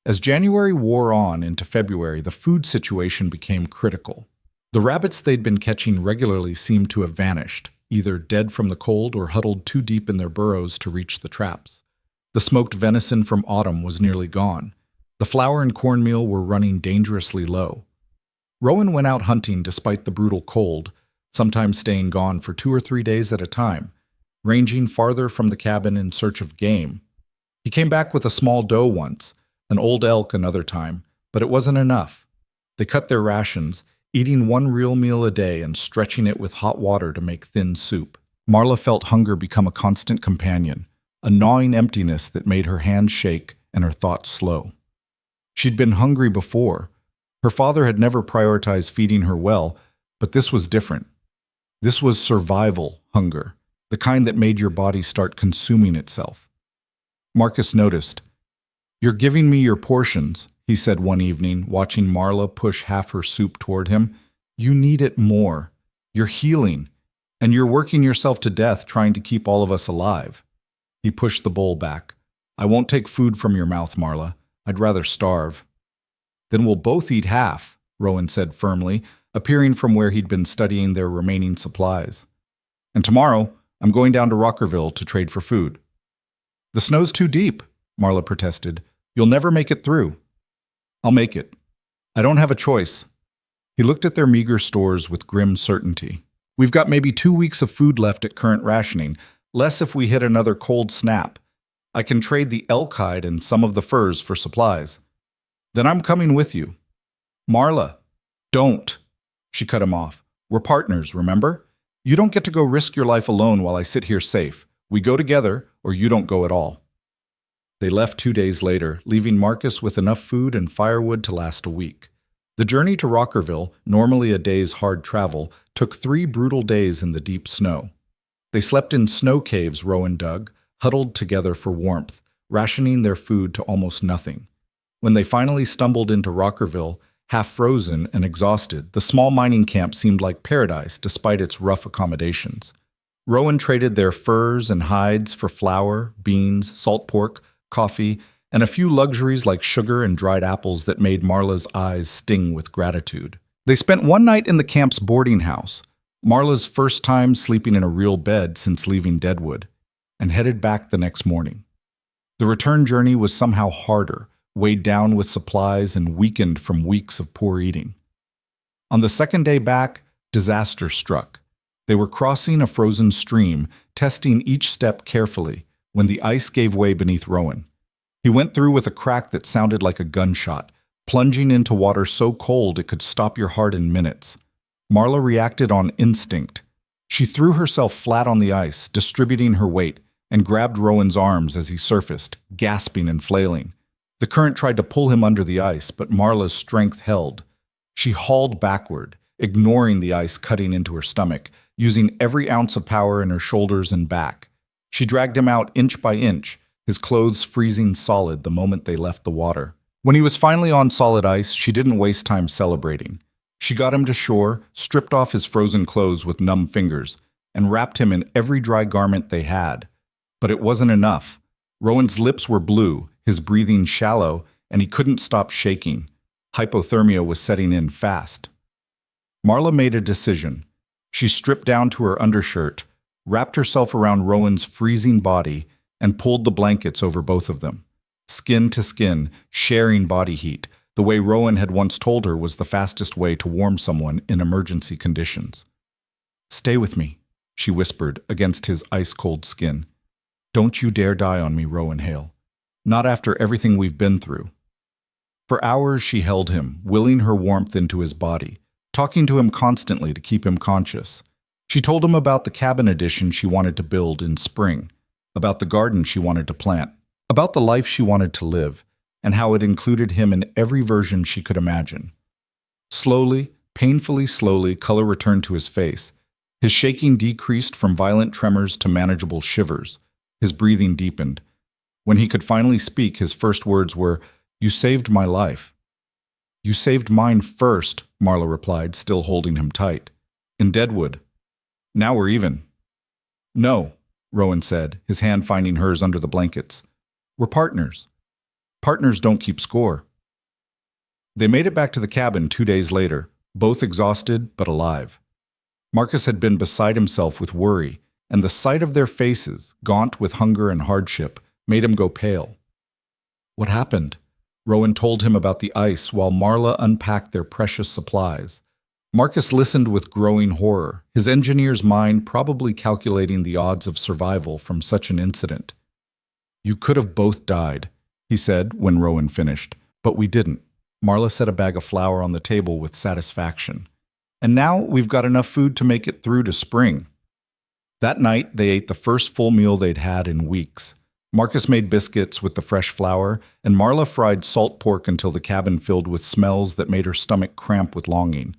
As January wore on into February, the food situation became critical. The rabbits they'd been catching regularly seemed to have vanished, either dead from the cold or huddled too deep in their burrows to reach the traps. The smoked venison from autumn was nearly gone. The flour and cornmeal were running dangerously low. Rowan went out hunting despite the brutal cold, sometimes staying gone for 2 or 3 days at a time, ranging farther from the cabin in search of game. He came back with a small doe once, an old elk another time, but it wasn't enough. They cut their rations, eating 1 real meal a day and stretching it with hot water to make thin soup. Marla felt hunger become a constant companion, a gnawing emptiness that made her hands shake and her thoughts slow. She'd been hungry before. Her father had never prioritized feeding her well, but this was different. This was survival hunger, the kind that made your body start consuming itself. Marcus noticed. "You're giving me your portions," he said one evening, watching Marla push half her soup toward him. "You need it more. You're healing, and you're working yourself to death trying to keep all of us alive." He pushed the bowl back. "I won't take food from your mouth, Marla. I'd rather starve." "Then we'll both eat half," Rowan said firmly, appearing from where he'd been studying their remaining supplies. "And tomorrow, I'm going down to Rockerville to trade for food." "The snow's too deep," Marla protested. "You'll never make it through." "I'll make it. I don't have a choice." He looked at their meager stores with grim certainty. "We've got maybe 2 weeks of food left at current rationing, less if we hit another cold snap. I can trade the elk hide and some of the furs for supplies." "Then I'm coming with you." "Marla, don't." She cut him off. "We're partners, remember? You don't get to go risk your life alone while I sit here safe. We go together, or you don't go at all." They left 2 days later, leaving Marcus with enough food and firewood to last a week. The journey to Rockerville, normally a day's hard travel, took 3 brutal days in the deep snow. They slept in snow caves Rowan dug, huddled together for warmth, rationing their food to almost nothing. When they finally stumbled into Rockerville, Half frozen and exhausted, the small mining camp seemed like paradise despite its rough accommodations. Rowan traded their furs and hides for flour, beans, salt pork, coffee, and a few luxuries like sugar and dried apples that made Marla's eyes sting with gratitude. They spent one night in the camp's boarding house, Marla's first time sleeping in a real bed since leaving Deadwood, and headed back the next morning. The return journey was somehow harder, weighed down with supplies and weakened from weeks of poor eating. On the second day back, disaster struck. They were crossing a frozen stream, testing each step carefully, when the ice gave way beneath Rowan. He went through with a crack that sounded like a gunshot, plunging into water so cold it could stop your heart in minutes. Marla reacted on instinct. She threw herself flat on the ice, distributing her weight, and grabbed Rowan's arms as he surfaced, gasping and flailing. The current tried to pull him under the ice, but Marla's strength held. She hauled backward, ignoring the ice cutting into her stomach, using every ounce of power in her shoulders and back. She dragged him out inch by inch, his clothes freezing solid the moment they left the water. When he was finally on solid ice, she didn't waste time celebrating. She got him to shore, stripped off his frozen clothes with numb fingers, and wrapped him in every dry garment they had. But it wasn't enough. Rowan's lips were blue, his breathing shallow, and he couldn't stop shaking. Hypothermia was setting in fast. Marla made a decision. She stripped down to her undershirt, wrapped herself around Rowan's freezing body, and pulled the blankets over both of them. Skin to skin, sharing body heat, the way Rowan had once told her was the fastest way to warm someone in emergency conditions. "Stay with me," she whispered against his ice-cold skin. "Don't you dare die on me, Rowan Hale. Not after everything we've been through." For hours she held him, willing her warmth into his body, talking to him constantly to keep him conscious. She told him about the cabin addition she wanted to build in spring, about the garden she wanted to plant, about the life she wanted to live, and how it included him in every version she could imagine. Slowly, painfully slowly, color returned to his face. His shaking decreased from violent tremors to manageable shivers. His breathing deepened. When he could finally speak, his first words were, "You saved my life." "You saved mine first," Marla replied, still holding him tight. "In Deadwood. Now we're even." "No," Rowan said, his hand finding hers under the blankets. "We're partners. Partners don't keep score." They made it back to the cabin 2 days later, both exhausted but alive. Marcus had been beside himself with worry, and the sight of their faces, gaunt with hunger and hardship, made him go pale. "What happened?" Rowan told him about the ice while Marla unpacked their precious supplies. Marcus listened with growing horror, his engineer's mind probably calculating the odds of survival from such an incident. "You could have both died," he said when Rowan finished, "but we didn't." Marla set a bag of flour on the table with satisfaction. "And now we've got enough food to make it through to spring." That night, they ate the first full meal they'd had in weeks. Marcus made biscuits with the fresh flour, and Marla fried salt pork until the cabin filled with smells that made her stomach cramp with longing.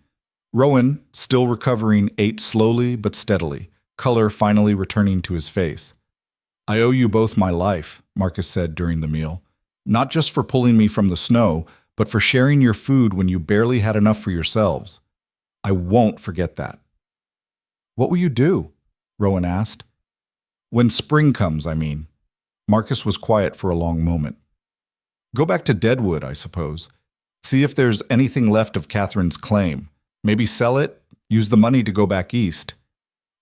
Rowan, still recovering, ate slowly but steadily, color finally returning to his face. "I owe you both my life," Marcus said during the meal. "Not just for pulling me from the snow, but for sharing your food when you barely had enough for yourselves. I won't forget that." "What will you do?" Rowan asked. "When spring comes, I mean." Marcus was quiet for a long moment. "Go back to Deadwood, I suppose. See if there's anything left of Catherine's claim. Maybe sell it, use the money to go back east."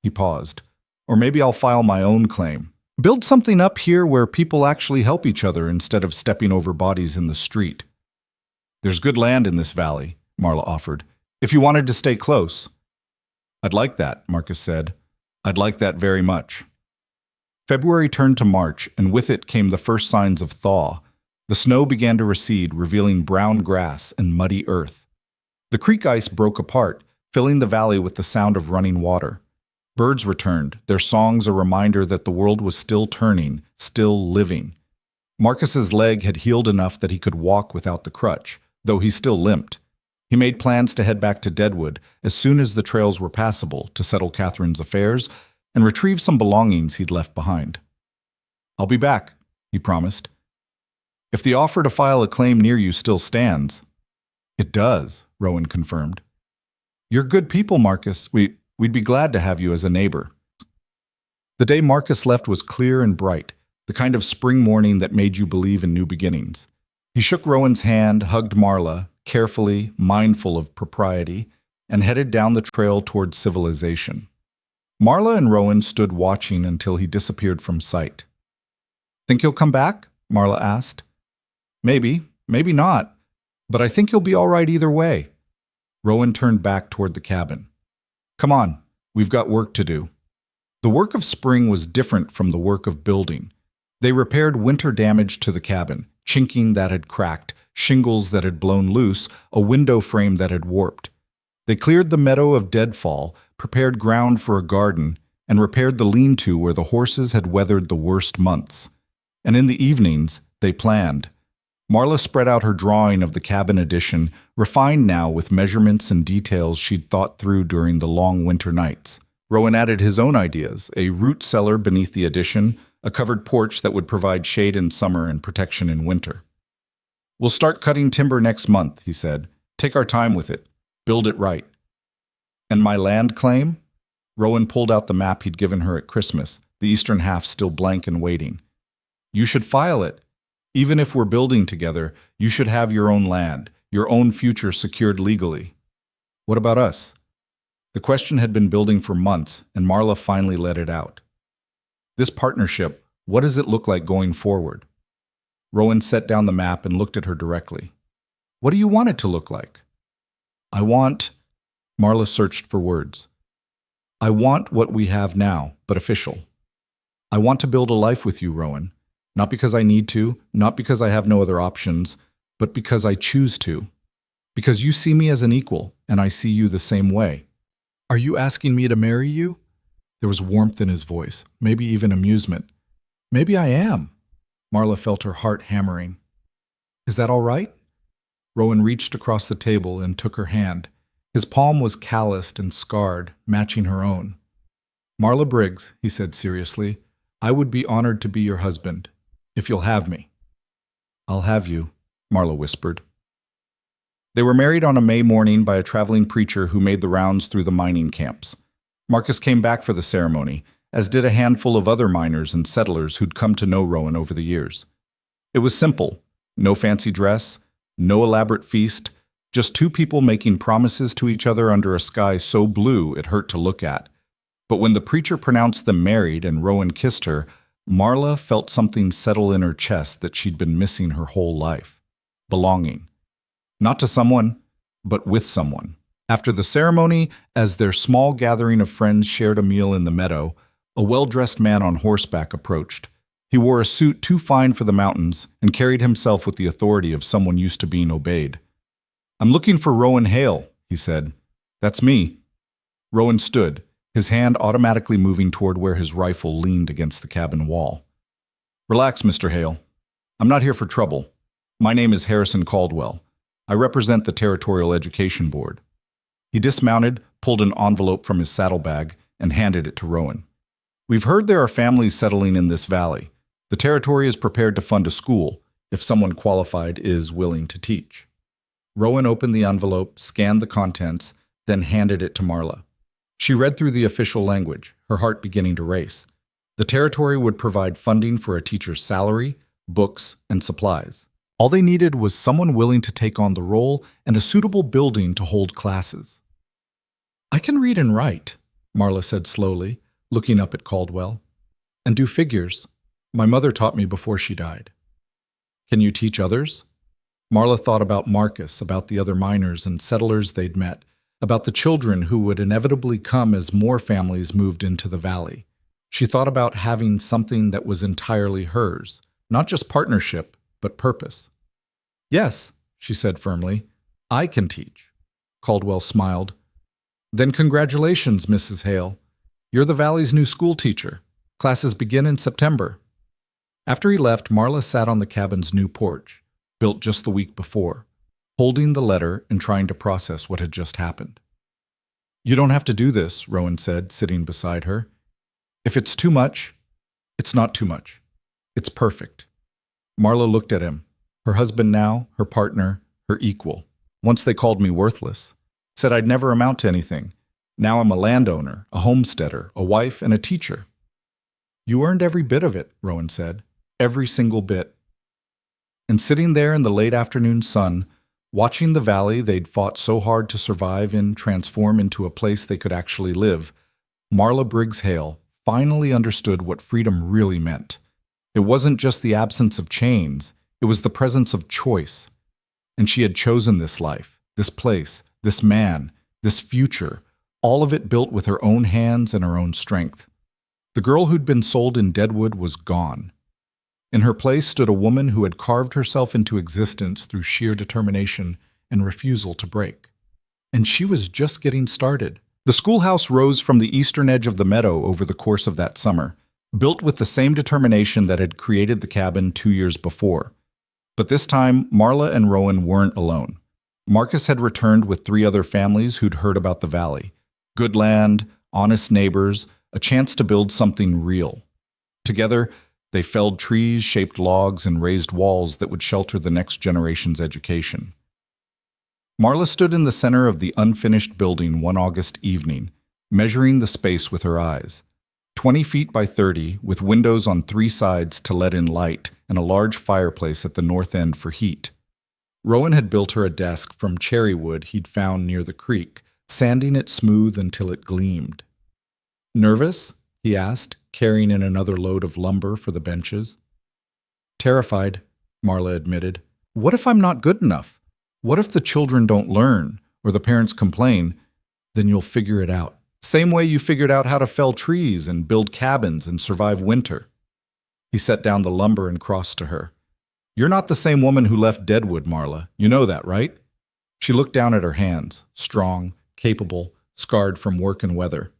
He paused. "Or maybe I'll file my own claim. Build something up here where people actually help each other instead of stepping over bodies in the street." "There's good land in this valley," Marla offered, "if you wanted to stay close." "I'd like that," Marcus said. "I'd like that very much." February turned to March, and with it came the first signs of thaw. The snow began to recede, revealing brown grass and muddy earth. The creek ice broke apart, filling the valley with the sound of running water. Birds returned, their songs a reminder that the world was still turning, still living. Marcus's leg had healed enough that he could walk without the crutch, though he still limped. He made plans to head back to Deadwood as soon as the trails were passable to settle Catherine's affairs and retrieve some belongings he'd left behind. "I'll be back," he promised. "If the offer to file a claim near you still stands." It does, Rowan confirmed. You're good people, Marcus. We'd be glad to have you as a neighbor. The day Marcus left was clear and bright, the kind of spring morning that made you believe in new beginnings. He shook Rowan's hand, hugged Marla, carefully, mindful of propriety, and headed down the trail toward civilization. Marla and Rowan stood watching until he disappeared from sight. Think he'll come back? Marla asked. Maybe, maybe not, but I think he'll be all right either way. Rowan turned back toward the cabin. Come on, we've got work to do. The work of spring was different from the work of building. They repaired winter damage to the cabin, chinking that had cracked, shingles that had blown loose, a window frame that had warped. They cleared the meadow of deadfall, prepared ground for a garden, and repaired the lean-to where the horses had weathered the worst months. And in the evenings, they planned. Marla spread out her drawing of the cabin addition, refined now with measurements and details she'd thought through during the long winter nights. Rowan added his own ideas, a root cellar beneath the addition, a covered porch that would provide shade in summer and protection in winter. We'll start cutting timber next month, he said. Take our time with it. Build it right. And my land claim? Rowan pulled out the map he'd given her at Christmas, the eastern half still blank and waiting. You should file it. Even if we're building together, you should have your own land, your own future secured legally. What about us? The question had been building for months, and Marla finally let it out. This partnership, what does it look like going forward? Rowan set down the map and looked at her directly. What do you want it to look like? I want... Marla searched for words. I want what we have now, but official. I want to build a life with you, Rowan. Not because I need to, not because I have no other options, but because I choose to. Because you see me as an equal, and I see you the same way. Are you asking me to marry you? There was warmth in his voice, maybe even amusement. Maybe I am. Marla felt her heart hammering. Is that all right? Rowan reached across the table and took her hand. His palm was calloused and scarred, matching her own. Marla Briggs, he said seriously, I would be honored to be your husband, if you'll have me. I'll have you, Marla whispered. They were married on a May morning by a traveling preacher who made the rounds through the mining camps. Marcus came back for the ceremony, as did a handful of other miners and settlers who'd come to know Rowan over the years. It was simple, no fancy dress, no elaborate feast, just two people making promises to each other under a sky so blue it hurt to look at. But when the preacher pronounced them married and Rowan kissed her, Marla felt something settle in her chest that she'd been missing her whole life. Belonging. Not to someone, but with someone. After the ceremony, as their small gathering of friends shared a meal in the meadow, a well-dressed man on horseback approached. He wore a suit too fine for the mountains and carried himself with the authority of someone used to being obeyed. I'm looking for Rowan Hale, he said. That's me. Rowan stood, his hand automatically moving toward where his rifle leaned against the cabin wall. Relax, Mr. Hale. I'm not here for trouble. My name is Harrison Caldwell. I represent the Territorial Education Board. He dismounted, pulled an envelope from his saddlebag, and handed it to Rowan. We've heard there are families settling in this valley. The Territory is prepared to fund a school, if someone qualified is willing to teach. Rowan opened the envelope, scanned the contents, then handed it to Marla. She read through the official language, her heart beginning to race. The Territory would provide funding for a teacher's salary, books, and supplies. All they needed was someone willing to take on the role and a suitable building to hold classes. I can read and write, Marla said slowly, looking up at Caldwell. And do figures. My mother taught me before she died. Can you teach others? Marla thought about Marcus, about the other miners and settlers they'd met, about the children who would inevitably come as more families moved into the valley. She thought about having something that was entirely hers, not just partnership, but purpose. Yes, she said firmly, I can teach. Caldwell smiled. Then congratulations, Mrs. Hale. You're the valley's new school teacher. Classes begin in September. After he left, Marla sat on the cabin's new porch, built just the week before, holding the letter and trying to process what had just happened. You don't have to do this, Rowan said, sitting beside her. If it's too much, it's not too much. It's perfect. Marla looked at him, her husband now, her partner, her equal. Once they called me worthless, said I'd never amount to anything. Now I'm a landowner, a homesteader, a wife, and a teacher. You earned every bit of it, Rowan said. Every single bit. And sitting there in the late afternoon sun, watching the valley they'd fought so hard to survive in transform into a place they could actually live, Marla Briggs Hale finally understood what freedom really meant. It wasn't just the absence of chains, it was the presence of choice. And she had chosen this life, this place, this man, this future, all of it built with her own hands and her own strength. The girl who'd been sold in Deadwood was gone. In her place stood a woman who had carved herself into existence through sheer determination and refusal to break. And she was just getting started. The schoolhouse rose from the eastern edge of the meadow over the course of that summer, built with the same determination that had created the cabin 2 years before. But this time, Marla and Rowan weren't alone. Marcus had returned with 3 other families who'd heard about the valley. Good land, honest neighbors, a chance to build something real. Together, they felled trees, shaped logs, and raised walls that would shelter the next generation's education. Marla stood in the center of the unfinished building one August evening, measuring the space with her eyes. 20 feet by 30, with windows on 3 sides to let in light, and a large fireplace at the north end for heat. Rowan had built her a desk from cherry wood he'd found near the creek, sanding it smooth until it gleamed. "Nervous?" he asked, carrying in another load of lumber for the benches. "Terrified," Marla admitted. "What if I'm not good enough? What if the children don't learn, or the parents complain? Then you'll figure it out. Same way you figured out how to fell trees and build cabins and survive winter." He set down the lumber and crossed to her. "You're not the same woman who left Deadwood, Marla. You know that, right?" She looked down at her hands, strong, capable, scarred from work and weather.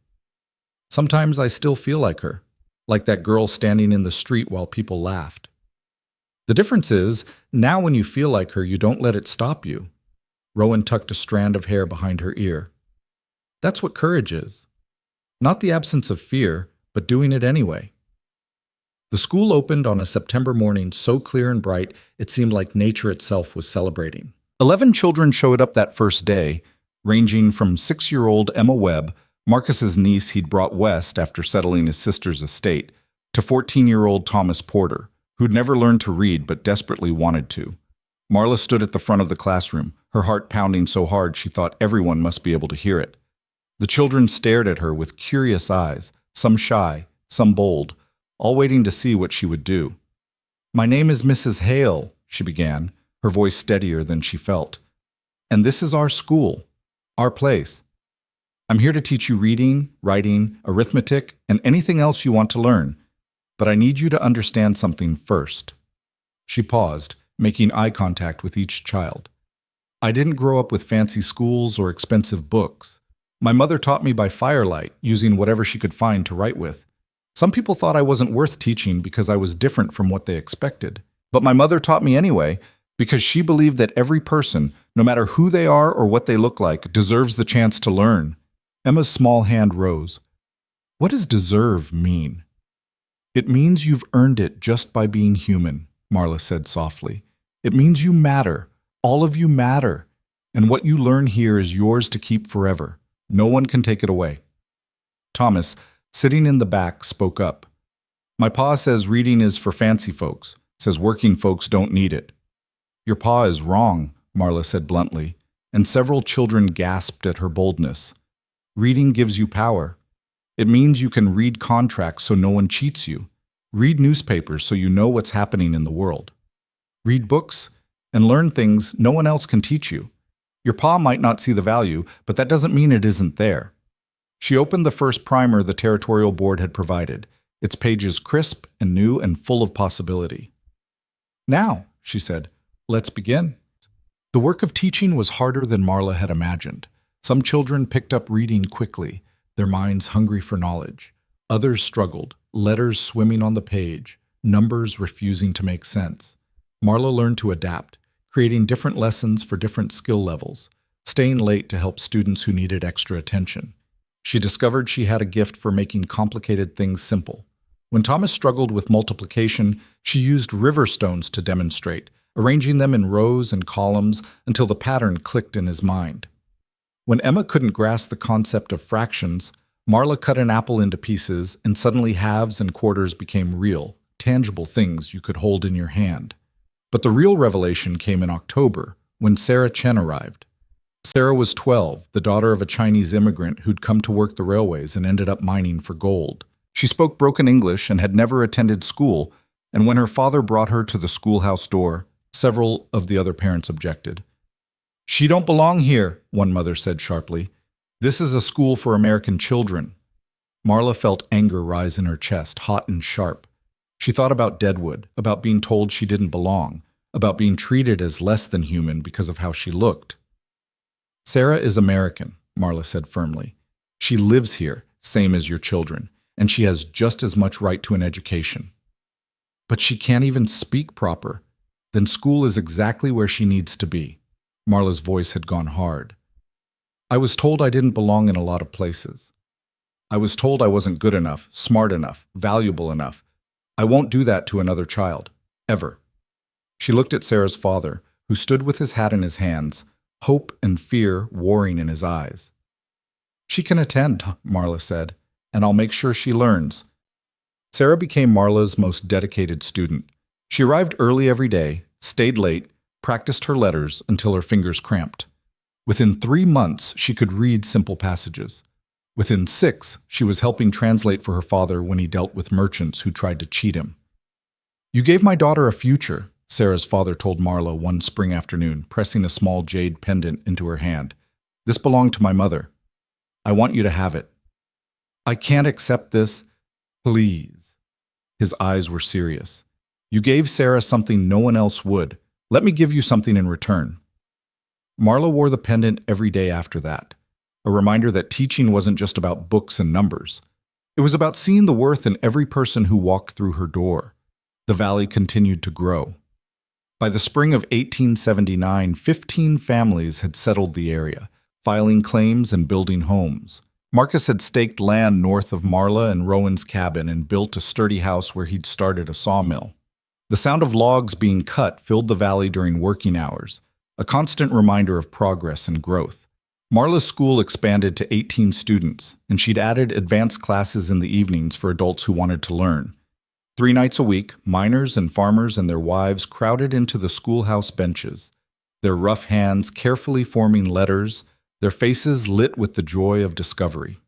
"Sometimes I still feel like her, like that girl standing in the street while people laughed. The difference is, now when you feel like her, you don't let it stop you." Rowan tucked a strand of hair behind her ear. "That's what courage is. Not the absence of fear, but doing it anyway." The school opened on a September morning so clear and bright it seemed like nature itself was celebrating. 11 children showed up that first day, ranging from 6-year-old Emma Webb, Marcus's niece he'd brought west after settling his sister's estate, to 14-year-old Thomas Porter, who'd never learned to read but desperately wanted to. Marla stood at the front of the classroom, her heart pounding so hard she thought everyone must be able to hear it. The children stared at her with curious eyes, some shy, some bold, all waiting to see what she would do. "My name is Mrs. Hale," she began, her voice steadier than she felt. "And this is our school, our place. I'm here to teach you reading, writing, arithmetic, and anything else you want to learn. But I need you to understand something first." She paused, making eye contact with each child. "I didn't grow up with fancy schools or expensive books. My mother taught me by firelight, using whatever she could find to write with. Some people thought I wasn't worth teaching because I was different from what they expected. But my mother taught me anyway, because she believed that every person, no matter who they are or what they look like, deserves the chance to learn." Emma's small hand rose. "What does deserve mean?" "It means you've earned it just by being human," Marla said softly. "It means you matter. All of you matter. And what you learn here is yours to keep forever. No one can take it away." Thomas, sitting in the back, spoke up. "My pa says reading is for fancy folks, says working folks don't need it." "Your pa is wrong," Marla said bluntly, and several children gasped at her boldness. "Reading gives you power. It means you can read contracts so no one cheats you. Read newspapers so you know what's happening in the world. Read books and learn things no one else can teach you. Your pa might not see the value, but that doesn't mean it isn't there." She opened the first primer the territorial board had provided, its pages crisp and new and full of possibility. "Now," she said, "let's begin." The work of teaching was harder than Marla had imagined. Some children picked up reading quickly, their minds hungry for knowledge. Others struggled, letters swimming on the page, numbers refusing to make sense. Marla learned to adapt, creating different lessons for different skill levels, staying late to help students who needed extra attention. She discovered she had a gift for making complicated things simple. When Thomas struggled with multiplication, she used river stones to demonstrate, arranging them in rows and columns until the pattern clicked in his mind. When Emma couldn't grasp the concept of fractions, Marla cut an apple into pieces, and suddenly halves and quarters became real, tangible things you could hold in your hand. But the real revelation came in October, when Sarah Chen arrived. Sarah was 12, the daughter of a Chinese immigrant who'd come to work the railways and ended up mining for gold. She spoke broken English and had never attended school, and when her father brought her to the schoolhouse door, several of the other parents objected. "She don't belong here," one mother said sharply. "This is a school for American children." Marla felt anger rise in her chest, hot and sharp. She thought about Deadwood, about being told she didn't belong, about being treated as less than human because of how she looked. "Sarah is American," Marla said firmly. "She lives here, same as your children, and she has just as much right to an education." "But she can't even speak proper." "Then school is exactly where she needs to be." Marla's voice had gone hard. "I was told I didn't belong in a lot of places. I was told I wasn't good enough, smart enough, valuable enough. I won't do that to another child, ever." She looked at Sarah's father, who stood with his hat in his hands, hope and fear warring in his eyes. "She can attend," Marla said, "and I'll make sure she learns." Sarah became Marla's most dedicated student. She arrived early every day, stayed late, practiced her letters until her fingers cramped. Within 3 months, she could read simple passages. Within 6, she was helping translate for her father when he dealt with merchants who tried to cheat him. "You gave my daughter a future," Sarah's father told Marla one spring afternoon, pressing a small jade pendant into her hand. "This belonged to my mother. I want you to have it." "I can't accept this. Please." His eyes were serious. "You gave Sarah something no one else would. Let me give you something in return." Marla wore the pendant every day after that, a reminder that teaching wasn't just about books and numbers. It was about seeing the worth in every person who walked through her door. The valley continued to grow. By the spring of 1879, 15 families had settled the area, filing claims and building homes. Marcus had staked land north of Marla and Rowan's cabin and built a sturdy house where he'd started a sawmill. The sound of logs being cut filled the valley during working hours, a constant reminder of progress and growth. Marla's school expanded to 18 students, and she'd added advanced classes in the evenings for adults who wanted to learn. 3 nights a week, miners and farmers and their wives crowded into the schoolhouse benches, their rough hands carefully forming letters, their faces lit with the joy of discovery.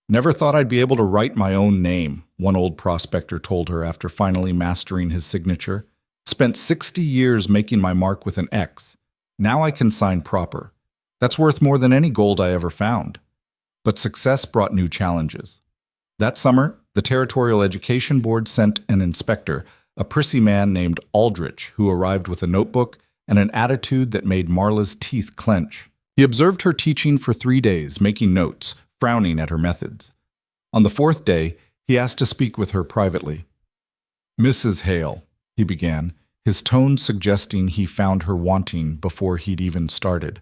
"Never thought I'd be able to write my own name," one old prospector told her after finally mastering his signature. "Spent 60 years making my mark with an X. Now I can sign proper. That's worth more than any gold I ever found." But success brought new challenges. That summer, the Territorial Education Board sent an inspector, a prissy man named Aldrich, who arrived with a notebook and an attitude that made Marla's teeth clench. He observed her teaching for 3 days, making notes, frowning at her methods. On the 4th day, he asked to speak with her privately. "Mrs. Hale," he began, his tone suggesting he found her wanting before he'd even started.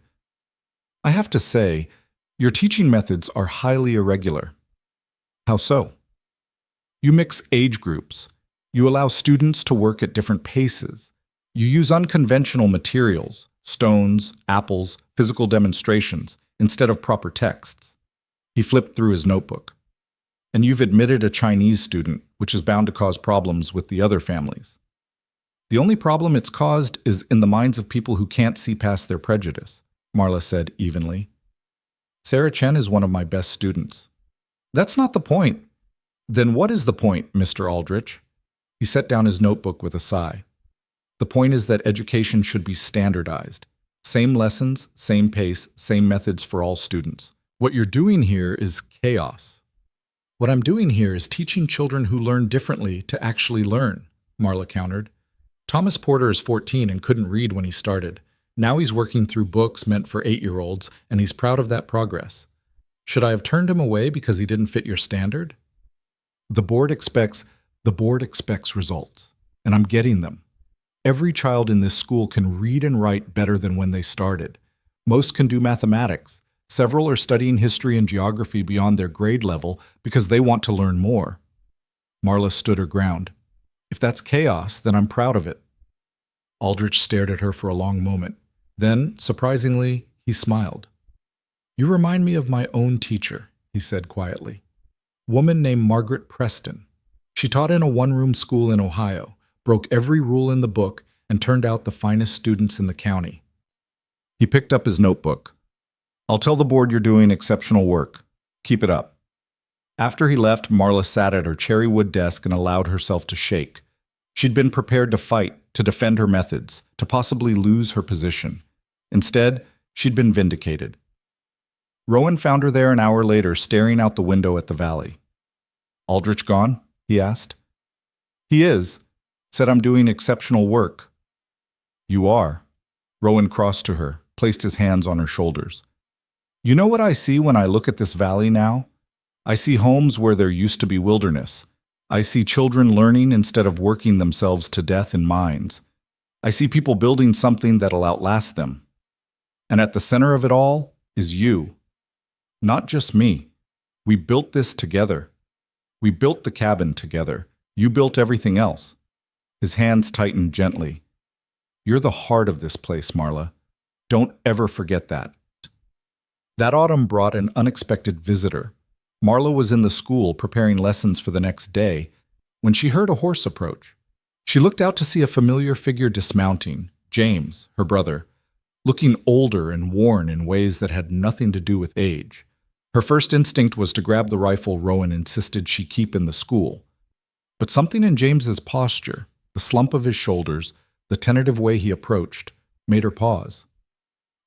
"I have to say, your teaching methods are highly irregular." "How so?" "You mix age groups. You allow students to work at different paces. You use unconventional materials, stones, apples, physical demonstrations, instead of proper texts." He flipped through his notebook. "And you've admitted a Chinese student, which is bound to cause problems with the other families." "The only problem it's caused is in the minds of people who can't see past their prejudice," Marla said evenly. "Sarah Chen is one of my best students." "That's not the point." "Then what is the point, Mr. Aldrich?" He set down his notebook with a sigh. "The point is that education should be standardized. Same lessons, same pace, same methods for all students. What you're doing here is chaos." "What I'm doing here is teaching children who learn differently to actually learn," Marla countered. "Thomas Porter is 14 and couldn't read when he started. Now he's working through books meant for 8-year-olds, and he's proud of that progress. Should I have turned him away because he didn't fit your standard?" The board expects results, and I'm getting them. Every child in this school can read and write better than when they started. Most can do mathematics. Several are studying history and geography beyond their grade level because they want to learn more. Marla stood her ground. "If that's chaos, then I'm proud of it." Aldrich stared at her for a long moment. Then, surprisingly, he smiled. "You remind me of my own teacher," he said quietly. "Woman named Margaret Preston. She taught in a one-room school in Ohio, broke every rule in the book, and turned out the finest students in the county." He picked up his notebook. "I'll tell the board you're doing exceptional work. Keep it up." After he left, Marla sat at her cherry wood desk and allowed herself to shake. She'd been prepared to fight, to defend her methods, to possibly lose her position. Instead, she'd been vindicated. Rowan found her there an hour later, staring out the window at the valley. "Aldrich gone?" he asked. "He is. Said I'm doing exceptional work." "You are." Rowan crossed to her, placed his hands on her shoulders. "You know what I see when I look at this valley now? I see homes where there used to be wilderness. I see children learning instead of working themselves to death in mines. I see people building something that'll outlast them. And at the center of it all is you. Not just me. We built this together. We built the cabin together. You built everything else." His hands tightened gently. "You're the heart of this place, Marla. Don't ever forget that." That autumn brought an unexpected visitor. Marla was in the school preparing lessons for the next day when she heard a horse approach. She looked out to see a familiar figure dismounting, James, her brother, looking older and worn in ways that had nothing to do with age. Her first instinct was to grab the rifle Rowan insisted she keep in the school. But something in James's posture, the slump of his shoulders, the tentative way he approached, made her pause.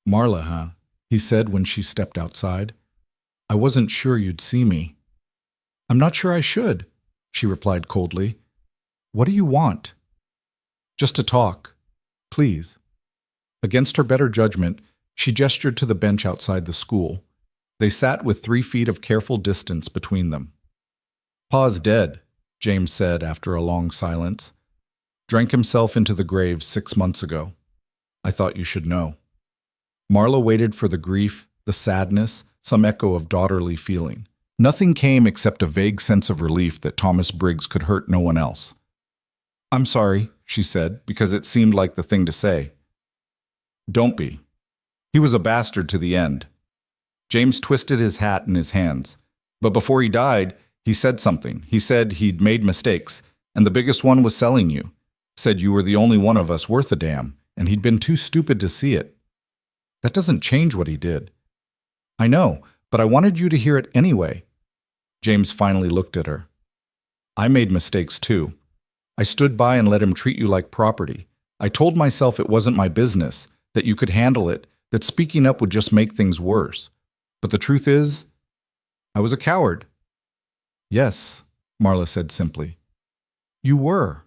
"Marla, huh?" he said when she stepped outside. "I wasn't sure you'd see me." "I'm not sure I should," she replied coldly. "What do you want?" "Just to talk. Please." Against her better judgment, she gestured to the bench outside the school. They sat with 3 feet of careful distance between them. "Pa's dead," James said after a long silence. "Drank himself into the grave 6 months ago. I thought you should know." Marla waited for the grief, the sadness, some echo of daughterly feeling. Nothing came except a vague sense of relief that Thomas Briggs could hurt no one else. "I'm sorry," she said, because it seemed like the thing to say. "Don't be. He was a bastard to the end." James twisted his hat in his hands. "But before he died, he said something. He said he'd made mistakes, and the biggest one was selling you. Said you were the only one of us worth a damn, and he'd been too stupid to see it. That doesn't change what he did." "I know, but I wanted you to hear it anyway." James finally looked at her. "I made mistakes too. I stood by and let him treat you like property. I told myself it wasn't my business, that you could handle it, that speaking up would just make things worse. But the truth is, I was a coward." "Yes," Marla said simply. "You were."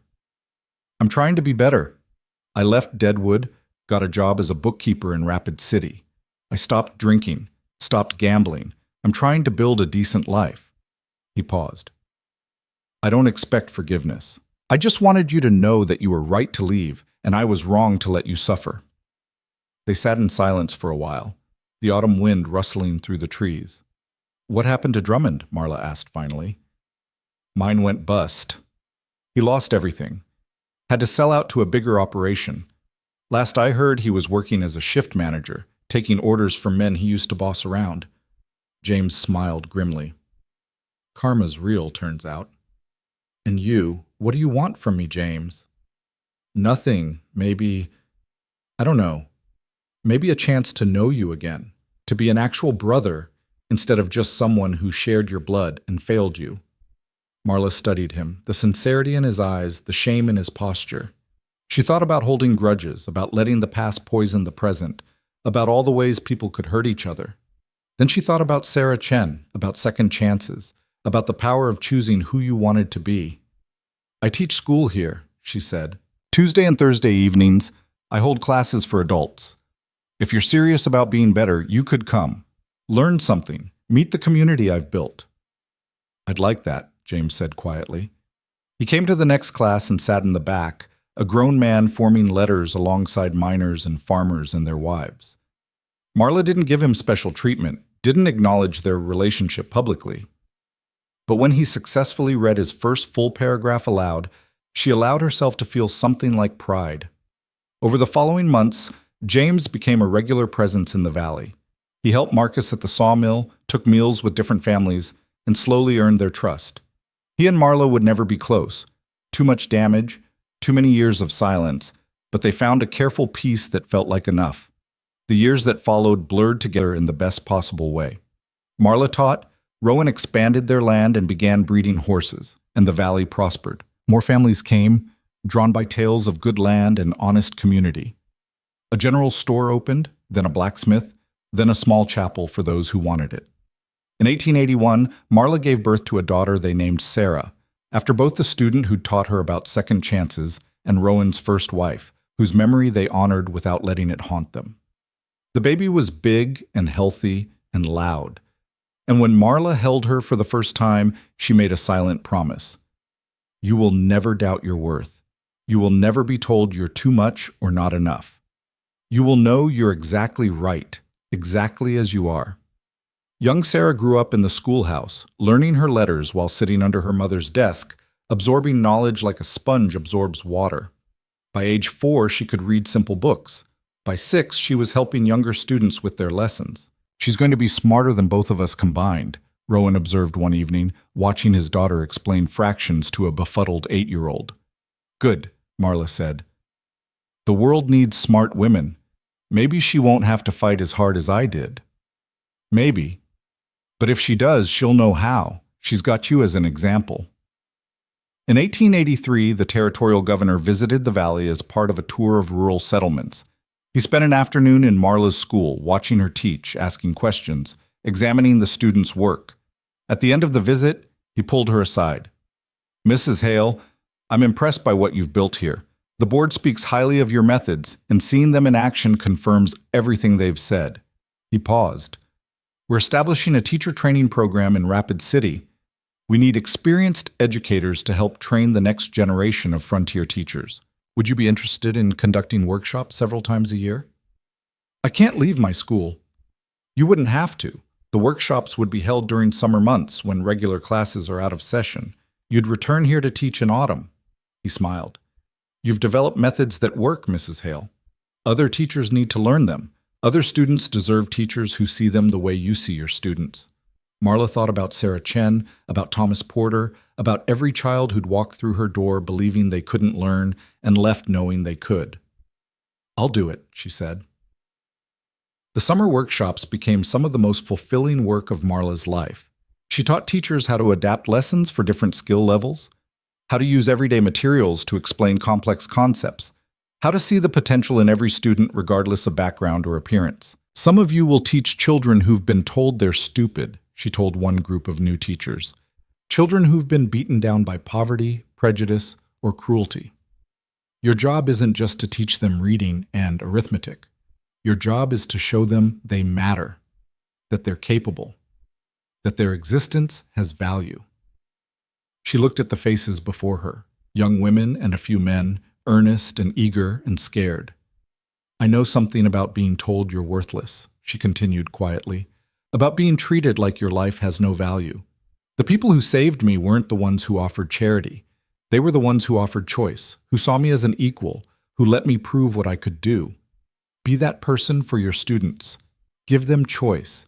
"I'm trying to be better. I left Deadwood, got a job as a bookkeeper in Rapid City. I stopped drinking, stopped gambling. I'm trying to build a decent life." He paused. "I don't expect forgiveness. I just wanted you to know that you were right to leave, and I was wrong to let you suffer." They sat in silence for a while, the autumn wind rustling through the trees. "What happened to Drummond?" Marla asked finally. "Mine went bust. He lost everything. Had to sell out to a bigger operation. Last I heard, he was working as a shift manager, taking orders from men he used to boss around." James smiled grimly. "Karma's real, turns out." "And you, what do you want from me, James?" "Nothing. Maybe, I don't know. Maybe a chance to know you again, to be an actual brother instead of just someone who shared your blood and failed you." Marla studied him, the sincerity in his eyes, the shame in his posture. She thought about holding grudges, about letting the past poison the present, about all the ways people could hurt each other. Then she thought about Sarah Chen, about second chances, about the power of choosing who you wanted to be. "I teach school here," she said. "Tuesday and Thursday evenings, I hold classes for adults. If you're serious about being better, you could come. Learn something. Meet the community I've built." "I'd like that," James said quietly. He came to the next class and sat in the back, a grown man forming letters alongside miners and farmers and their wives. Marla didn't give him special treatment, didn't acknowledge their relationship publicly. But when he successfully read his first full paragraph aloud, she allowed herself to feel something like pride. Over the following months, James became a regular presence in the valley. He helped Marcus at the sawmill, took meals with different families, and slowly earned their trust. He and Marla would never be close. Too much damage, too many years of silence, but they found a careful peace that felt like enough. The years that followed blurred together in the best possible way. Marla taught, Rowan expanded their land and began breeding horses, and the valley prospered. More families came, drawn by tales of good land and honest community. A general store opened, then a blacksmith, then a small chapel for those who wanted it. In 1881, Marla gave birth to a daughter they named Sarah, after both the student who'd taught her about second chances and Rowan's first wife, whose memory they honored without letting it haunt them. The baby was big and healthy and loud, and when Marla held her for the first time, she made a silent promise. You will never doubt your worth. You will never be told you're too much or not enough. You will know you're exactly right, exactly as you are. Young Sarah grew up in the schoolhouse, learning her letters while sitting under her mother's desk, absorbing knowledge like a sponge absorbs water. By age 4, she could read simple books. By 6, she was helping younger students with their lessons. She's going to be smarter than both of us combined, Rowan observed one evening, watching his daughter explain fractions to a befuddled 8-year-old. Good, Marla said. The world needs smart women. Maybe she won't have to fight as hard as I did. Maybe. But if she does, she'll know how. She's got you as an example. In 1883, the territorial governor visited the valley as part of a tour of rural settlements. He spent an afternoon in Marla's school, watching her teach, asking questions, examining the students' work. At the end of the visit, he pulled her aside. Mrs. Hale, I'm impressed by what you've built here. The board speaks highly of your methods, and seeing them in action confirms everything they've said. He paused. We're establishing a teacher training program in Rapid City. We need experienced educators to help train the next generation of frontier teachers. Would you be interested in conducting workshops several times a year? I can't leave my school. You wouldn't have to. The workshops would be held during summer months when regular classes are out of session. You'd return here to teach in autumn. He smiled. You've developed methods that work, Mrs. Hale. Other teachers need to learn them. Other students deserve teachers who see them the way you see your students. Marla thought about Sarah Chen, about Thomas Porter, about every child who'd walked through her door believing they couldn't learn and left knowing they could. I'll do it, she said. The summer workshops became some of the most fulfilling work of Marla's life. She taught teachers how to adapt lessons for different skill levels, how to use everyday materials to explain complex concepts, how to see the potential in every student regardless of background or appearance. Some of you will teach children who've been told they're stupid, she told one group of new teachers. Children who've been beaten down by poverty, prejudice, or cruelty. Your job isn't just to teach them reading and arithmetic. Your job is to show them they matter, that they're capable, that their existence has value. She looked at the faces before her, young women and a few men, earnest and eager and scared. I know something about being told you're worthless, she continued quietly, about being treated like your life has no value. The people who saved me weren't the ones who offered charity. They were the ones who offered choice, who saw me as an equal, who let me prove what I could do. Be that person for your students. Give them choice.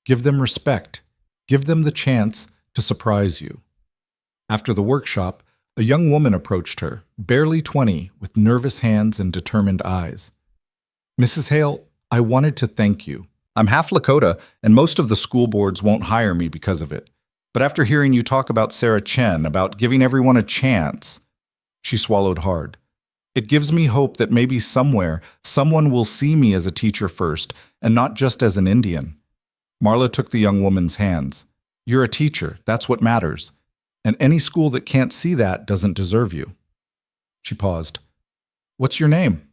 Give them respect. Give them the chance to surprise you. After the workshop, a young woman approached her, barely 20, with nervous hands and determined eyes. Mrs. Hale, I wanted to thank you. I'm half Lakota, and most of the school boards won't hire me because of it. But after hearing you talk about Sarah Chen, about giving everyone a chance, she swallowed hard. It gives me hope that maybe somewhere, someone will see me as a teacher first, and not just as an Indian. Marla took the young woman's hands. You're a teacher, that's what matters. And any school that can't see that doesn't deserve you. She paused. What's your name?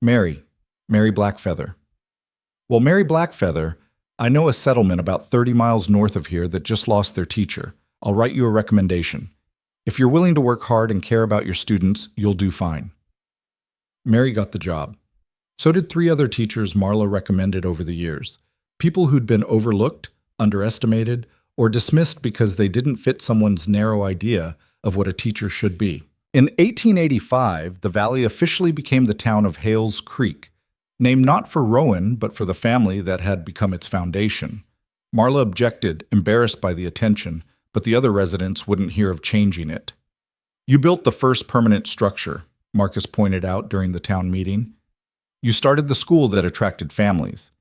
Mary Blackfeather. Well, Mary Blackfeather, I know a settlement about 30 miles north of here that just lost their teacher. I'll write you a recommendation. If you're willing to work hard and care about your students, you'll do fine. Mary got the job. So did 3 other teachers Marla recommended over the years. People who'd been overlooked, underestimated, or dismissed because they didn't fit someone's narrow idea of what a teacher should be. In 1885, the valley officially became the town of Hales Creek, named not for Rowan, but for the family that had become its foundation. Marla objected, embarrassed by the attention, but the other residents wouldn't hear of changing it. "You built the first permanent structure," Marcus pointed out during the town meeting. "You started the school that attracted families.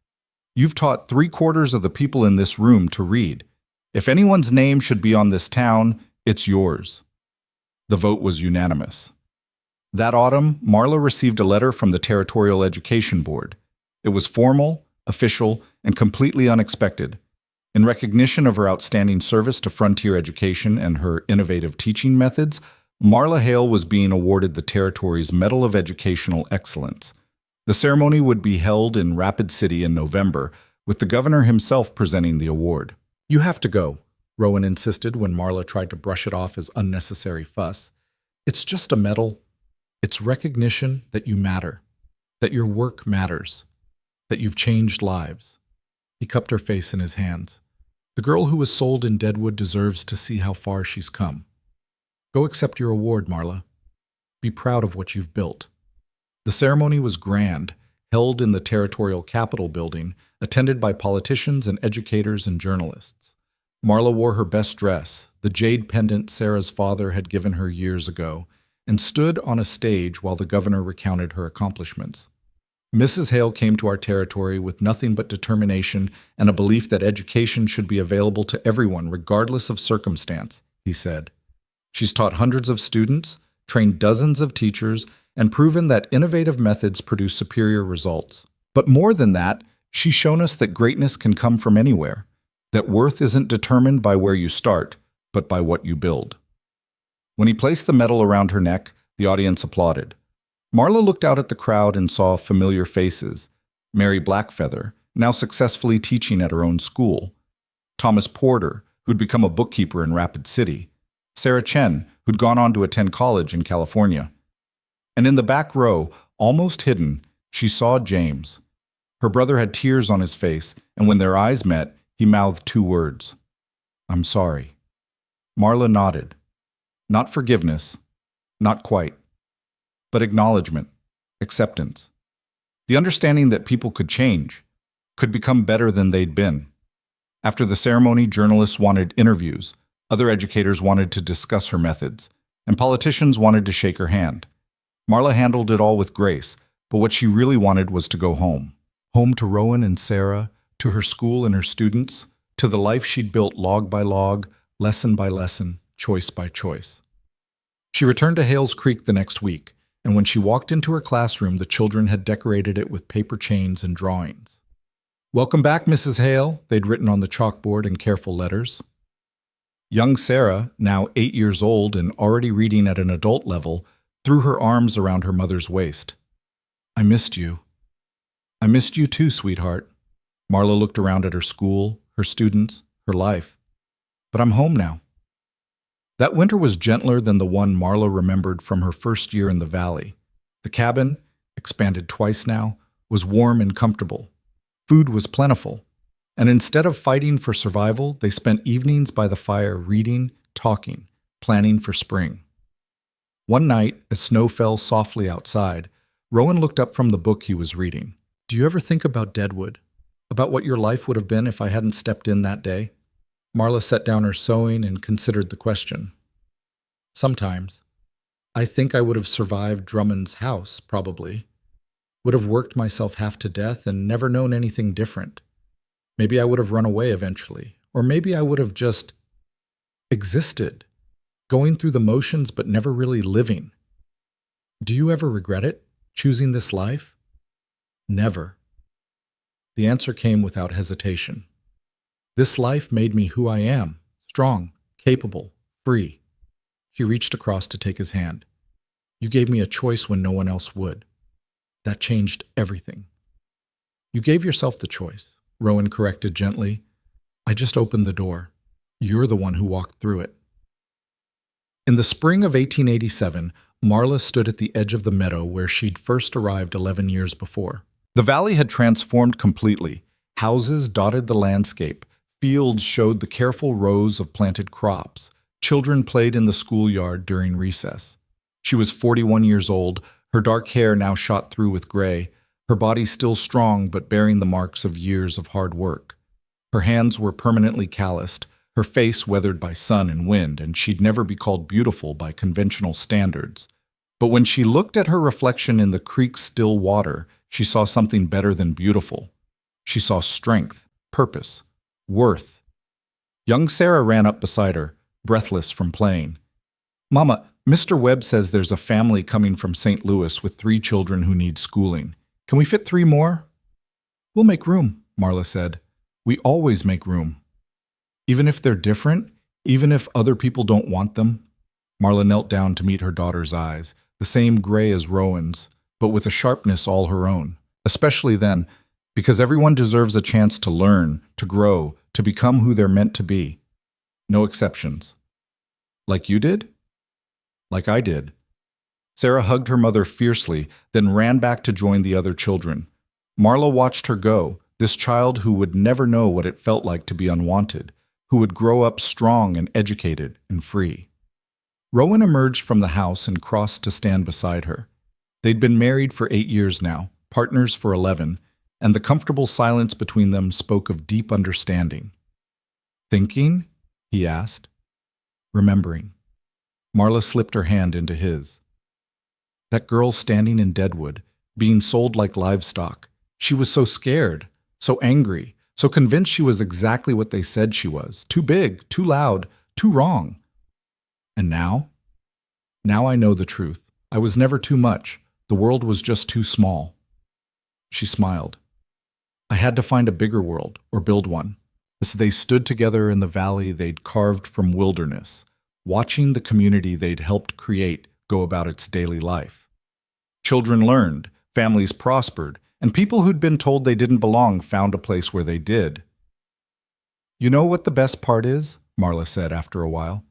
You've taught 3/4 of the people in this room to read. If anyone's name should be on this town, it's yours." The vote was unanimous. That autumn, Marla received a letter from the Territorial Education Board. It was formal, official, and completely unexpected. In recognition of her outstanding service to frontier education and her innovative teaching methods, Marla Hale was being awarded the territory's Medal of Educational Excellence. The ceremony would be held in Rapid City in November, with the governor himself presenting the award. "You have to go," Rowan insisted when Marla tried to brush it off as unnecessary fuss. "It's just a medal. It's recognition that you matter, that your work matters, that you've changed lives." He cupped her face in his hands. "The girl who was sold in Deadwood deserves to see how far she's come. Go accept your award, Marla. Be proud of what you've built." The ceremony was grand, held in the Territorial Capitol building, attended by politicians and educators and journalists. Marla wore her best dress, the jade pendant Sarah's father had given her years ago, and stood on a stage while the governor recounted her accomplishments. "Mrs. Hale came to our territory with nothing but determination and a belief that education should be available to everyone regardless of circumstance," he said. "She's taught hundreds of students, trained dozens of teachers, and proven that innovative methods produce superior results. But more than that, she's shown us that greatness can come from anywhere, that worth isn't determined by where you start, but by what you build." When he placed the medal around her neck, the audience applauded. Marla looked out at the crowd and saw familiar faces. Mary Blackfeather, now successfully teaching at her own school. Thomas Porter, who'd become a bookkeeper in Rapid City. Sarah Chen, who'd gone on to attend college in California. And in the back row, almost hidden, she saw James. Her brother had tears on his face, and when their eyes met, he mouthed 2 words. "I'm sorry." Marla nodded. Not forgiveness, not quite, but acknowledgement, acceptance. The understanding that people could change, could become better than they'd been. After the ceremony, journalists wanted interviews, other educators wanted to discuss her methods, and politicians wanted to shake her hand. Marla handled it all with grace, but what she really wanted was to go home. Home to Rowan and Sarah, to her school and her students, to the life she'd built log by log, lesson by lesson, choice by choice. She returned to Hales Creek the next week, and when she walked into her classroom, the children had decorated it with paper chains and drawings. "Welcome back, Mrs. Hale," they'd written on the chalkboard in careful letters. Young Sarah, now 8 years old and already reading at an adult level, threw her arms around her mother's waist. "I missed you." "I missed you too, sweetheart." Marla looked around at her school, her students, her life. "But I'm home now." That winter was gentler than the one Marla remembered from her first year in the valley. The cabin, expanded twice now, was warm and comfortable. Food was plentiful. And instead of fighting for survival, they spent evenings by the fire reading, talking, planning for spring. One night, as snow fell softly outside, Rowan looked up from the book he was reading. "Do you ever think about Deadwood? About what your life would have been if I hadn't stepped in that day?" Marla set down her sewing and considered the question. "Sometimes. I think I would have survived Drummond's house, probably. Would have worked myself half to death and never known anything different. Maybe I would have run away eventually, or maybe I would have just existed, going through the motions but never really living. Do you ever regret it, choosing this life?" "Never." The answer came without hesitation. "This life made me who I am, strong, capable, free." She reached across to take his hand. "You gave me a choice when no one else would. That changed everything." "You gave yourself the choice," Rowan corrected gently. "I just opened the door. You're the one who walked through it." In the spring of 1887, Marla stood at the edge of the meadow where she'd first arrived 11 years before. The valley had transformed completely. Houses dotted the landscape. Fields showed the careful rows of planted crops. Children played in the schoolyard during recess. She was 41 years old, her dark hair now shot through with gray, her body still strong but bearing the marks of years of hard work. Her hands were permanently calloused, her face weathered by sun and wind, and she'd never be called beautiful by conventional standards. But when she looked at her reflection in the creek's still water, she saw something better than beautiful. She saw strength, purpose, worth. Young Sarah ran up beside her, breathless from playing. "Mama, Mr. Webb says there's a family coming from St. Louis with 3 children who need schooling. Can we fit 3 more?" "We'll make room," Marla said. "We always make room." "Even if they're different? Even if other people don't want them?" Marla knelt down to meet her daughter's eyes, the same gray as Rowan's, but with a sharpness all her own, especially then, because everyone deserves a chance to learn, to grow, to become who they're meant to be. No exceptions. "Like you did?" "Like I did." Sarah hugged her mother fiercely, then ran back to join the other children. Marla watched her go, this child who would never know what it felt like to be unwanted, who would grow up strong and educated and free. Rowan emerged from the house and crossed to stand beside her. They'd been married for 8 years now, partners for 11, and the comfortable silence between them spoke of deep understanding. "Thinking?" he asked. "Remembering." Marla slipped her hand into his. That girl standing in Deadwood, being sold like livestock. She was so scared, so angry, so convinced she was exactly what they said she was. Too big, too loud, too wrong. And now? Now I know the truth. I was never too much. The world was just too small. She smiled. I had to find a bigger world, or build one. As they stood together in the valley they'd carved from wilderness, watching the community they'd helped create go about its daily life. Children learned, families prospered, and people who'd been told they didn't belong found a place where they did. "You know what the best part is?" Marla said after a while.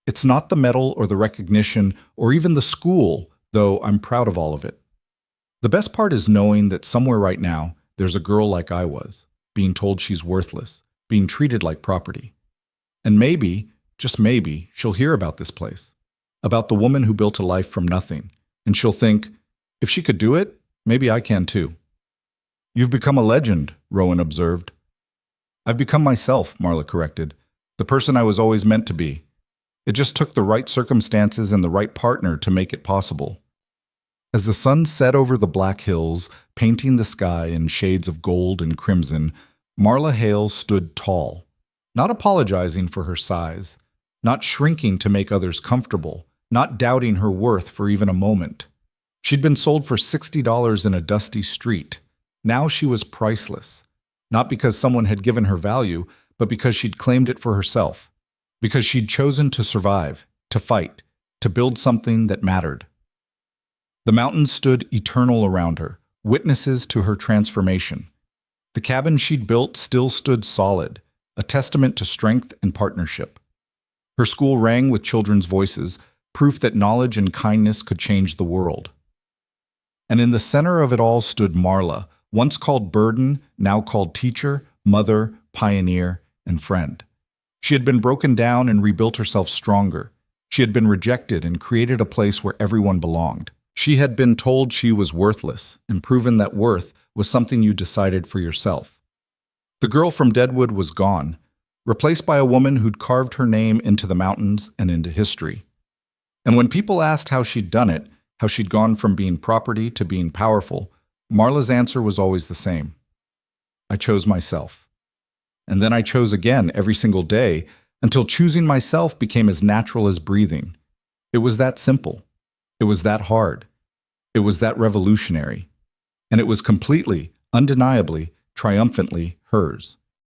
"It's not the medal or the recognition or even the school, though I'm proud of all of it. The best part is knowing that somewhere right now there's a girl like I was, being told she's worthless, being treated like property. And maybe, just maybe, she'll hear about this place, about the woman who built a life from nothing, and she'll think, if she could do it, maybe I can too." "You've become a legend," Rowan observed. "I've become myself," Marla corrected, "the person I was always meant to be. It just took the right circumstances and the right partner to make it possible." As the sun set over the black hills, painting the sky in shades of gold and crimson, Marla Hale stood tall, not apologizing for her size, not shrinking to make others comfortable, not doubting her worth for even a moment. She'd been sold for $60 in a dusty street. Now she was priceless, not because someone had given her value, but because she'd claimed it for herself, because she'd chosen to survive, to fight, to build something that mattered. The mountains stood eternal around her, witnesses to her transformation. The cabin she'd built still stood solid, a testament to strength and partnership. Her school rang with children's voices, proof that knowledge and kindness could change the world. And in the center of it all stood Marla, once called burden, now called teacher, mother, pioneer, and friend. She had been broken down and rebuilt herself stronger. She had been rejected and created a place where everyone belonged. She had been told she was worthless and proven that worth was something you decided for yourself. The girl from Deadwood was gone, replaced by a woman who'd carved her name into the mountains and into history. And when people asked how she'd done it, how she'd gone from being property to being powerful, Marla's answer was always the same. I chose myself. And then I chose again every single day until choosing myself became as natural as breathing. It was that simple. It was that hard. It was that revolutionary. And it was completely, undeniably, triumphantly hers.